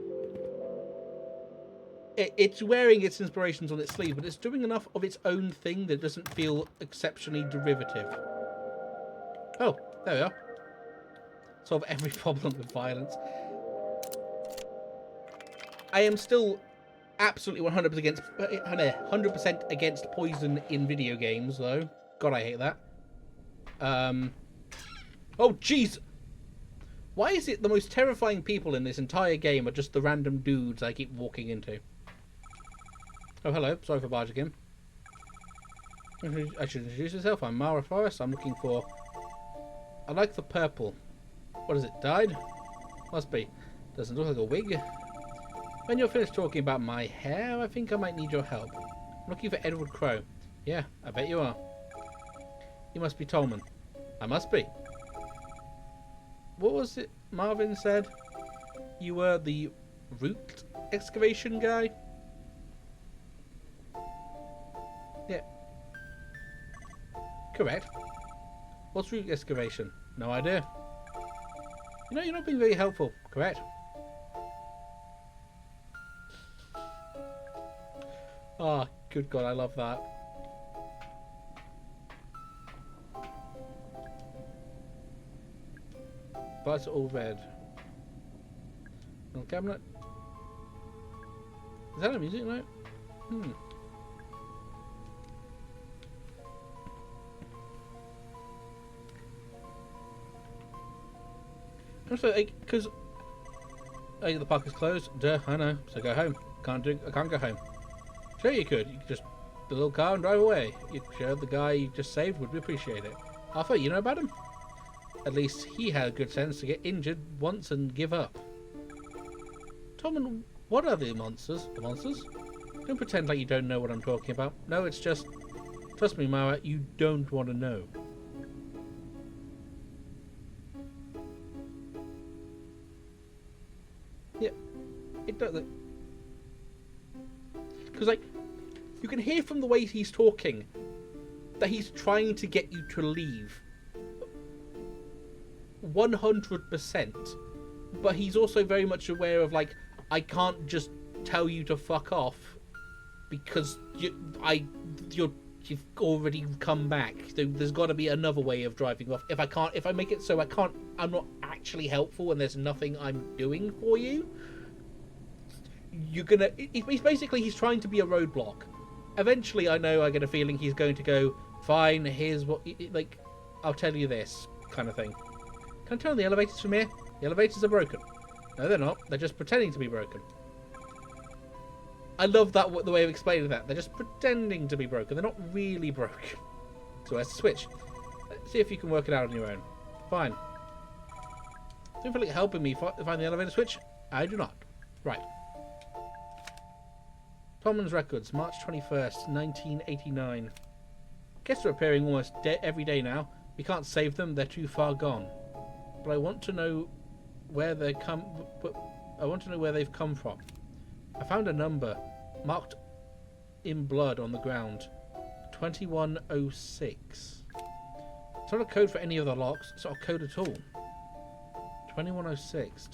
It's wearing its inspirations on its sleeve, but it's doing enough of its own thing that doesn't feel exceptionally derivative. Oh, there we are. Solve every problem with violence. I am still absolutely 100% against poison in video games, though. God, I hate that. Oh, jeez! Why is it the most terrifying people in this entire game are just the random dudes I keep walking into? Oh, hello. Sorry for barging in. I should introduce myself. I'm Mara Forrest. I'm looking for... I like the purple. What is it? Dyed? Must be. Doesn't look like a wig. When you're finished talking about my hair, I think I might need your help. I'm looking for Edward Crow. Yeah, I bet you are. You must be Tolman. I must be. What was it Marvin said? You were the root excavation guy? Yeah. Correct. What's root excavation? No idea. You know, you're not being very helpful. Correct. Ah, oh, good God, I love that. But it's all red. No cabinet. Is that a music note? Also, because the park is closed. Duh, I know. So go home. I can't go home. Sure, you could. You could just the little car and drive away. You'd show the guy you just saved would appreciate it. Arthur, you know about him? At least he had good sense to get injured once and give up. Tommen, what are the monsters? The monsters? Don't pretend like you don't know what I'm talking about. No, it's just... Trust me, Mara, you don't want to know. Yeah, it does. Because, like, you can hear from the way he's talking that he's trying to get you to leave. 100%. But he's also very much aware of, like, I can't just tell you to fuck off because you've already come back. There's got to be another way of driving off. If I make it so I'm not actually helpful and there's nothing I'm doing for you, he's trying to be a roadblock. Eventually, I get a feeling he's going to go, fine, here's what, like, I'll tell you this kind of thing. Can I turn on the elevators from here? The elevators are broken. No, they're not. They're just pretending to be broken. I love that, the way of explaining that. They're just pretending to be broken. They're not really broken. So where's the switch? Let's see if you can work it out on your own. Fine. Do you feel like helping me find the elevator switch? I do not. Right. Tommen's records, March 21st, 1989. Guests are appearing almost every day now. We can't save them. They're too far gone. But I want to know where they've come from. I found a number marked in blood on the ground. 2106. It's not a code for any of the locks. It's not a code at all. 2106.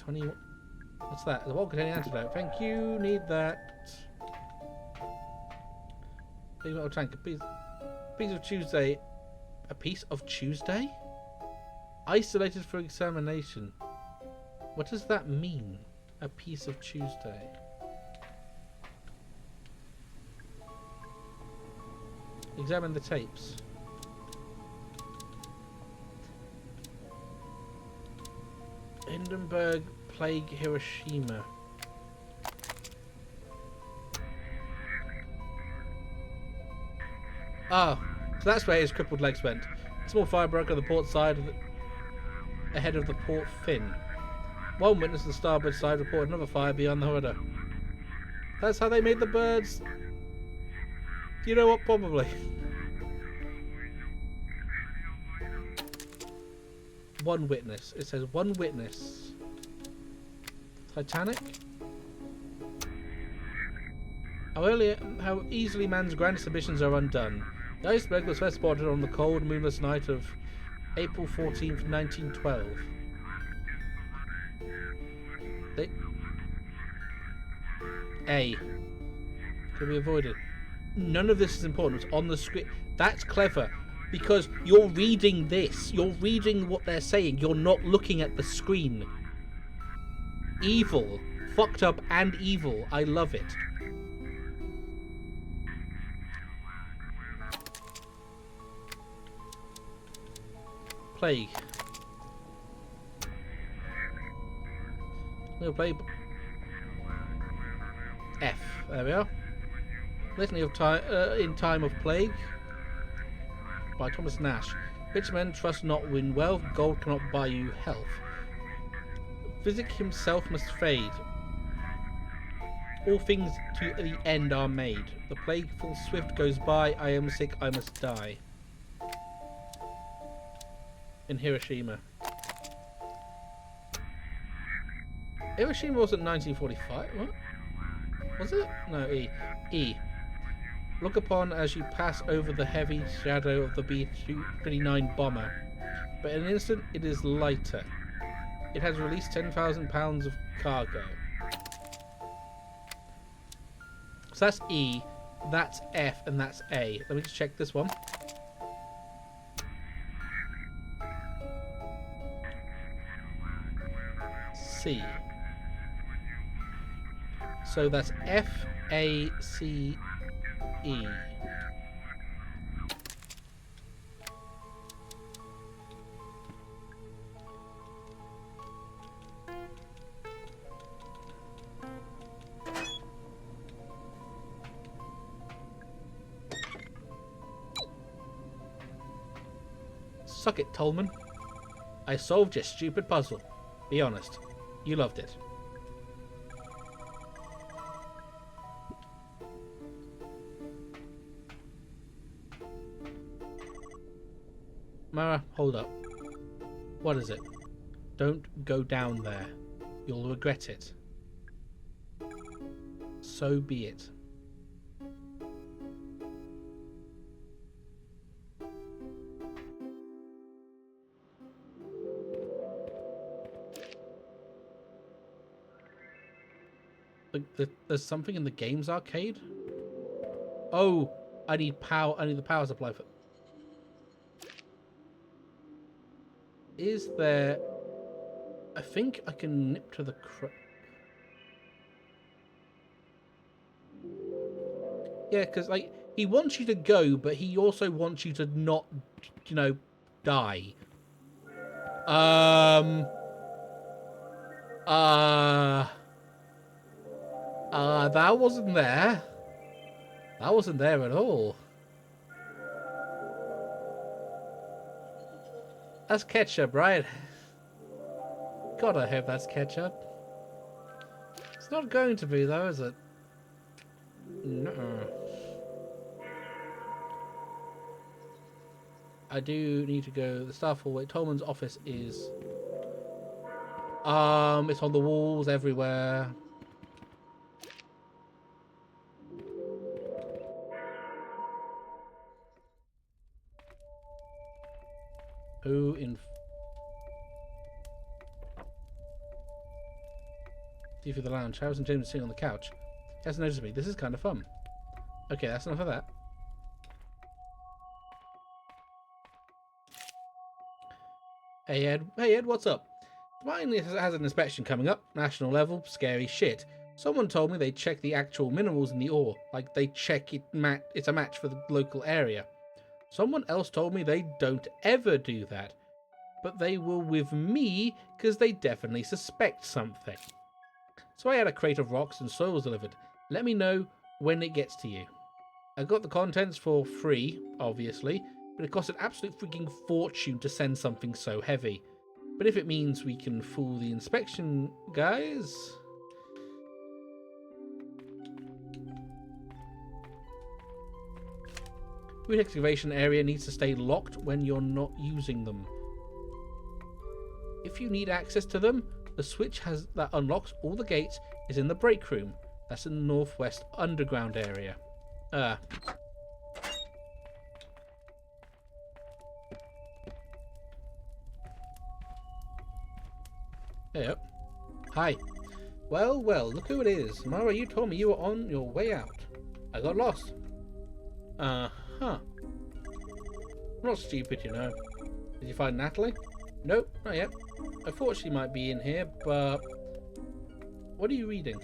What's that? The wall containing antidote. Thank you. Need that. Big metal tank. A piece of Tuesday. A piece of Tuesday? Isolated for examination. What does that mean? A piece of Tuesday. Examine the tapes. Hindenburg Plague, Hiroshima. Ah, so that's where his crippled legs went. A small fire broke on the port side ahead of the port fin. One witness on the starboard side reported another fire beyond the rudder. That's how they made the birds. You know what? Probably. One witness. It says one witness. Titanic? How easily man's grandest ambitions are undone. The iceberg was first spotted on the cold, moonless night of April 14th, 1912. Can be avoided. None of this is important. It's on the script. That's clever. Because you're reading this. You're reading what they're saying. You're not looking at the screen. Evil. Fucked up and evil. I love it. Plague. No plague. F. There we are. Litany of time in time of plague. By Thomas Nash. Rich men trust not in wealth. Gold cannot buy you health. Physic himself must fade. All things to the end are made. The plague full swift goes by. I am sick. I must die. In Hiroshima. Hiroshima wasn't 1945. What? Was it? No, E. E. Look upon as you pass over the heavy shadow of the B-29 bomber. But in an instant, it is lighter. It has released 10,000 pounds of cargo. So that's E, that's F, and that's A. Let me just check this one. C. So that's F, A, C, E. Suck it, Tolman. I solved your stupid puzzle. Be honest. You loved it. Mara, hold up. What is it? Don't go down there. You'll regret it. So be it. There's something in the games arcade? Oh, I need power. I need the power supply for... Is there... I think I can nip to the... Yeah, because, like, he wants you to go, but he also wants you to not, you know, die. That wasn't there. That wasn't there at all. That's ketchup, right? God, I hope that's ketchup. It's not going to be, though, is it? No. I do need to go. The staff hallway. Tolman's office is... it's on the walls everywhere. Who in... See through the lounge. Harris and James are sitting on the couch. He hasn't noticed me. This is kind of fun. Okay, that's enough of that. Hey Ed, what's up? Mine has an inspection coming up. National level, scary shit. Someone told me they check the actual minerals in the ore. Like they check it, it's a match for the local area. Someone else told me they don't ever do that. But they were with me because they definitely suspect something. So I had a crate of rocks and soils delivered. Let me know when it gets to you. I got the contents for free, obviously, but it cost an absolute freaking fortune to send something so heavy. But if it means we can fool the inspection guys... Food excavation area needs to stay locked when you're not using them. If you need access to them, the switch that unlocks all the gates is in the break room. That's in the northwest underground area. Hey up. Hi. Well, look who it is. Mara, you told me you were on your way out. I got lost. I'm not stupid, you know. Did you find Natalie? Nope, not yet. I thought she might be in here, but... What are you reading?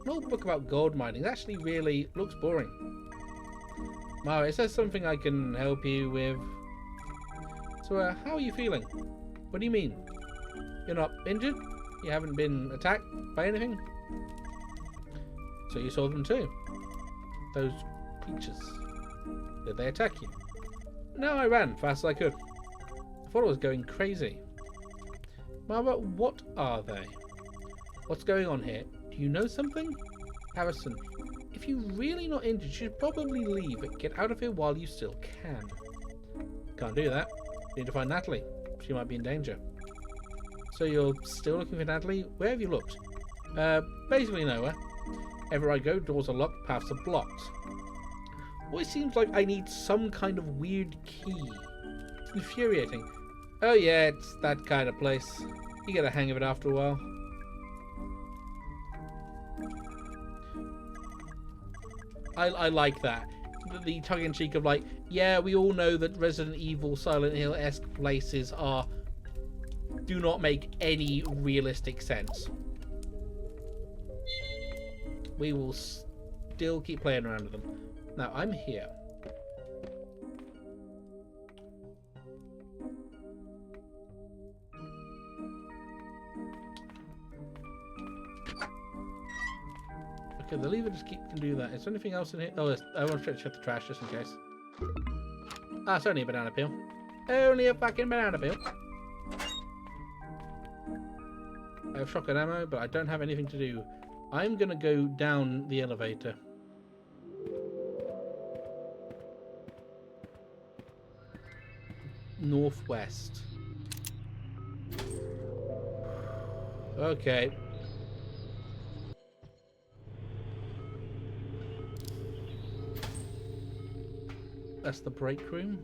An old book about gold mining. It actually really looks boring. Mara, it says something I can help you with. So, how are you feeling? What do you mean? You're not injured? You haven't been attacked by anything? So you saw them too? Those creatures. Did they attack you? No, I ran fast as I could. I thought I was going crazy. Mara, what are they? What's going on here? Do you know something? Harrison, if you're really not injured, you should probably leave and get out of here while you still can. Can't do that. You need to find Natalie. She might be in danger. So you're still looking for Natalie? Where have you looked? Basically nowhere. Everywhere I go, doors are locked, paths are blocked. Always seems like I need some kind of weird key. It's infuriating. Oh yeah, it's that kind of place. You get a hang of it after a while. I like that. The tongue-in-cheek of like, yeah, we all know that Resident Evil, Silent Hill-esque places do not make any realistic sense. We will still keep playing around with them. Now, I'm here. Okay, the lever just can do that. Is there anything else in here? Oh, I want to check the trash just in case. Ah, it's only a banana peel. Only a fucking banana peel. I have shotgun ammo, but I don't have anything to do. I'm gonna go down the elevator. Northwest. Okay. That's the break room.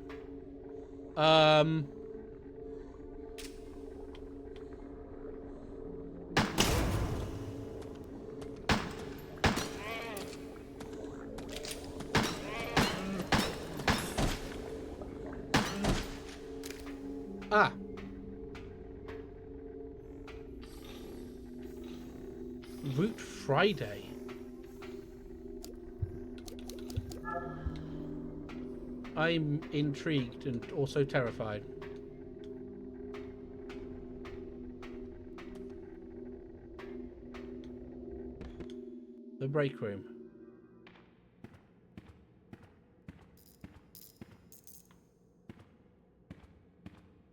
Ah. Route Friday. I'm intrigued and also terrified. The break room.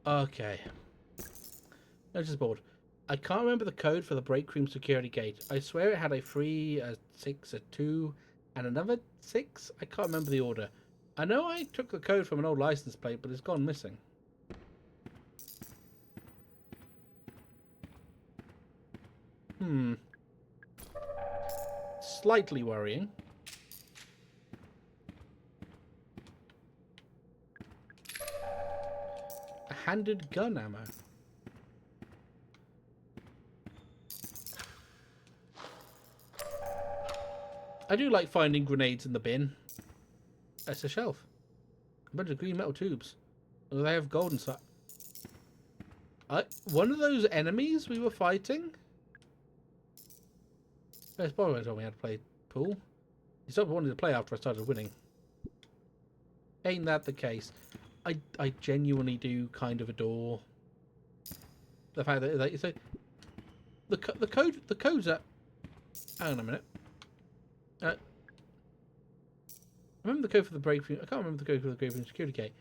Okay. I'm just bored. I can't remember the code for the break room security gate. I swear it had a 3, a 6, a 2, and another 6. I can't remember the order. I know I took the code from an old license plate, but it's gone missing. Slightly worrying. A handed gun ammo. I do like finding grenades in the bin. That's a shelf. A bunch of green metal tubes. Oh, they have gold inside. One of those enemies we were fighting? That's probably told me how to play pool. He stopped wanting to play after I started winning. Ain't that the case? I genuinely do kind of adore the fact that like, so the code's at. Hang on a minute. I remember the code for the break room. I can't remember the code for the break room security gate.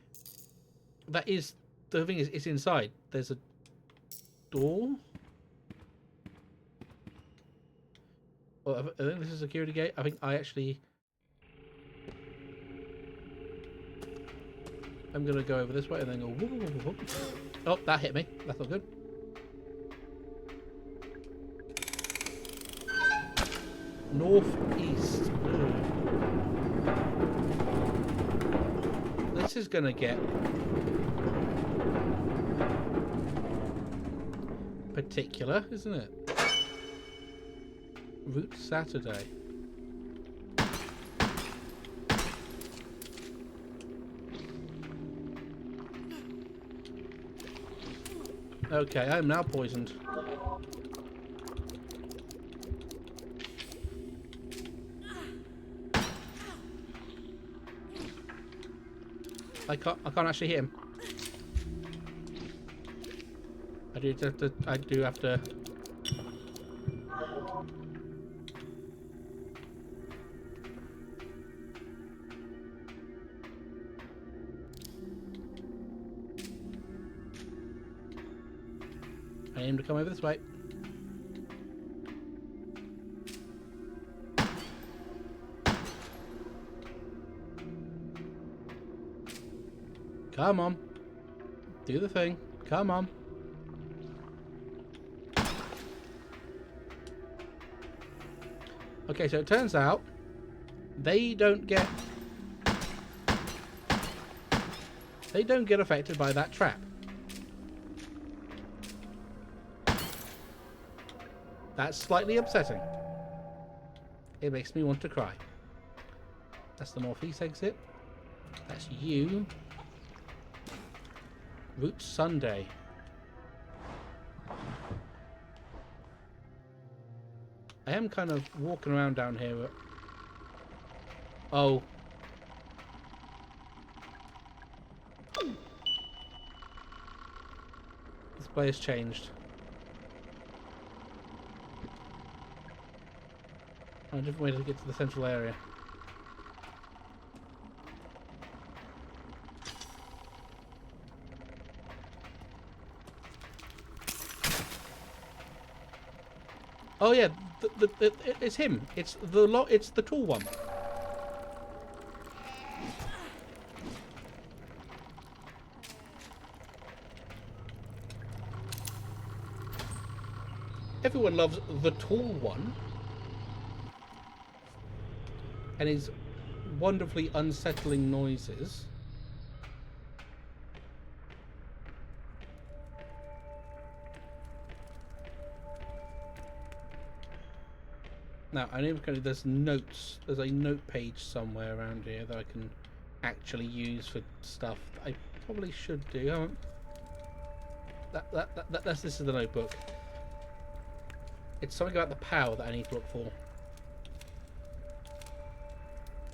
That is the thing. Is it's inside. There's a door. Well, I think this is a security gate. I think I actually. I'm gonna go over this way and then go. Whoop, whoop, whoop, whoop. Oh, that hit me. That's not good. Northeast. This is gonna get particular, isn't it? Route Saturday. Okay, I'm now poisoned. I can't actually hit him. I do have to. I aim to come over this way. Come on. Do the thing. Come on. Okay, so it turns out they don't get affected by that trap. That's slightly upsetting. It makes me want to cry. That's the northeast exit. That's you. Route Sunday. I am kind of walking around down here. Oh. This player's changed. A different way to get to the central area. Oh yeah, it's him. It's the tall one. Everyone loves the tall one. And his wonderfully unsettling noises. Now, I know there's notes. There's a note page somewhere around here that I can actually use for stuff that I probably should do. This is the notebook. It's something about the power that I need to look for.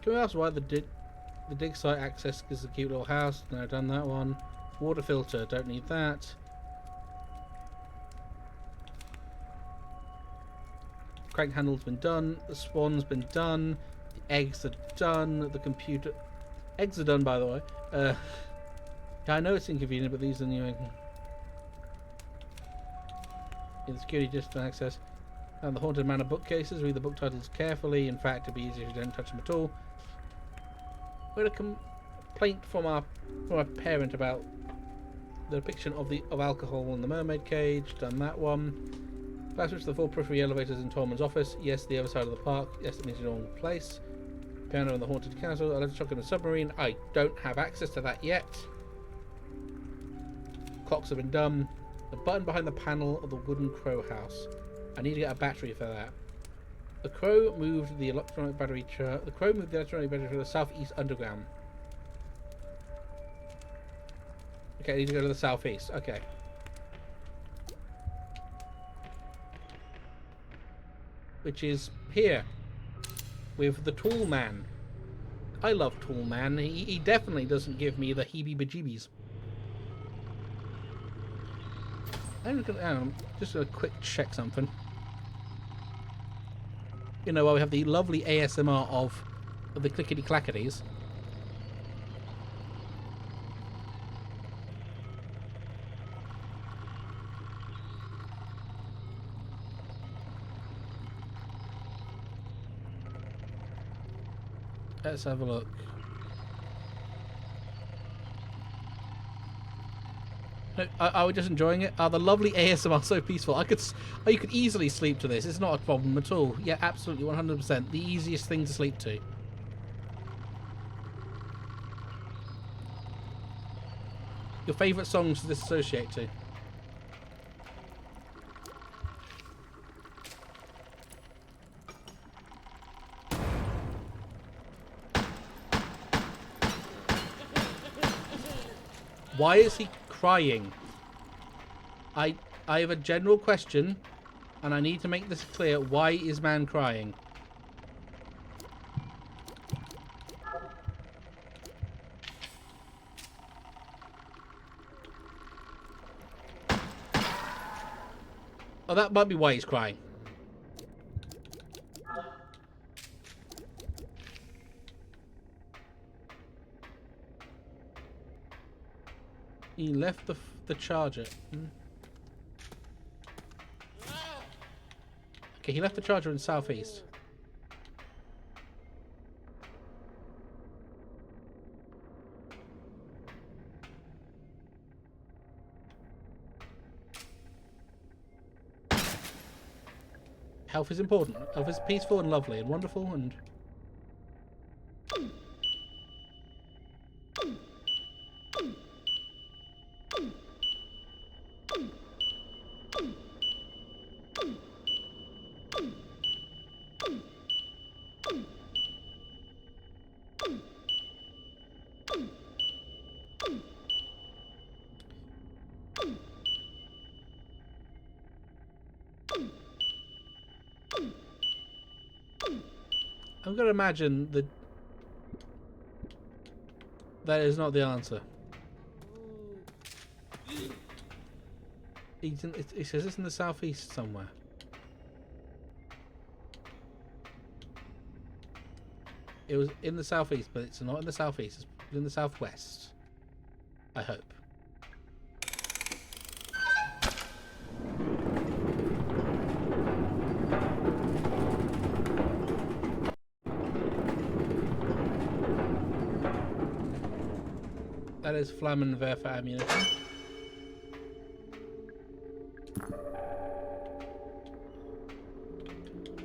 Can we ask why the dig site access is a cute little house? No, done that one. Water filter, don't need that. Crank handle's been done. The spawn's been done. The eggs are done. The computer... Eggs are done, by the way. Yeah, I know it's inconvenient, but these are new... In the security distance access. And the Haunted Manor bookcases. Read the book titles carefully. In fact, it'd be easier if you don't touch them at all. We had a complaint from our parent about the depiction of alcohol in the mermaid cage. Done that one. Fast switch to the 4 periphery elevators in Tolman's office. Yes, the other side of the park. Yes, it means you're in the wrong place. Piano in the haunted castle. Electric shock in the submarine. I don't have access to that yet. Clocks have been done. The button behind the panel of the wooden crow house. I need to get a battery for that. The crow moved the electronic battery to the southeast underground. Okay, I need to go to the southeast. Okay. Which is here. With the tall man. I love tall man. He definitely doesn't give me the heebie-bajeebies. I'm just gonna quick check something. You know, while we have the lovely ASMR of the clickety-clackities. Let's have a look. Are we just enjoying it? The lovely ASMR so peaceful. You could easily sleep to this. It's not a problem at all. Yeah, absolutely, 100%. The easiest thing to sleep to. Your favourite songs to disassociate to? Why is he crying? I have a general question, and I need to make this clear. Why is man crying? Oh, that might be why he's crying. He left the charger. Okay, he left the charger in southeast. Health is important. Health is peaceful and lovely and wonderful and... I'm going to imagine that that is not the answer. It says it's in the southeast somewhere. It was in the southeast, but it's not in the southeast. It's in the southwest. I hope. That is Flammenwerfer ammunition.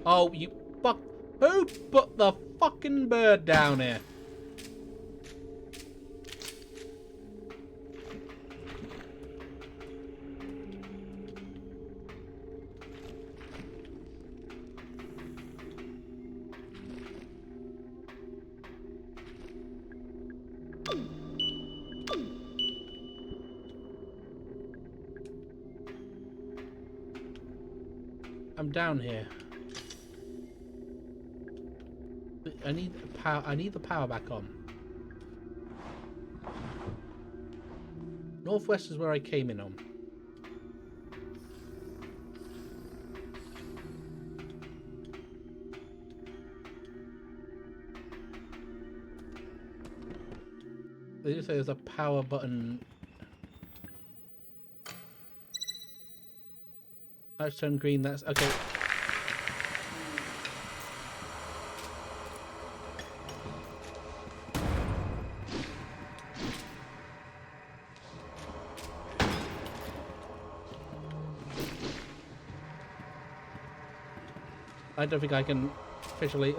Oh, you fuck. Who put the fucking bird down here? I'm down here. I need power. I need the power back on. Northwest is where I came in on. They do say there's a power button. Let's turn green. That's okay. I don't think I can officially.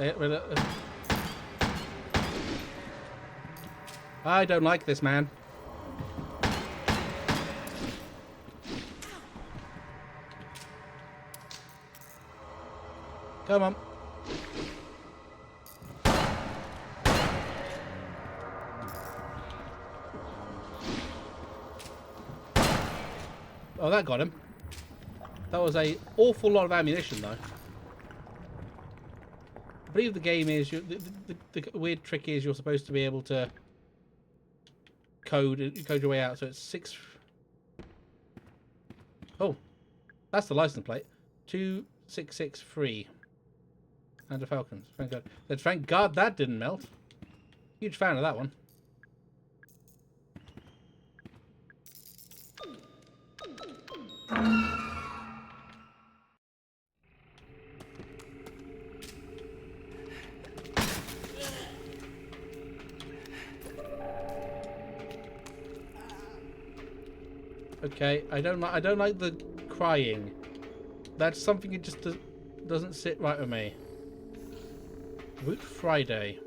I don't like this, man. Come on. Oh, that got him. That was an awful lot of ammunition, though. I believe the game is the weird trick is you're supposed to be able to code your way out. So it's 6. Oh, that's the license plate. 2663. And the Falcons. Thank God. Thank God that didn't melt. Huge fan of that one. Okay, I don't like the crying. That's something that just doesn't sit right with me. Root Friday.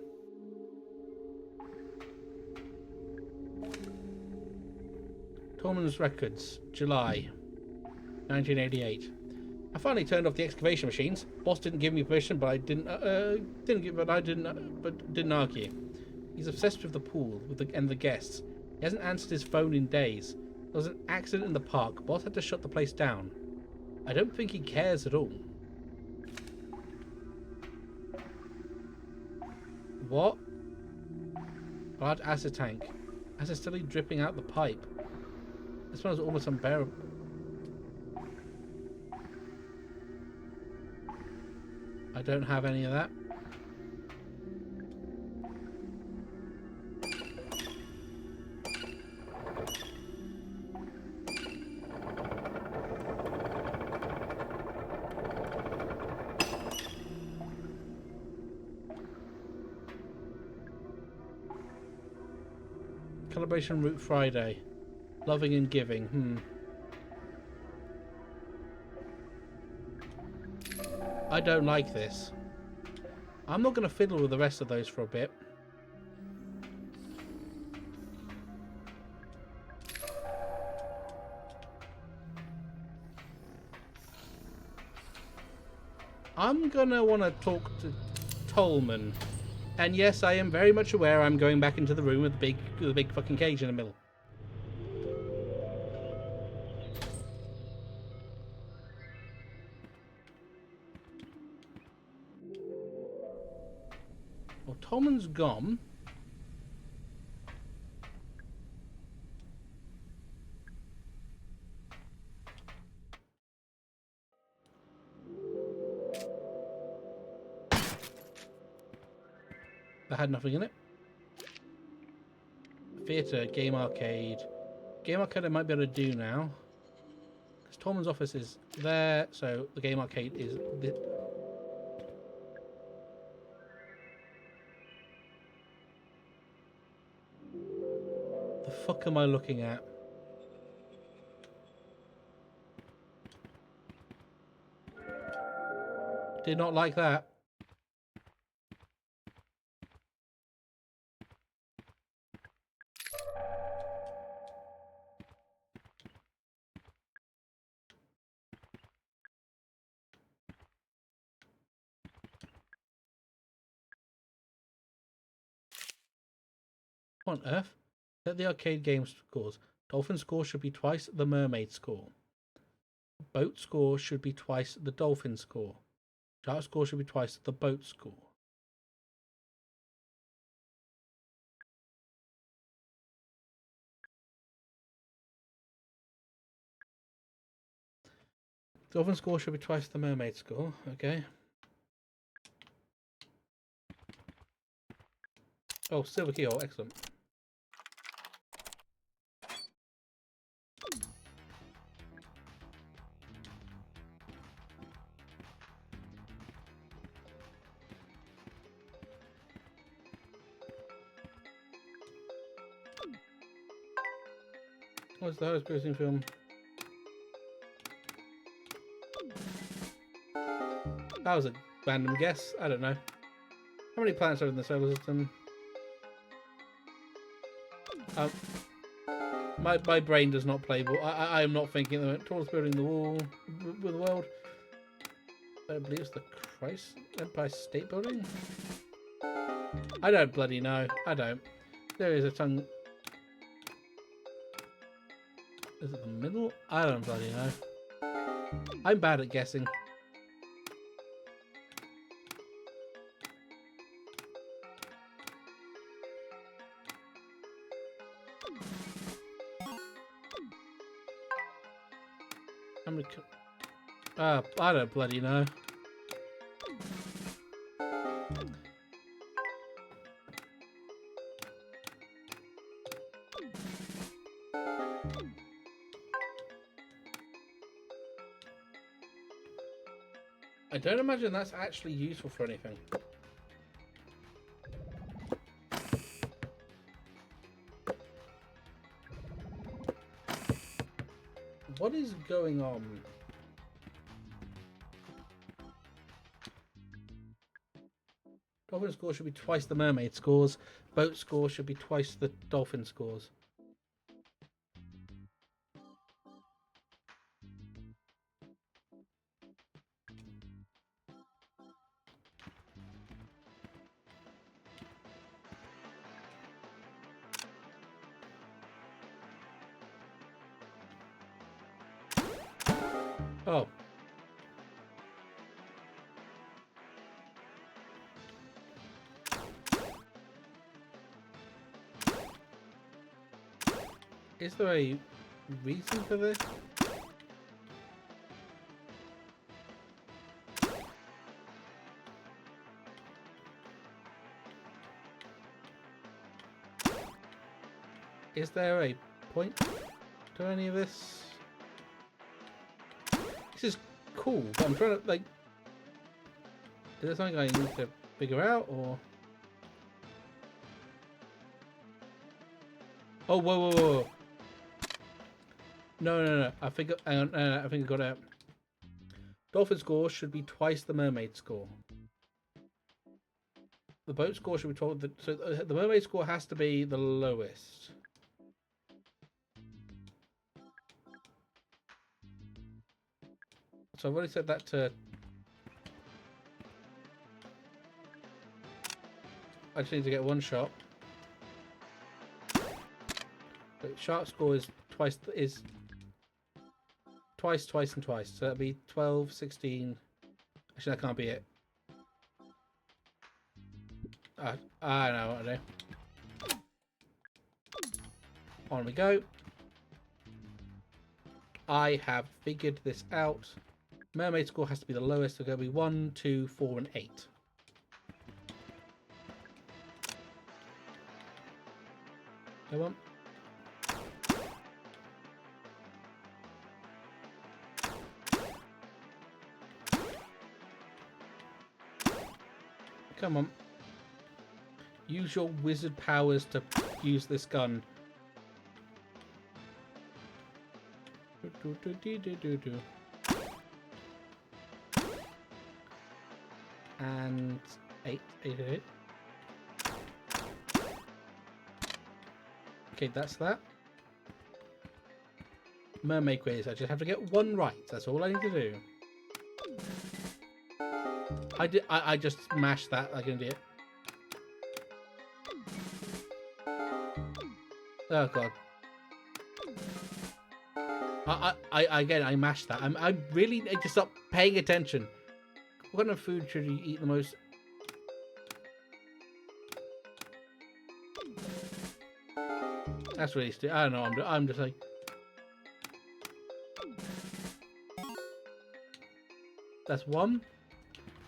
Tolman's Records, July 1988. I finally turned off the excavation machines. Boss didn't give me permission, but I didn't argue. He's obsessed with the pool and the guests. He hasn't answered his phone in days. There was an accident in the park. Boss had to shut the place down. I don't think he cares at all. What? Large acid tank. Acid still dripping out the pipe. This one is almost unbearable. I don't have any of that. Calibration Route Friday. Loving and giving. I don't like this. I'm not going to fiddle with the rest of those for a bit. I'm going to want to talk to Tolman. And yes, I am very much aware I'm going back into the room with the big fucking cage in the middle. Well, Tolman's gone. That had nothing in it. Theatre, game arcade. Game arcade I might be able to do now. Because Tolman's office is there, so the game arcade is... The fuck am I looking at? Did not like that. What on earth? Set the arcade game scores. Dolphin score should be twice the mermaid score. Boat score should be twice the dolphin score. Shark score should be twice the boat score. Dolphin score should be twice the mermaid score. Okay. Oh, silver keyhole. Excellent. What's the highest grossing film? That was a random guess. I don't know. How many planets are in the solar system? My brain does not play ball. I am not thinking the tallest building in the world. I believe it's the Empire State Building. I don't bloody know. I don't. There is a tongue. Is it the middle? I don't bloody know. I'm bad at guessing. I don't bloody know. I don't imagine that's actually useful for anything. What is going on? Dolphin score should be twice the mermaid scores. Boat score should be twice the dolphin scores. Oh. Is there a reason for this? Is there a point to any of this? This is cool, but I'm trying to, like... Is there something I need to figure out, or...? Oh, whoa. No. I think I got it out. Dolphin score should be twice the mermaid score. The boat score should be told that, so the mermaid score has to be the lowest. So I've already set that to... I just need to get one shot. But shark score is twice, twice and twice. So that'd be 12, 16. Actually, that can't be it. I know what I do. On we go. I have figured this out. Mermaid score has to be the lowest. So it's going to be 1, 2, 4, and 8. Come on. Come on. Use your wizard powers to use this gun. And 8. Okay, that's that. Mermaid quiz. I just have to get one right. That's all I need to do. I just mashed that like an idiot. Oh god. I mashed that. I really need to stop paying attention. What kind of food should you eat the most? That's really stupid. I don't know. I'm just like. That's 1.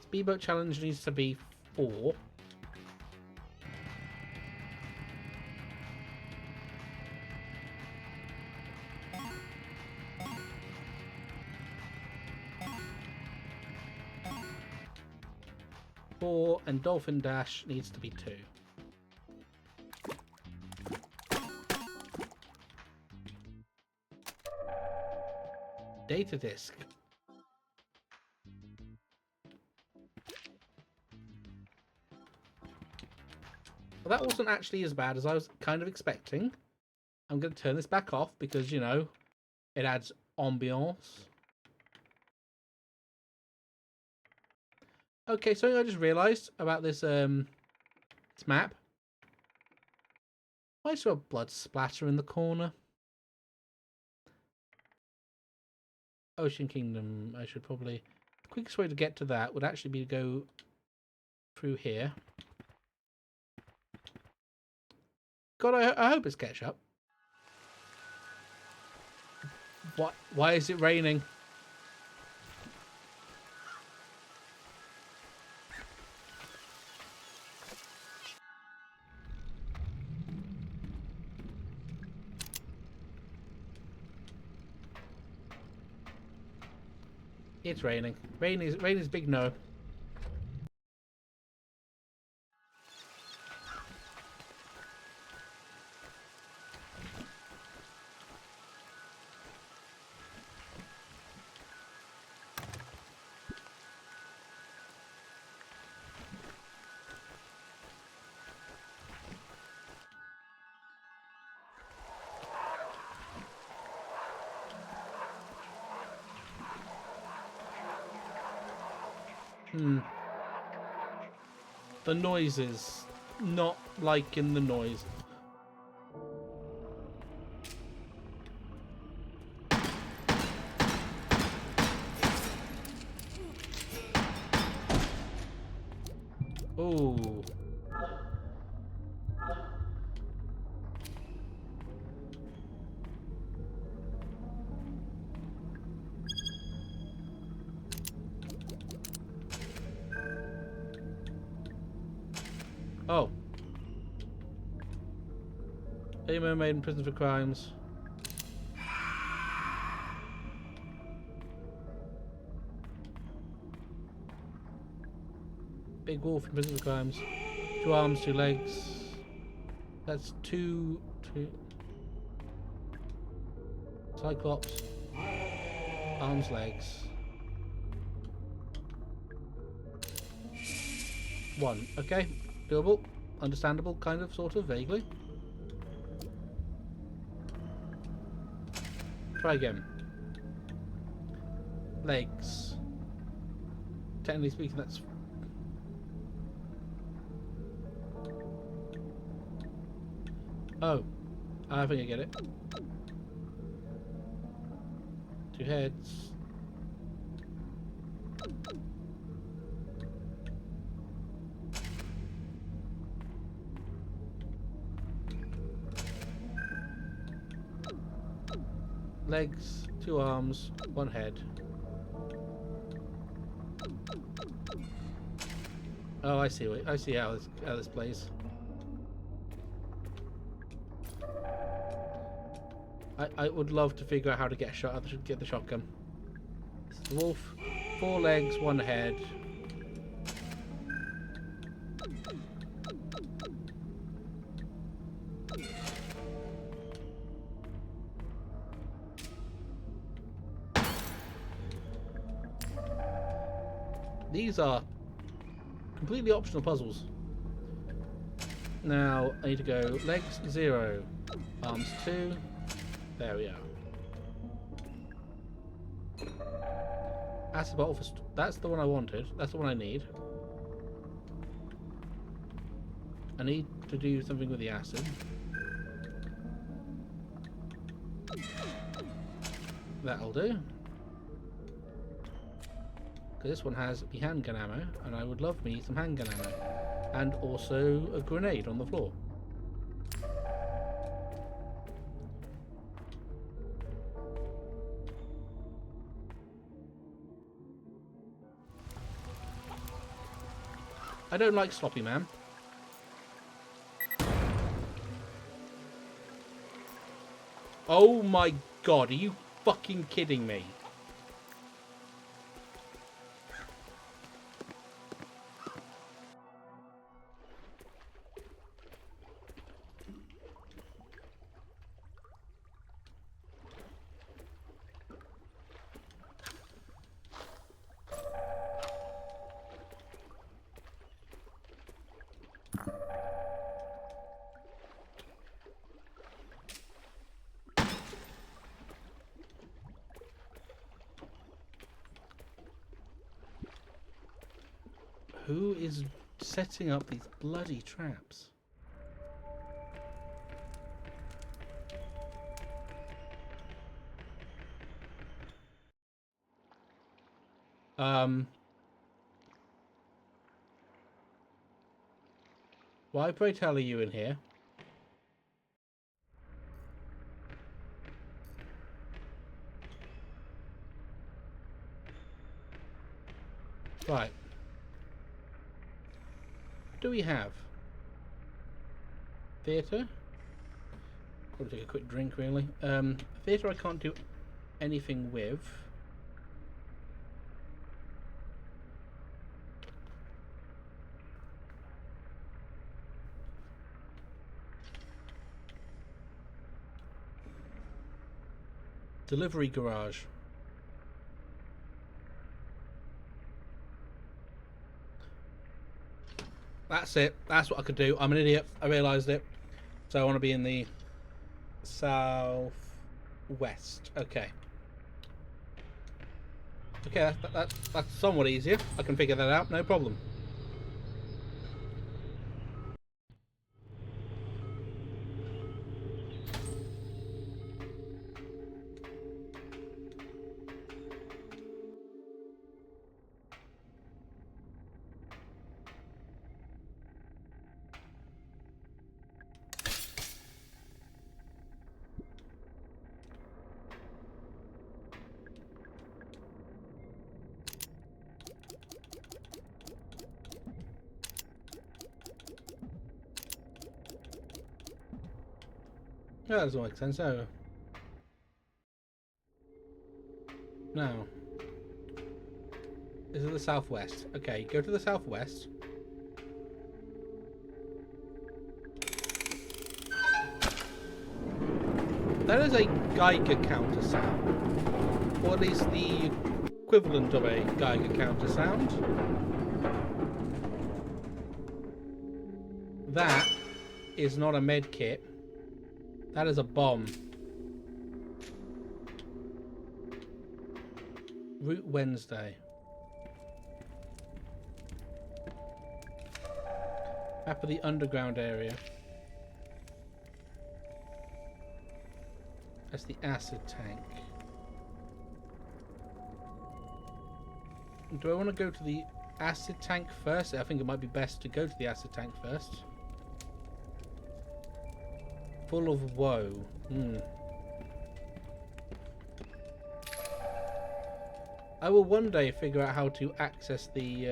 Speedboat challenge needs to be 4. And Dolphin Dash needs to be 2. Data disk. Well, that wasn't actually as bad as I was kind of expecting. I'm going to turn this back off because, you know, it adds ambiance. Okay, something I just realised about this this map. Why is there a blood splatter in the corner? Ocean Kingdom. I should probably... The quickest way to get to that would actually be to go through here. God, I hope it's ketchup. What? Why is it raining? It's raining. Rain is big no. The noises. Not liking the noise. Oh. Oh. A mermaid in prison for crimes. Big wolf in prison for crimes. 2 arms, 2 legs. That's 2. Cyclops. Arms, legs. 1. Okay. Doable. Understandable, kind of, sort of, vaguely. Try again. Legs. Technically speaking, that's... Oh. I think I get it. 2 heads. Legs, 2 arms, 1 head. Oh, I see how this plays. I would love to figure out how to get a shot. Get the shotgun. The wolf, 4 legs, 1 head. These are completely optional puzzles. Now, I need to go legs 0, arms 2. There we are. Acid bottle for... That's the one I wanted. That's the one I need. I need to do something with the acid. That'll do. Because this one has the handgun ammo, and I would love me some handgun ammo. And also a grenade on the floor. I don't like sloppy, man. Oh my god, are you fucking kidding me? Who is setting up these bloody traps? Why, pray tell, are you in here? Right. What do we have? Theatre? Probably take a quick drink, really. Theatre I can't do anything with. Delivery garage. That's it. That's what I could do. I'm an idiot. I realised it. So I want to be in the south west. Okay. Okay, that's somewhat easier. I can figure that out. No problem. Yeah, that doesn't make sense. Oh. No. This is the southwest. Okay, go to the southwest. That is a Geiger counter sound. Or at least the equivalent of a Geiger counter sound. That is not a med kit. That is a bomb. Route Wednesday. Map of the underground area. That's the acid tank. Do I want to go to the acid tank first? I think it might be best to go to the acid tank first. Full of woe. I will one day figure out how to access the...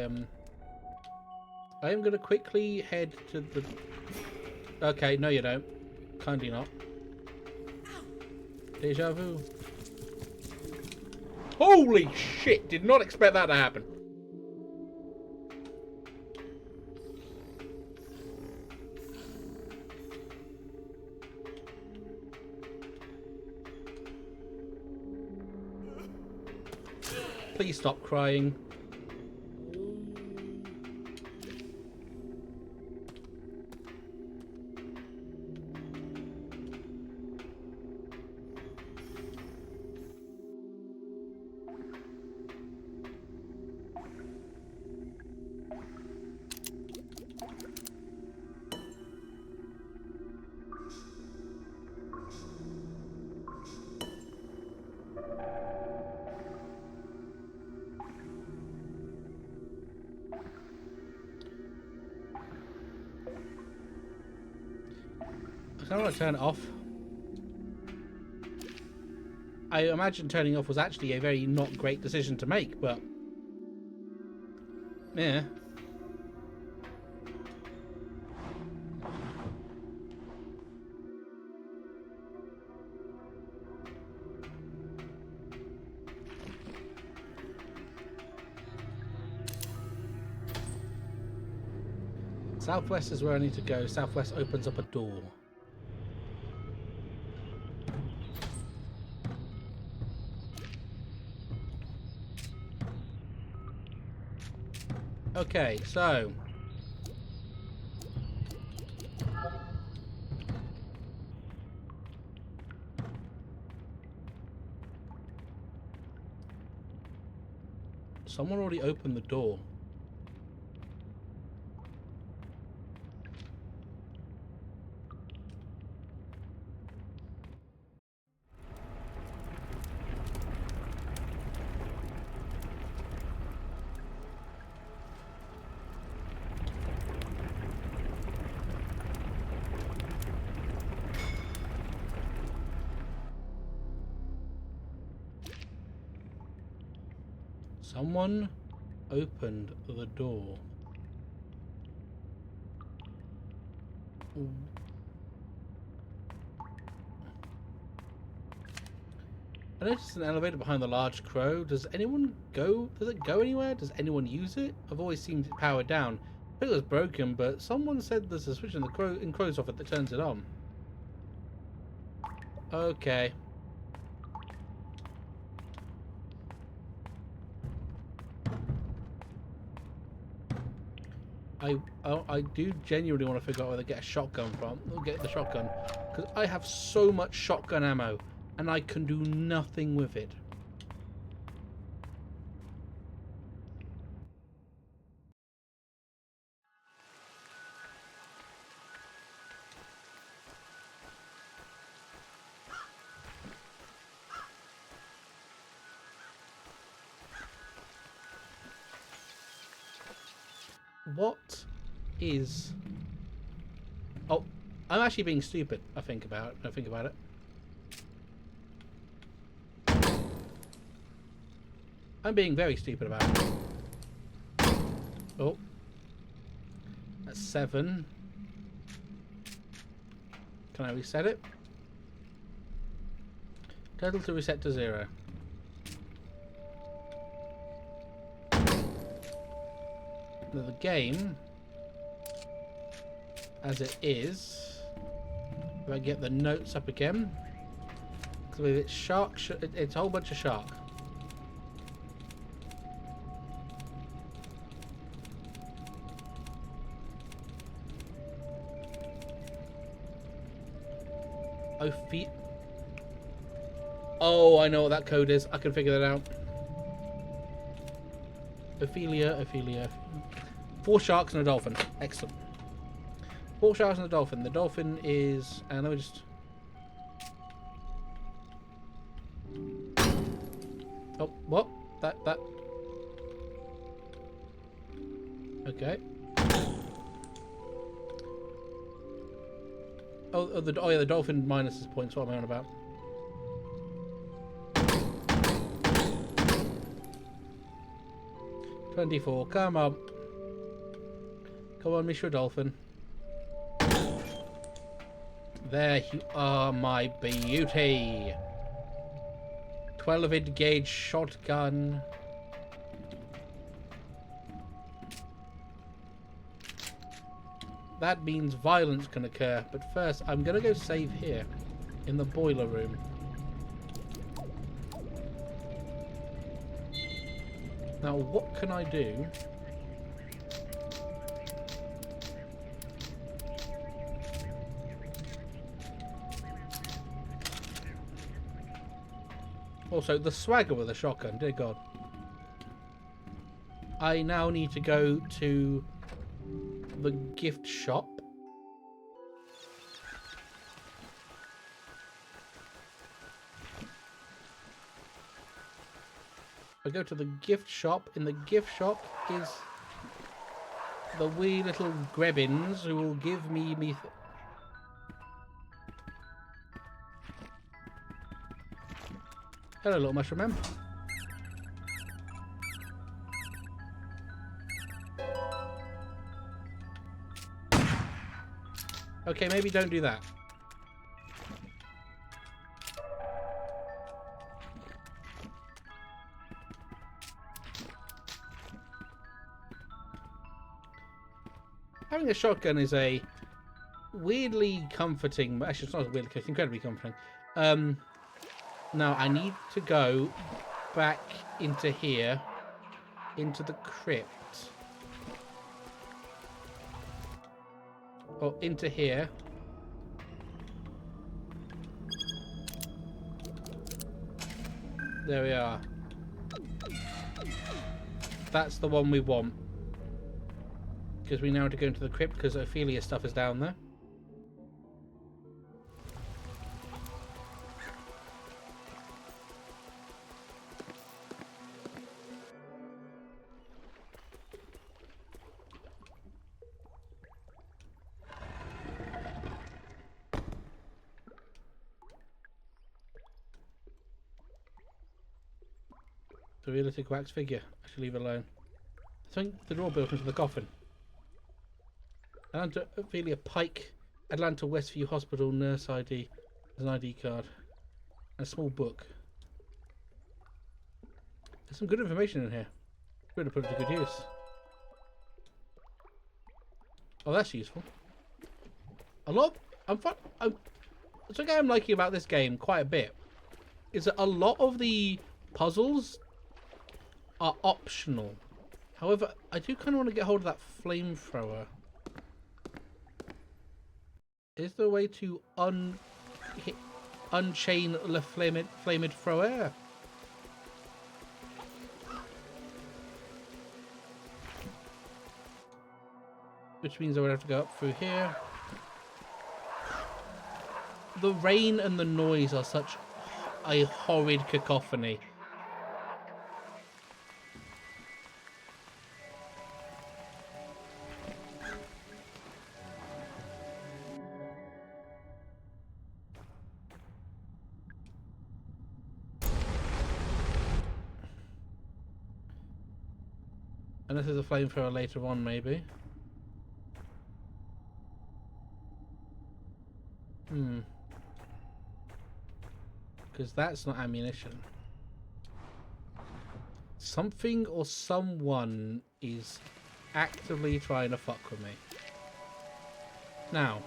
I am going to quickly head to the... Okay, no you don't. Kindly not. Deja vu. Holy shit! Did not expect that to happen. Please stop crying. I want to turn it off. I imagine turning off was actually a very not great decision to make, but yeah. Southwest is where I need to go. Southwest opens up a door. Okay, so someone already opened the door. Someone opened the door. I noticed an elevator behind the large crow. Does anyone go? Does it go anywhere? Does anyone use it? I've always seen it powered down. I think it was broken, but someone said there's a switch in the crow's office that turns it on. Okay. I do genuinely want to figure out where to get a shotgun from. I'll get the shotgun because I have so much shotgun ammo and I can do nothing with it. What is... Oh, I'm actually being stupid. I think about it. I'm being very stupid about it. Oh. That's 7. Can I reset it? Total to reset to 0. Now the game, as it is, if I get the notes up again, because it's shark, it's a whole bunch of shark. Oh, I know what that code is. I can figure that out. Ophelia. 4 sharks and a dolphin. Excellent. 4 sharks and a dolphin. The dolphin is... And let me just... Oh, what? That... Okay. Oh, yeah, the dolphin minuses points. What am I on about? $24. Come on. Come on, Mr. Dolphin. There you are, my beauty. 12 gauge shotgun. That means violence can occur, but first I'm gonna go save here in the boiler room. Now what can I do? Also, the swagger with a shotgun, dear God. I now need to go to the gift shop. I go to the gift shop. In the gift shop is the wee little Gremlins who will give me Hello, little mushroom man. Okay, maybe don't do that. Having a shotgun is a weirdly comforting... Actually, it's not weirdly, it's incredibly comforting. Now, I need to go back into here, into the crypt. Or into here. There we are. That's the one we want. Because we now have to go into the crypt because Ophelia's stuff is down there. The realistic wax figure. I should leave it alone. I think the door built into the coffin. Atlanta Ophelia Pike, Atlanta Westview Hospital, nurse ID. There's an ID card. And a small book. There's some good information in here. Good to put it to good use. Oh, that's useful. A lot. Something I'm liking about this game quite a bit is that a lot of the puzzles are optional. However, I do kind of want to get hold of that flamethrower. Is there a way to unchain the flamed thrower? Which means I would have to go up through here. The rain and the noise are such a horrid cacophony. Unless there's a flamethrower later on, maybe. Because that's not ammunition. Something or someone is actively trying to fuck with me. Now.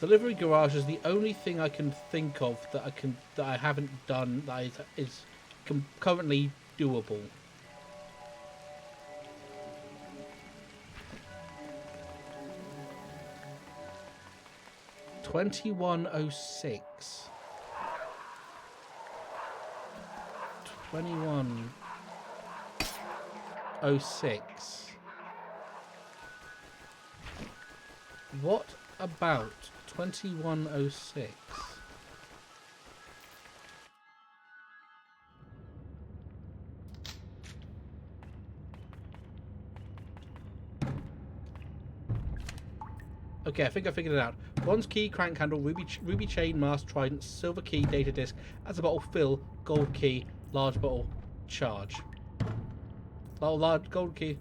Delivery garage is the only thing I can think of that I haven't done that is currently doable. $21.06. 21.06. What about 21.06? Okay, I think I figured it out. Bronze key, crank handle, ruby chain, mask, trident, silver key, data disc, as a bottle, fill, gold key, large bottle, charge. Oh, large gold key.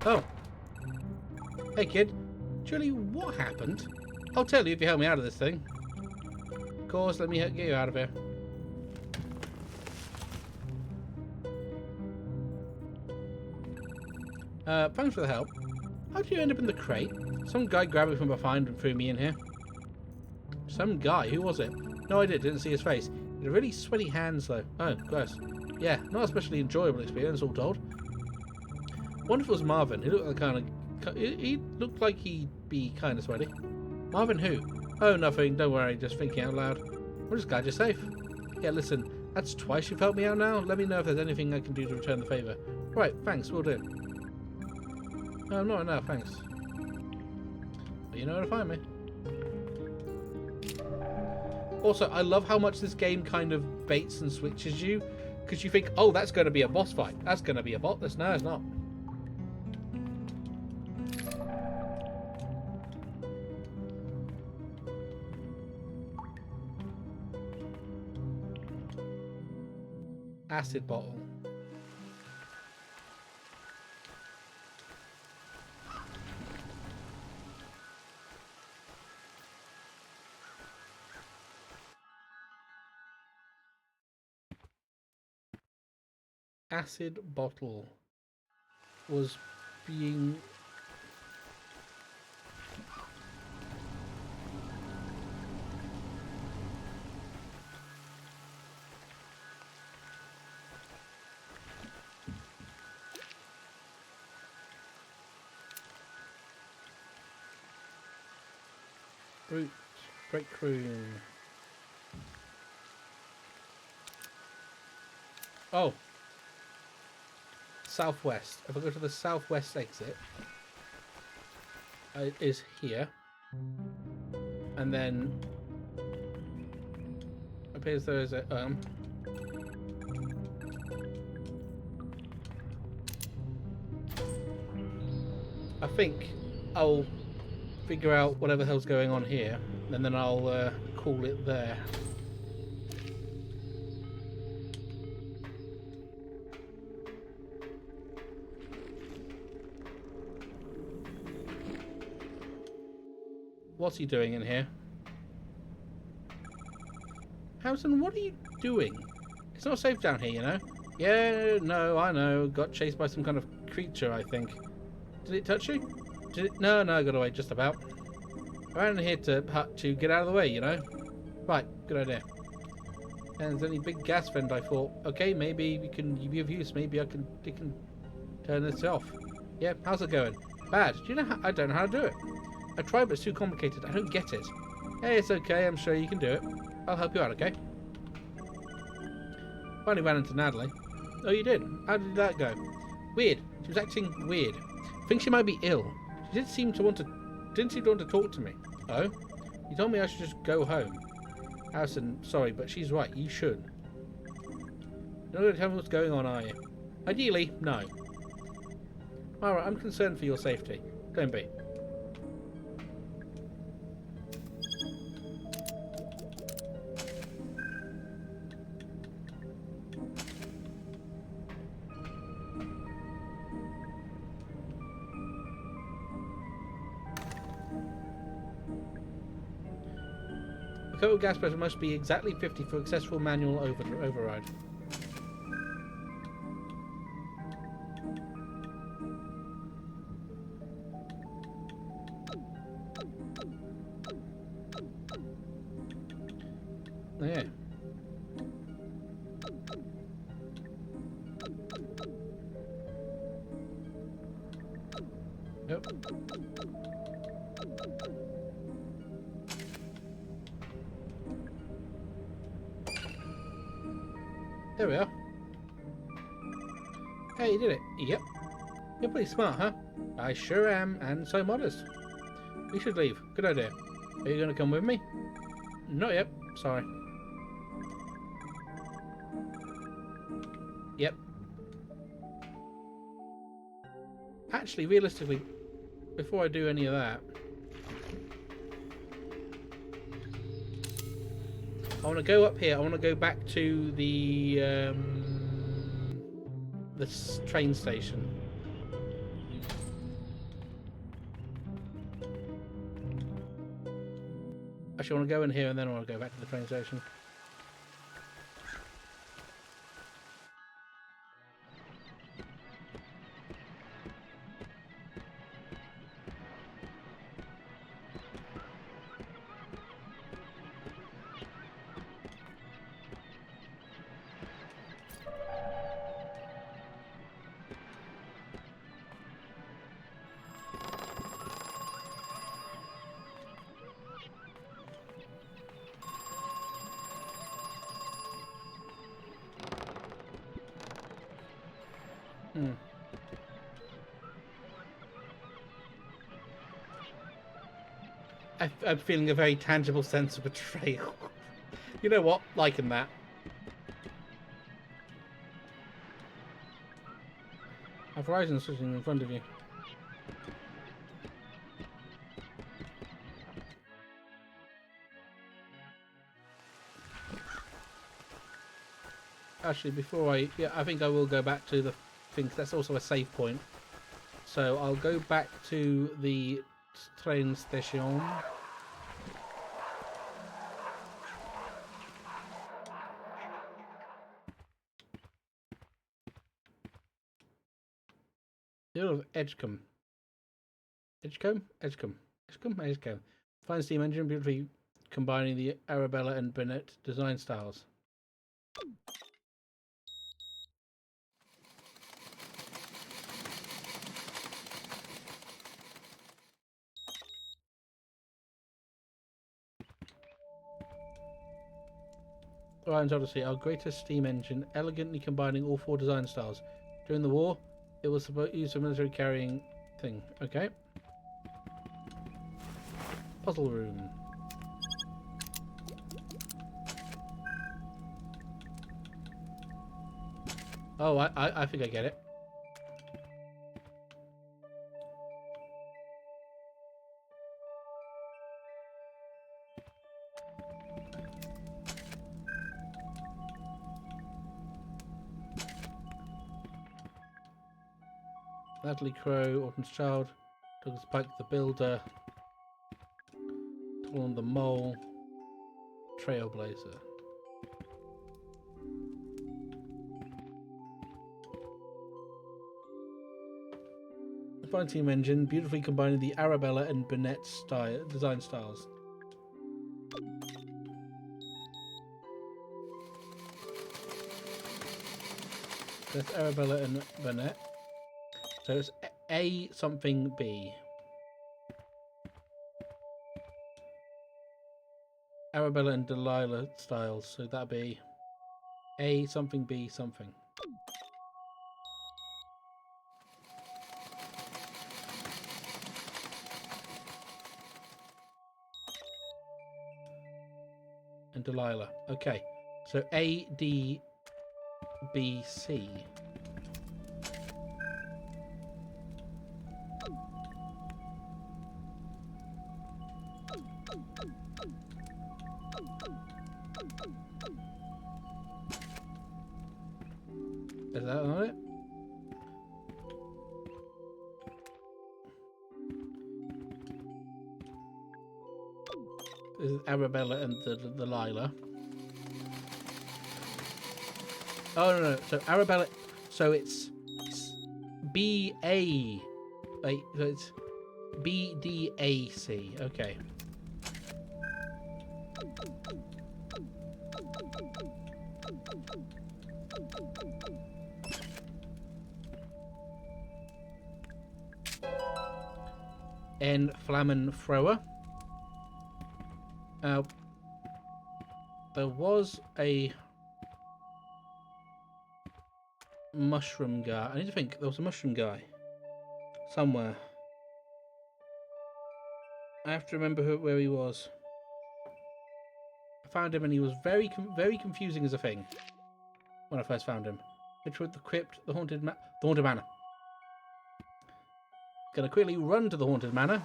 Oh. Hey, kid. Julie, what happened? I'll tell you if you help me out of this thing. Of course, let me get you out of here. Thanks for the help. How did you end up in the crate? Some guy grabbed me from behind and threw me in here. Some guy? Who was it? No idea, didn't see his face. He had really sweaty hands though. Oh, gross. Yeah, not especially enjoyable experience, all told. Wonder if it was Marvin. He looked like he looked like he'd be kind of sweaty. Marvin who? Oh, nothing. Don't worry. Just thinking out loud. I'm just glad you're safe. Yeah, listen. That's twice you've helped me out now. Let me know if there's anything I can do to return the favour. Right, thanks. Will do. No, not enough. Thanks. But you know where to find me. Also, I love how much this game kind of baits and switches you, because you think, oh, that's going to be a boss fight. That's going to be a boss. No, it's not. Acid bottle. Acid bottle was being... Root, breakroom. Oh. Southwest. If I go to the southwest exit, it is here. And then appears there is a I think I'll figure out whatever the hell's going on here, and then I'll call it there. What's he doing in here? Harrison, what are you doing? It's not safe down here, you know? Yeah, no, I know. Got chased by some kind of creature, I think. Did it touch you? Did it? No, I got away just about. I ran in here to get out of the way, you know? Right, good idea. And there's only big gas vent, I thought. Okay, maybe we can be of use. Maybe it can turn this off. Yeah, how's it going? Bad. Do you know how? I don't know how to do it. I tried, but it's too complicated. I don't get it. Hey, it's okay. I'm sure you can do it. I'll help you out, okay? Finally ran into Natalie. Oh, you did? How did that go? Weird. She was acting weird. I think she might be ill. She didn't seem to want to talk to me. Oh? You told me I should just go home. Harrison, sorry, but she's right. You should. You're not going to tell me what's going on, are you? Ideally, no. Alright, I'm concerned for your safety. Don't be. The total gas pressure must be exactly 50 for successful manual override. Yeah. Yep. There we are. Hey, you did it. Yep. You're pretty smart, huh? I sure am, and so modest. We should leave. Good idea. Are you going to come with me? Not yet. Sorry. Yep. Actually, realistically, before I do any of that, I want to go up here. I want to go back to the train station. Actually, I want to go in here and then I want to go back to the train station. I'm feeling a very tangible sense of betrayal. You know what? Liking that. Have Horizon switching in front of you. Actually, before I think I will go back to the thing. That's also a save point. So I'll go back to the train station. The Earl of Edgecombe. Edgecombe. Fine steam engine, beautifully combining the Arabella and Bennett design styles. Orion's Odyssey, our greatest steam engine, elegantly combining all 4 design styles. During the war, it was used for military carrying thing. Okay. Puzzle room. Oh, I think I get it. Natalie Crow, Autumn's Child, Douglas Pike the Builder, Torn the Mole, Trailblazer. Fine team engine, beautifully combining the Arabella and Bennett design styles. That's Arabella and Bennett. So it's A something B. Arabella and Delilah styles, so that'd be A something B something. And Delilah. Okay. So A, D, B, C. Is that on it? This is Arabella and the Delilah. Oh no! So Arabella. So it's B A. Wait, so it's B D A C. Okay. N Flamen Thrower. There was a mushroom guy. I need to think. There was a mushroom guy somewhere. I have to remember where he was. I found him and he was very confusing as a thing when I first found him. Which was the crypt, the haunted manor. Gonna quickly run to the haunted manor.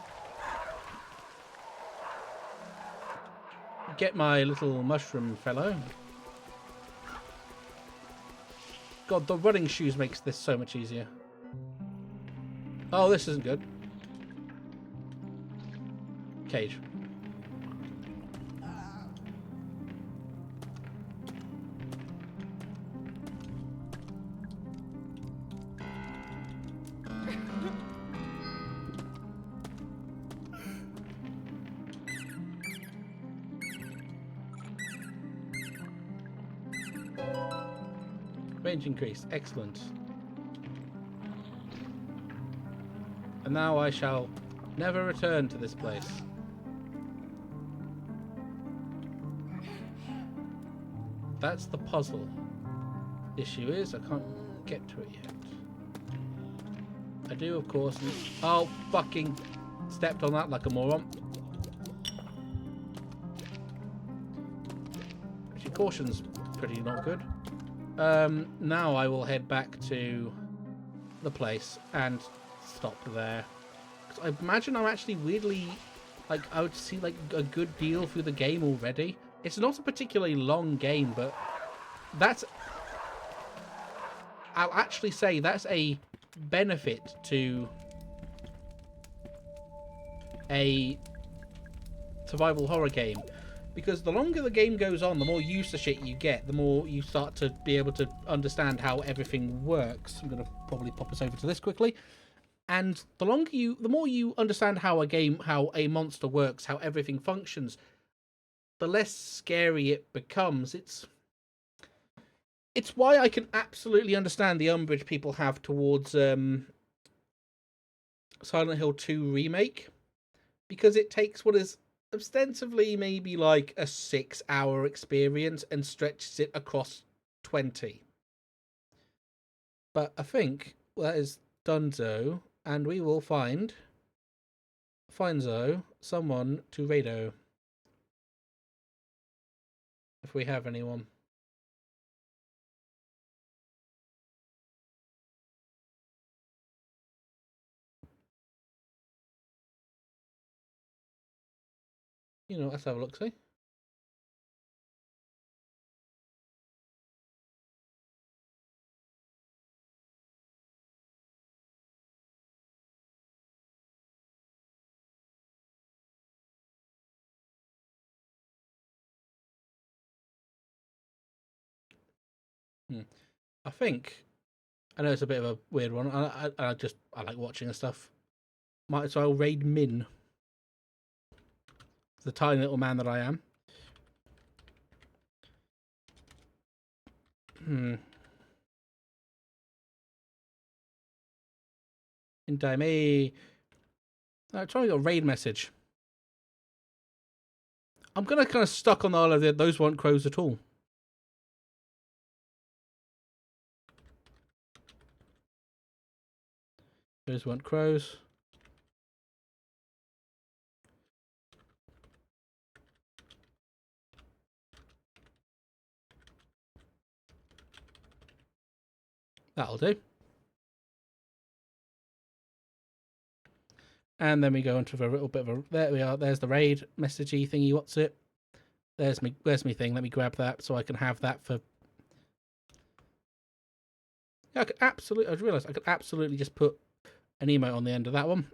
Get my little mushroom fellow. God, the running shoes makes this so much easier. Oh, this isn't good. Cage. Range increased. Excellent. And now I shall never return to this place. That's the puzzle. Issue is I can't get to it yet. I do, of course. Oh, fucking stepped on that like a moron. caution's pretty not good. Now I will head back to the place and stop there. 'Cause I imagine I'm actually weirdly, like, I would see like a good deal through the game already. It's not a particularly long game, but that's, I'll actually say that's a benefit to a survival horror game, because the longer the game goes on, the more used to shit you get, the more you start to be able to understand how everything works. I'm gonna probably pop us over to this quickly. And the more you understand how a monster works, how everything functions, the less scary it becomes. It's why I can absolutely understand the umbrage people have towards Silent Hill 2 Remake, because it takes what is ostensibly maybe like a 6-hour experience and stretches it across 20. But I think that is donezo, and we will find someone to rado, if we have anyone. You know, let's have a look, see. I think, I know it's a bit of a weird one. I like watching the stuff. Might as well raid Min, the tiny little man that I am. In me. Trying to get a raid message. I'm gonna kind of stuck on all of it. Those weren't crows at all. Those weren't crows. That'll do. And then we go into a little bit of a... There we are. There's the raid messagey thingy. What's it? There's me. Where's me thing? Let me grab that so I can have that for... Yeah, I could absolutely... I realised I could absolutely just put an emote on the end of that one.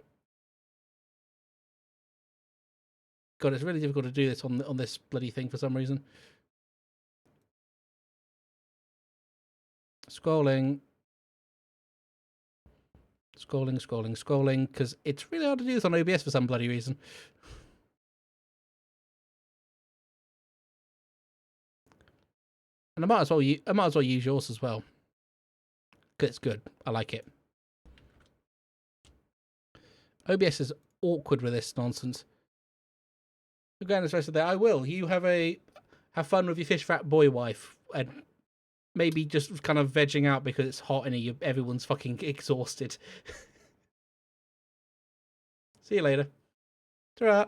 God, it's really difficult to do this on this bloody thing for some reason. Scrolling, because it's really hard to do this on OBS for some bloody reason. And I might as well use yours as well, because it's good. I like it. OBS is awkward with this nonsense. Again, the rest of that, I will. You have fun with your fish fat boy wife, and maybe just kind of vegging out because it's hot and everyone's fucking exhausted. See you later. Ta-ra.